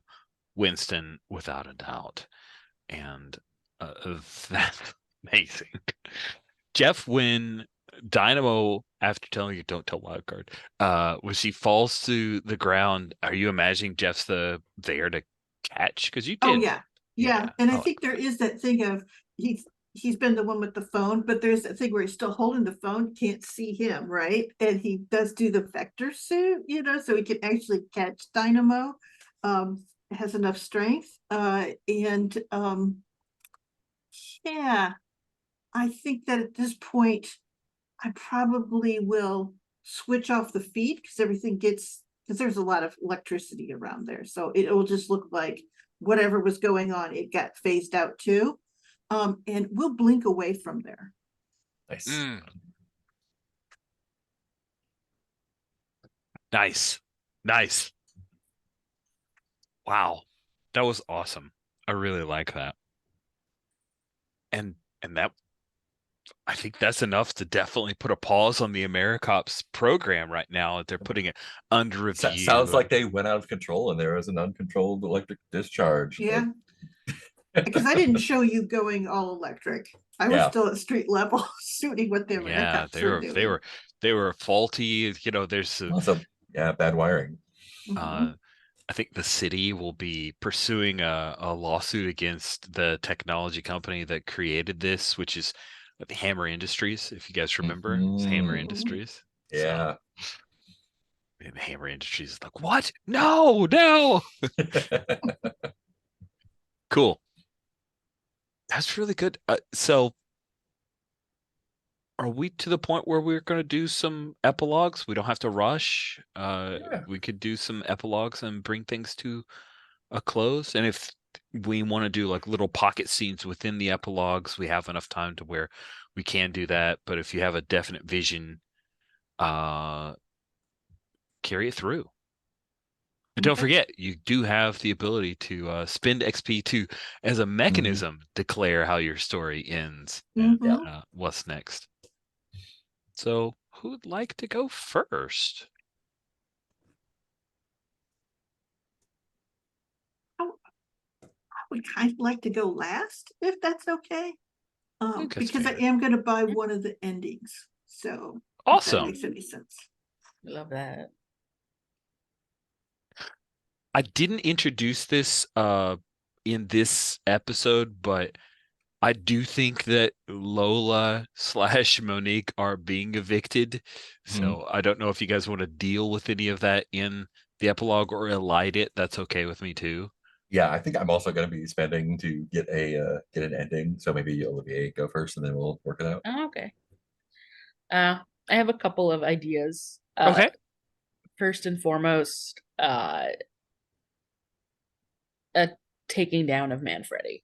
Winston without a doubt. And that's amazing. Jeff, when Dynamo, after telling you don't tell Wildcard, when she falls to the ground, are you imagining Jeff's there to catch? Because you did. Oh yeah. Yeah. And I Oh, think there is that thing of he's been the one with the phone, but there's that thing where he's still holding the phone, can't see him, right? And he does do the vector suit, so he can actually catch Dynamo. Has enough strength. Yeah, I think that at this point, I probably will switch off the feed because there's a lot of electricity around there. So it will just look like whatever was going on, it got phased out too. And we'll blink away from there. Nice. Nice. Wow. That was awesome. I really like that. And that, I think that's enough to definitely put a pause on the AmeriCops program right now. They're putting it under review. Sounds like they went out of control and there was an uncontrolled electric discharge. Yeah. Because I didn't show you going all electric. I was Yeah. still at street level shooting what they were. Yeah, they were faulty. There's Also, bad wiring. I think the city will be pursuing a lawsuit against the technology company that created this, which is the Hammer Industries. If you guys remember, it's Hammer Mhm. Industries. Yeah. And Hammer Industries is like, what? No. Cool. That's really good. So Are we to the point where we're going to do some epilogues? We don't have to rush. Yeah. We could do some epilogues and bring things to a close. And if we want to do like little pocket scenes within the epilogues, we have enough time to where we can do that. But if you have a definite vision, carry it through. And don't Okay. forget, you do have the ability to spend XP to, as a mechanism, declare how your story ends and Mhm. what's next. So, who would like to go first? I would kind of like to go last, if that's okay. think that's Because I fair. am gonna buy one of the endings, so if that Awesome. makes any sense. Love that. I didn't introduce this in this episode, but I do think that Lola / Monique are being evicted. So I don't know if you guys want to deal with any of that in the epilogue or elide it. That's okay with me too. Yeah, I think I'm also going to be spending to get an ending. So maybe Olivier go first, and then we'll work it out. Oh, okay. I have a couple of ideas. Okay. First and foremost, a taking down of Manfredi.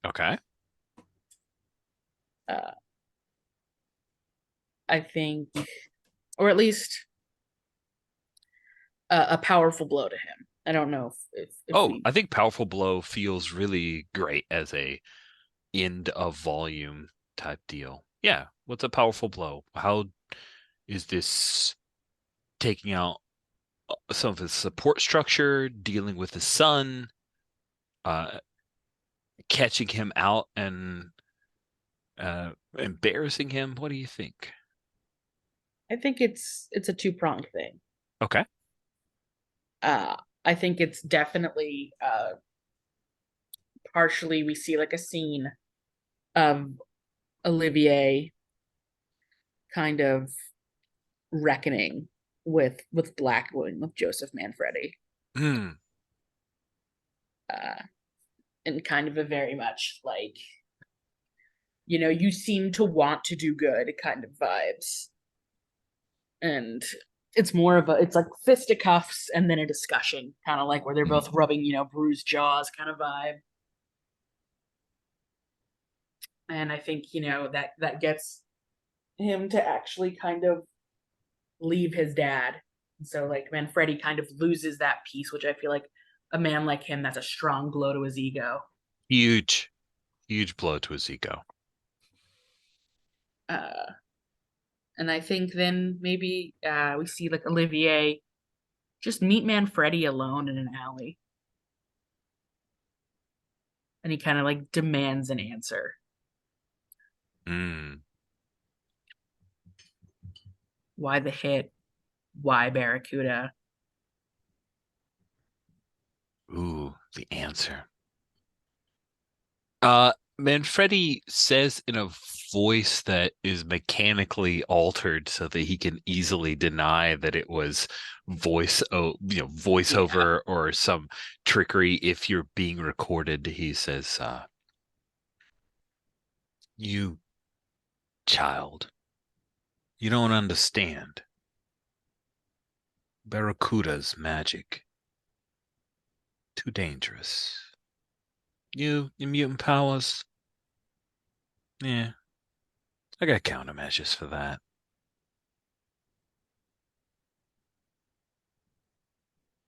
Okay. I think, or at least a powerful blow to him. I don't know if we... I think Powerful Blow feels really great as a end of volume type deal. Yeah. What's a powerful blow? How is this taking out some of his support structure, dealing with his son, catching him out and embarrassing him? What do you think? I think it's a two-pronged thing. Okay. I think it's definitely partially we see like a scene of Olivier kind of reckoning with Blackwing, with Joseph Manfredi. Hmm. And kind of a very much like, you seem to want to do good kind of vibes. And it's more of it's like fisticuffs and then a discussion, kind of like where they're both rubbing, bruised jaws kind of vibe. And I think, that gets him to actually kind of leave his dad. And so like Manfredi kind of loses that piece, which I feel like a man like him, that's a strong blow to his ego. Huge blow to his ego. And I think then maybe we see like Olivier just meet Manfredi alone in an alley. And he kind of like demands an answer. Why the hit? Why Barracuda? Ooh, the answer. Manfredi says in a voice that is mechanically altered so that he can easily deny that it was voiceover or some trickery. If you're being recorded, he says, "You child, you don't understand. Barracuda's magic. Too dangerous. Your mutant powers. Yeah. I got countermeasures for that.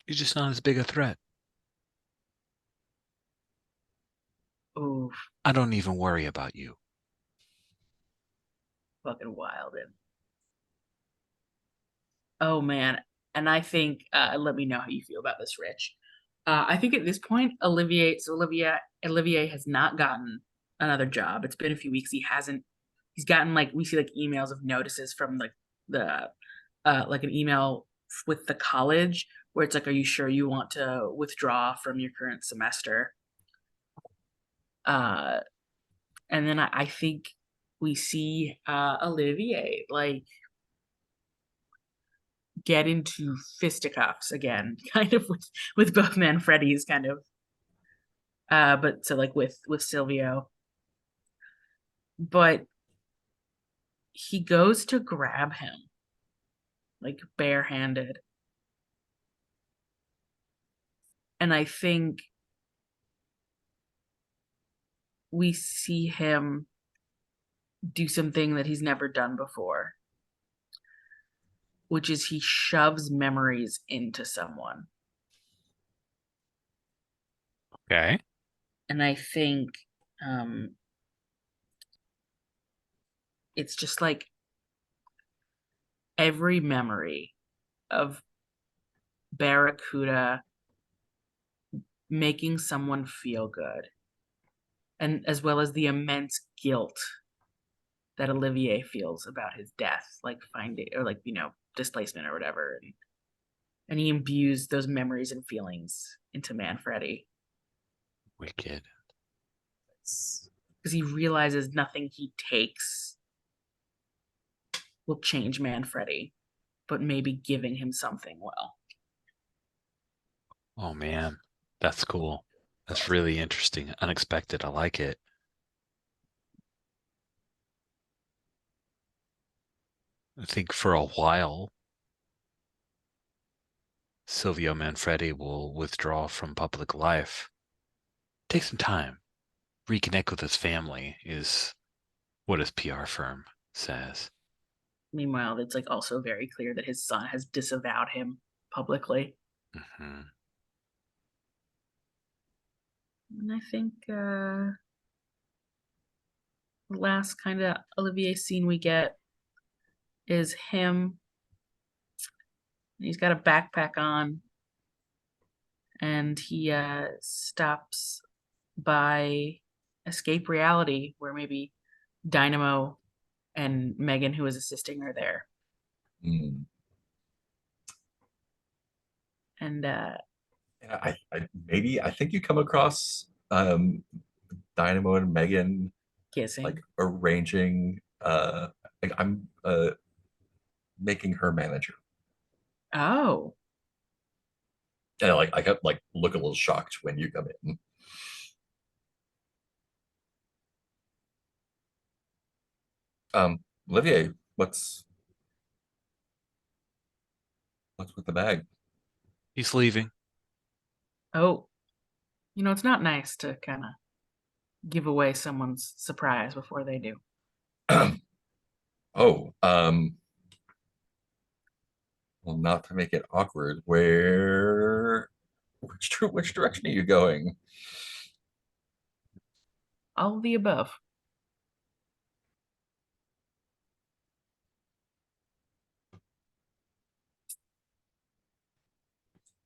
You're just not as big a threat. Ooh, I don't even worry about you." fucking wild. And oh man. And I think let me know how you feel about this, Rich. I think at this point, Olivier has not gotten another job. It's been a few weeks. He's gotten like, we see like emails of notices from like like an email with the college where it's like, are you sure you want to withdraw from your current semester? And then I think we see Olivier like get into fisticuffs again, kind of with both Manfredis, kind of. But so like with Silvio. But he goes to grab him, like barehanded. And I think we see him do something that he's never done before, which is he shoves memories into someone. Okay. And I think it's just like every memory of Barracuda making someone feel good, and as well as the immense guilt that Olivier feels about his death, like finding or like, you know, displacement or whatever. And he imbues those memories and feelings into Manfredi Wicked. because he realizes nothing he takes will change Manfredi, but maybe giving him something will. Oh man, that's cool. That's really interesting. Unexpected. I like it. I think for a while, Silvio Manfredi will withdraw from public life. Take some time. Reconnect with his family is what his PR firm says. Meanwhile, it's like also very clear that his son has disavowed him publicly. Mm-hmm. And I think the last kind of Olivier scene we get is him. He's got a backpack on, and he stops by Escape Reality, where maybe Dynamo and Megan, who is assisting, are there. Mm. And Yeah, I think you come across Dynamo and Megan kissing. like arranging like I'm making her manager. Oh, And like I got like look a little shocked when you come in. Olivier, what's with the bag? He's leaving. oh, you know, it's not nice to kind of give away someone's surprise before they do. Oh, well, not to make it awkward, which direction are you going? All of the above.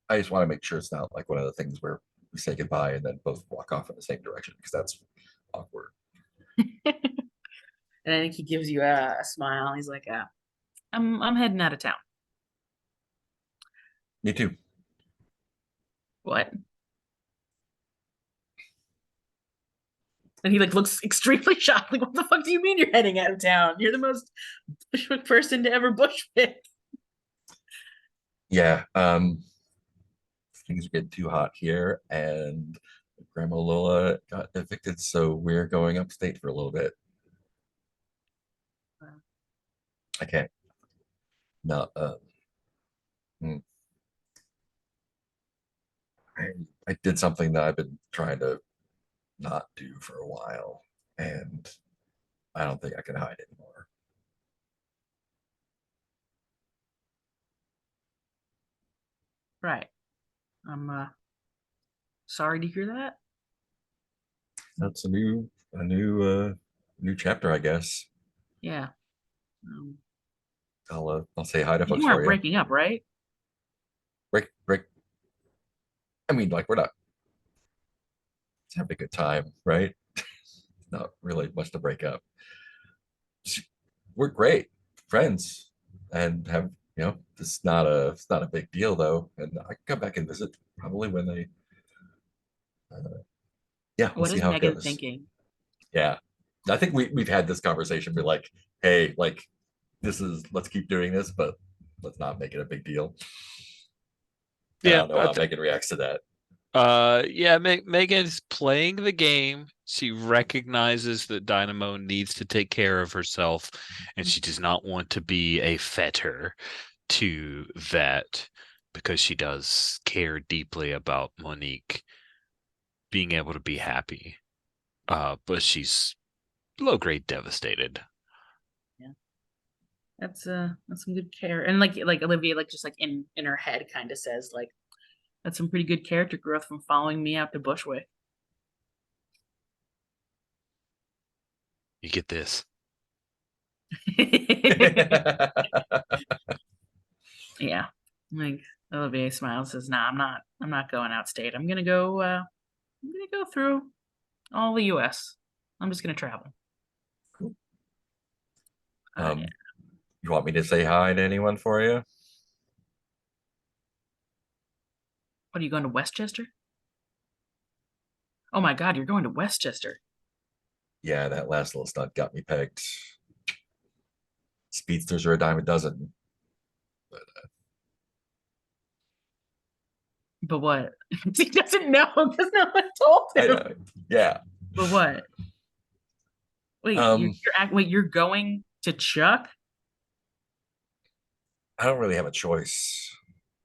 I just want to make sure it's not like one of the things where we say goodbye and then both walk off in the same direction because that's awkward. And I think he gives you a smile. He's like, I'm heading out of town. Me too. What? And he like looks extremely shocked. Like, what the fuck do you mean you're heading out of town? You're the most Bushwick person to ever Bushwick. Yeah. Things are getting too hot here, and Grandma Lola got evicted, so we're going upstate for a little bit. Wow. I can't. No. Hmm. I did something that I've been trying to not do for a while, and I don't think I can hide anymore. Right. I'm sorry to hear that. That's a new chapter, I guess. Yeah. I'll say hi to You folks aren't for you. breaking up, right? Break. I mean, like we're not having a good time, right? Not really much to break up. We're great friends and have it's not a big deal though, and I can come back and visit probably when they yeah, we'll What see is how it Megan goes. thinking? Yeah, I think we've had this conversation. Be like, hey, like let's keep doing this, but let's not make it a big deal. And I Yeah, don't know how Megan reacts to that. Yeah, Megan's playing the game. She recognizes that Dynamo needs to take care of herself, and she does not want to be a fetter to that because she does care deeply about Monique being able to be happy. But she's low grade devastated. That's some good care. And like Olivia, like just like in her head kind of says like that's some pretty good character growth from following me out to Bushwick. You get this. Yeah. Like Olivier smiles, says, "Nah, I'm not going outstate. I'm gonna go through all the US. I'm just gonna travel." Cool. Yeah. You want me to say hi to anyone for you? What, are you going to Westchester? Oh my god, you're going to Westchester. Yeah, that last little stunt got me pegged. Speedsters are a dime a dozen. But what? He doesn't know because no one told I him. know. Yeah. But what? Wait, wait, you're going to Chuck? I don't really have a choice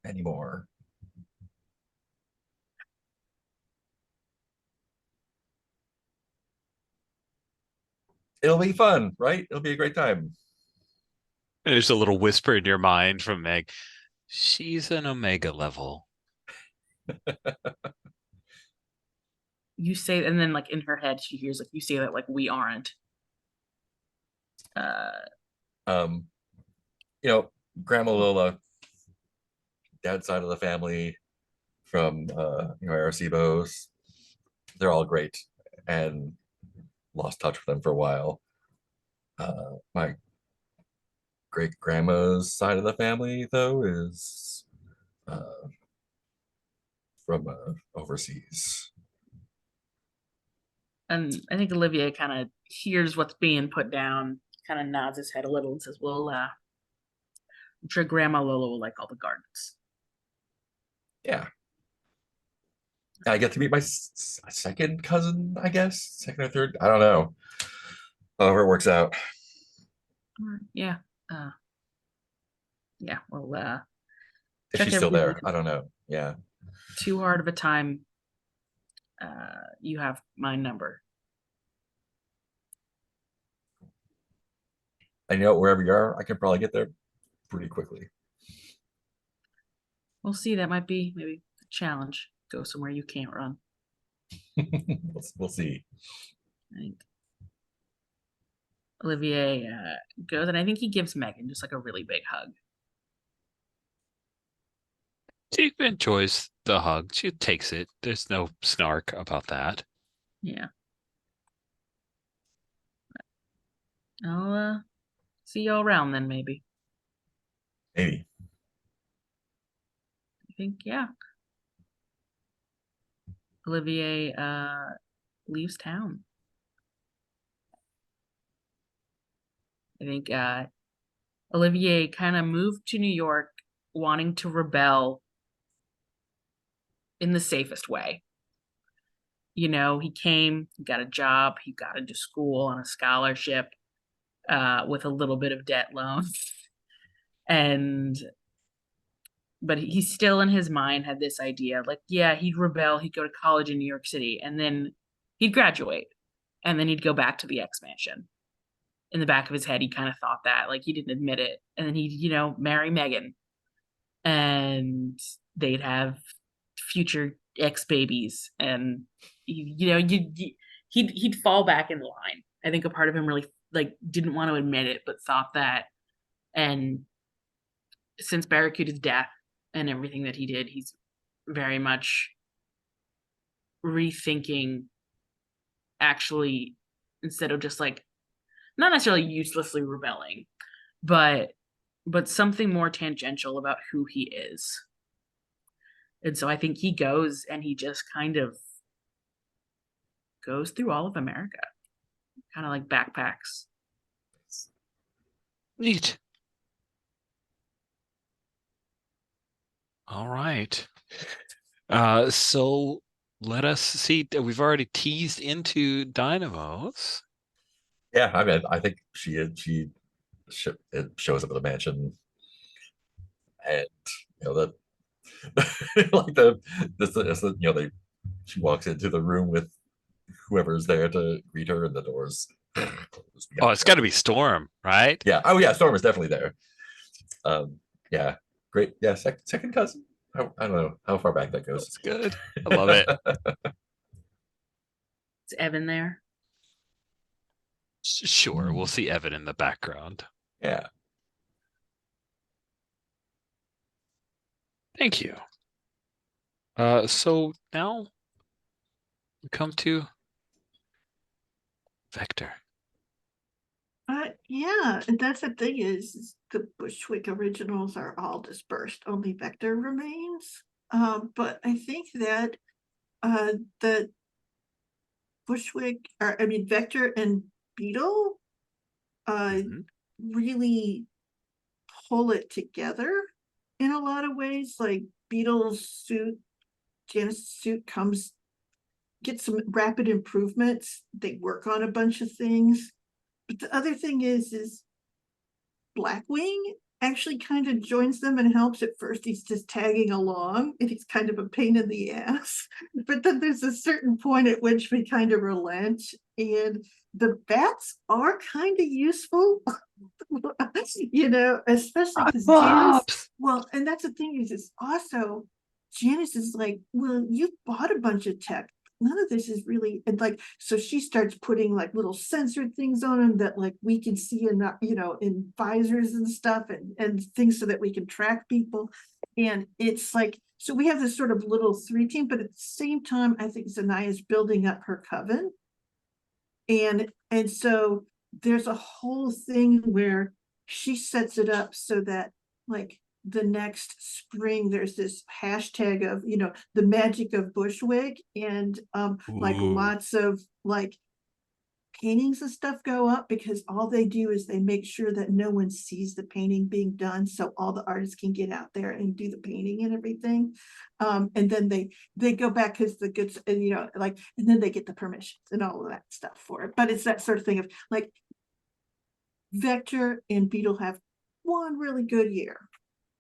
anymore. It'll be fun, right? It'll be a great time. There's a little whisper in your mind from Meg. She's an Omega level. You say, and then like in her head, she hears like you say that like we aren't. Um, Grandma Lola, dad's side of the family from Arecibo's, they're all great and lost touch with them for a while. My great grandma's side of the family, though, is from overseas. And I think Olivia kind of hears what's being put down, kind of nods his head a little and says, "Well, I'm sure Grandma Lola will like all the gardens." Yeah. I get to meet my second cousin, I guess, second or third. I don't know. However it works out. Yeah. Yeah. Well, If check she's still everything. there, I don't know. Yeah. Too hard of a time. You have my number. I know wherever you are, I can probably get there pretty quickly. We'll see. That might be maybe a challenge. Go somewhere you can't run. We'll see. I think Olivier goes, and I think he gives Megan just like a really big hug. She enjoys the hug. She takes it. There's no snark about that. Yeah. I'll see you all around then, maybe. Maybe. I think, yeah. Olivier leaves town. I think Olivier kind of moved to New York wanting to rebel in the safest way. You know, he came, he got a job, he got into school on a scholarship with a little bit of debt loan. But he still in his mind had this idea like, yeah, he'd rebel, he'd go to college in New York City, and then he'd graduate, and then he'd go back to the X Mansion. In the back of his head, he kind of thought that, like, he didn't admit it, and then he'd marry Megan, and they'd have future X babies, and he'd fall back in line. I think a part of him really like didn't want to admit it, but thought that, and since Barracuda's death and everything that he did, he's very much rethinking, actually, instead of just like not necessarily uselessly rebelling, but something more tangential about who he is. And so I think he goes and he just kind of goes through all of America, kind of like backpacks. Neat. All right. So let us see. We've already teased into dynamos. Yeah, I mean, I think it shows up at the mansion, and that like they she walks into the room with whoever's there to greet her, and the doors close Oh, behind it's got to her. be Storm, right? Yeah. Oh yeah, Storm is definitely there. Yeah, great. Yeah, second cousin. I don't know how far back that goes. That's good. I love it. Is Evan there? Sure, we'll see Evan in the background. Yeah. Thank you. So now we come to Vector. Yeah, and that's the thing is the Bushwick originals are all dispersed. Only Vector remains. But I think that the Bushwick, or I mean Vector and Beetle, Mhm. really pull it together in a lot of ways. Like Beetle's suit, Janice's suit get some rapid improvements. They work on a bunch of things. But the other thing is Blackwing actually kind of joins them and helps. At first he's just tagging along and he's kind of a pain in the ass, but then there's a certain point at which we kind of relent, and the bats are kind of useful. Especially because Janice, well, and that's the thing is also Janice is like, well, you bought a bunch of tech, none of this is really, and like, so she starts putting like little sensor things on them that like we can see in visors and stuff, and things so that we can track people. And it's like, so we have this sort of little three team, but at the same time I think Zanaya is building up her coven, and so there's a whole thing where she sets it up so that like the next spring there's this hashtag of the magic of Bushwick, and like Ooh. lots of like paintings and stuff go up, because all they do is they make sure that no one sees the painting being done, so all the artists can get out there and do the painting and everything. And then they go back because the goods, and and then they get the permissions and all of that stuff for it. But it's that sort of thing of like Vector and Beetle have one really good year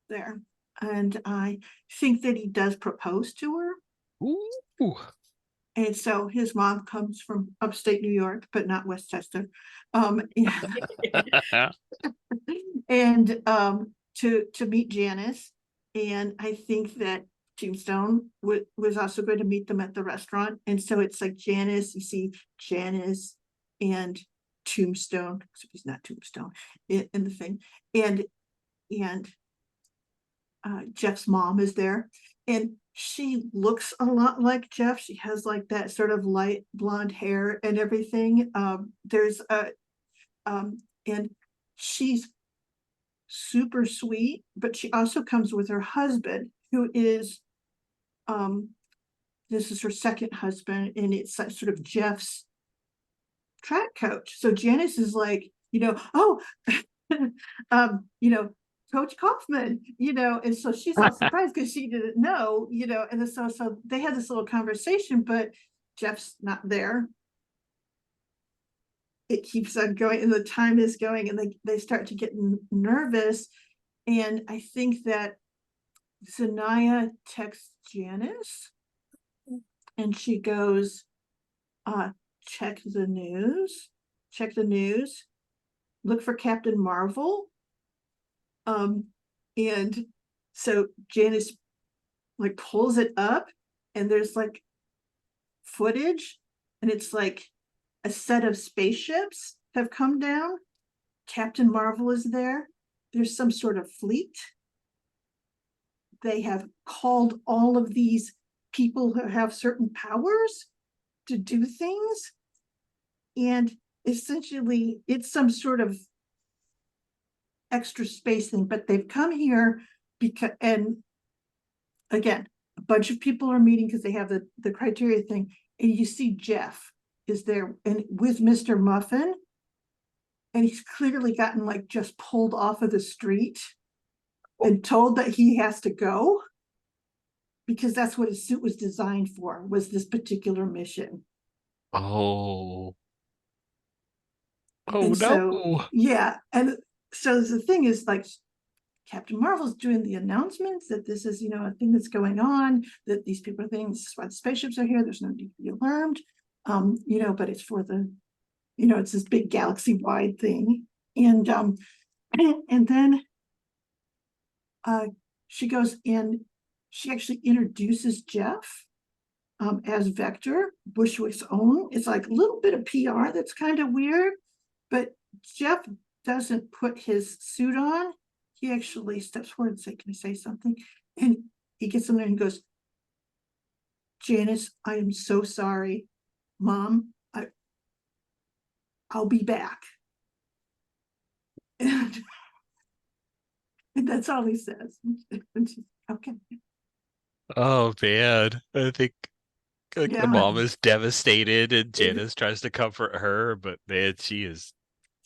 there, and I think that he does propose to her. Ooh. And so his mom comes from upstate New York, but not Westchester. And to meet Janice. And I think that Tombstone was also going to meet them at the restaurant. And so it's like Janice, you see Janice and Tombstone, so he's not Tombstone in the thing. And Jeff's mom is there, and she looks a lot like Jeff. She has like that sort of light blonde hair and everything. And she's super sweet, but she also comes with her husband, who is this is her second husband, and it's sort of Jeff's track coach. So Janice is like, oh, Coach Kaufman, and so she's all surprised because she didn't know, and so they had this little conversation, but Jeff's not there. It keeps on going, and the time is going, and they start to get nervous. And I think that Zanaya texts Janice, and she goes, check the news, look for Captain Marvel. And so Janice like pulls it up, and there's like footage, and it's like a set of spaceships have come down. Captain Marvel is there. There's some sort of fleet. They have called all of these people who have certain powers to do things. And essentially it's some sort of extra space thing, but they've come here because, and again, a bunch of people are meeting because they have the criteria thing. And you see Jeff is there and with Mr. Muffin, and he's clearly gotten like just pulled off of the street and told that he has to go. because that's what his suit was designed for, was this particular mission. Oh. Oh And so, no. yeah, and so the thing is, like, Captain Marvel's doing the announcements that this is, a thing that's going on, that these people are things, why the spaceships are here, there's no need to be alarmed. But it's for the, it's this big galaxy-wide thing. And then she goes and she actually introduces Jeff as Vector, Bushwick's own. It's like a little bit of PR that's kind of weird, but Jeff doesn't put his suit on. He actually steps forward and says, "Can I say something?" And he gets in there and goes, "Janice, I am so sorry. Mom, I'll be back." And that's all he says. Okay. Oh man. I think like the Yeah. mom is devastated and Janice tries to comfort her, but man, she is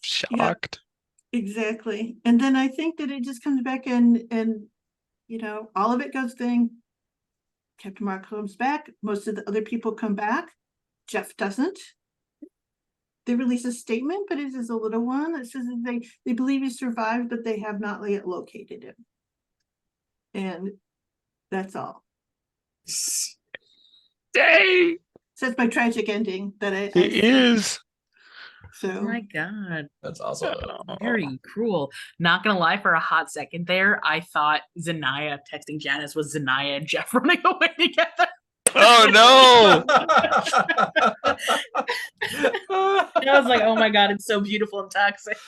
shocked. Exactly. And then I think that it just comes back and all of it goes thing. Captain Mark comes back. Most of the other people come back. Jeff doesn't. They release a statement, but it is a little one that says that they believe he survived, but they have not yet located him. And that's all. Dang! So that's my tragic ending that I It is. Oh So my God. That's awesome. Very cruel. Not gonna lie, for a hot second there, I thought Zanaya texting Janice was Zanaya and Jeff running away together. Oh no! And I was like, oh my God, it's so beautiful and toxic.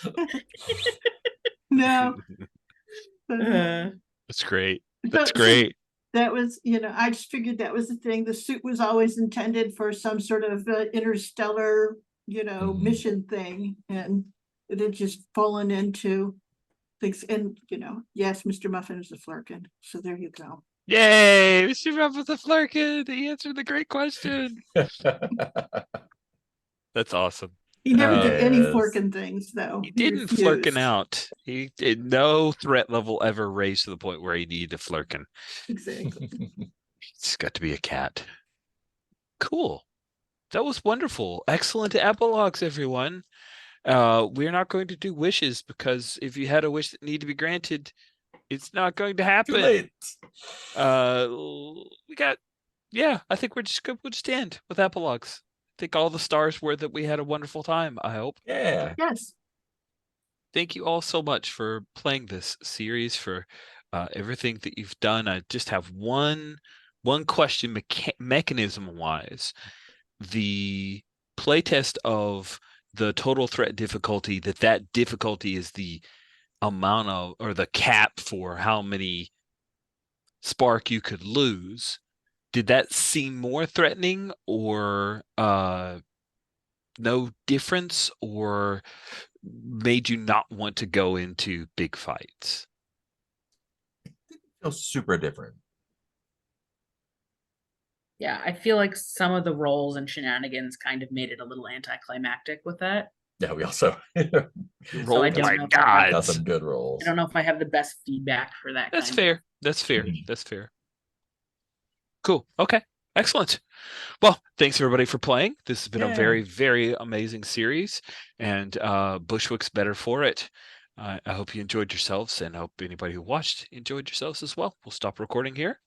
no. That's great. So- That's so great. that was, I just figured that was the thing. The suit was always intended for some sort of interstellar, mission thing. And it had just fallen into things. And, yes, Mr. Muffin is a flirkin. So there you go. Yay! Mr. Ruff with a flirkin. He answered the great question. That's awesome. He never did any Yes. flirkin things, though. He didn't refused. flirkin out. He did no threat level ever raised to the point where he needed a flirkin. Exactly. He's got to be a cat. Cool. That was wonderful. Excellent epilogues, everyone. We're not going to do wishes because if you had a wish that needed to be granted, it's not going to happen. Too late. I think we'll just end with epilogues. I think all the stars were that we had a wonderful time, I hope. Yeah. Yes. Thank you all so much for playing this series, for everything that you've done. I just have one question, mechanism wise. The playtest of the total threat difficulty, that difficulty is the amount of, or the cap for how many spark you could lose. Did that seem more threatening, or no difference, or made you not want to go into big fights? Feels super different. Yeah, I feel like some of the roles and shenanigans kind of made it a little anticlimactic with that. Yeah, we also So I don't my know if I have- got some good rolls. I don't know if I have the best feedback for that. That's kind fair. That's fair. Mhm. That's fair. Cool. Okay. Excellent. Well, thanks everybody for playing. This has been a Yeah. very, very amazing series, and Bushwick's better for it. I hope you enjoyed yourselves, and I hope anybody who watched enjoyed yourselves as well. We'll stop recording here.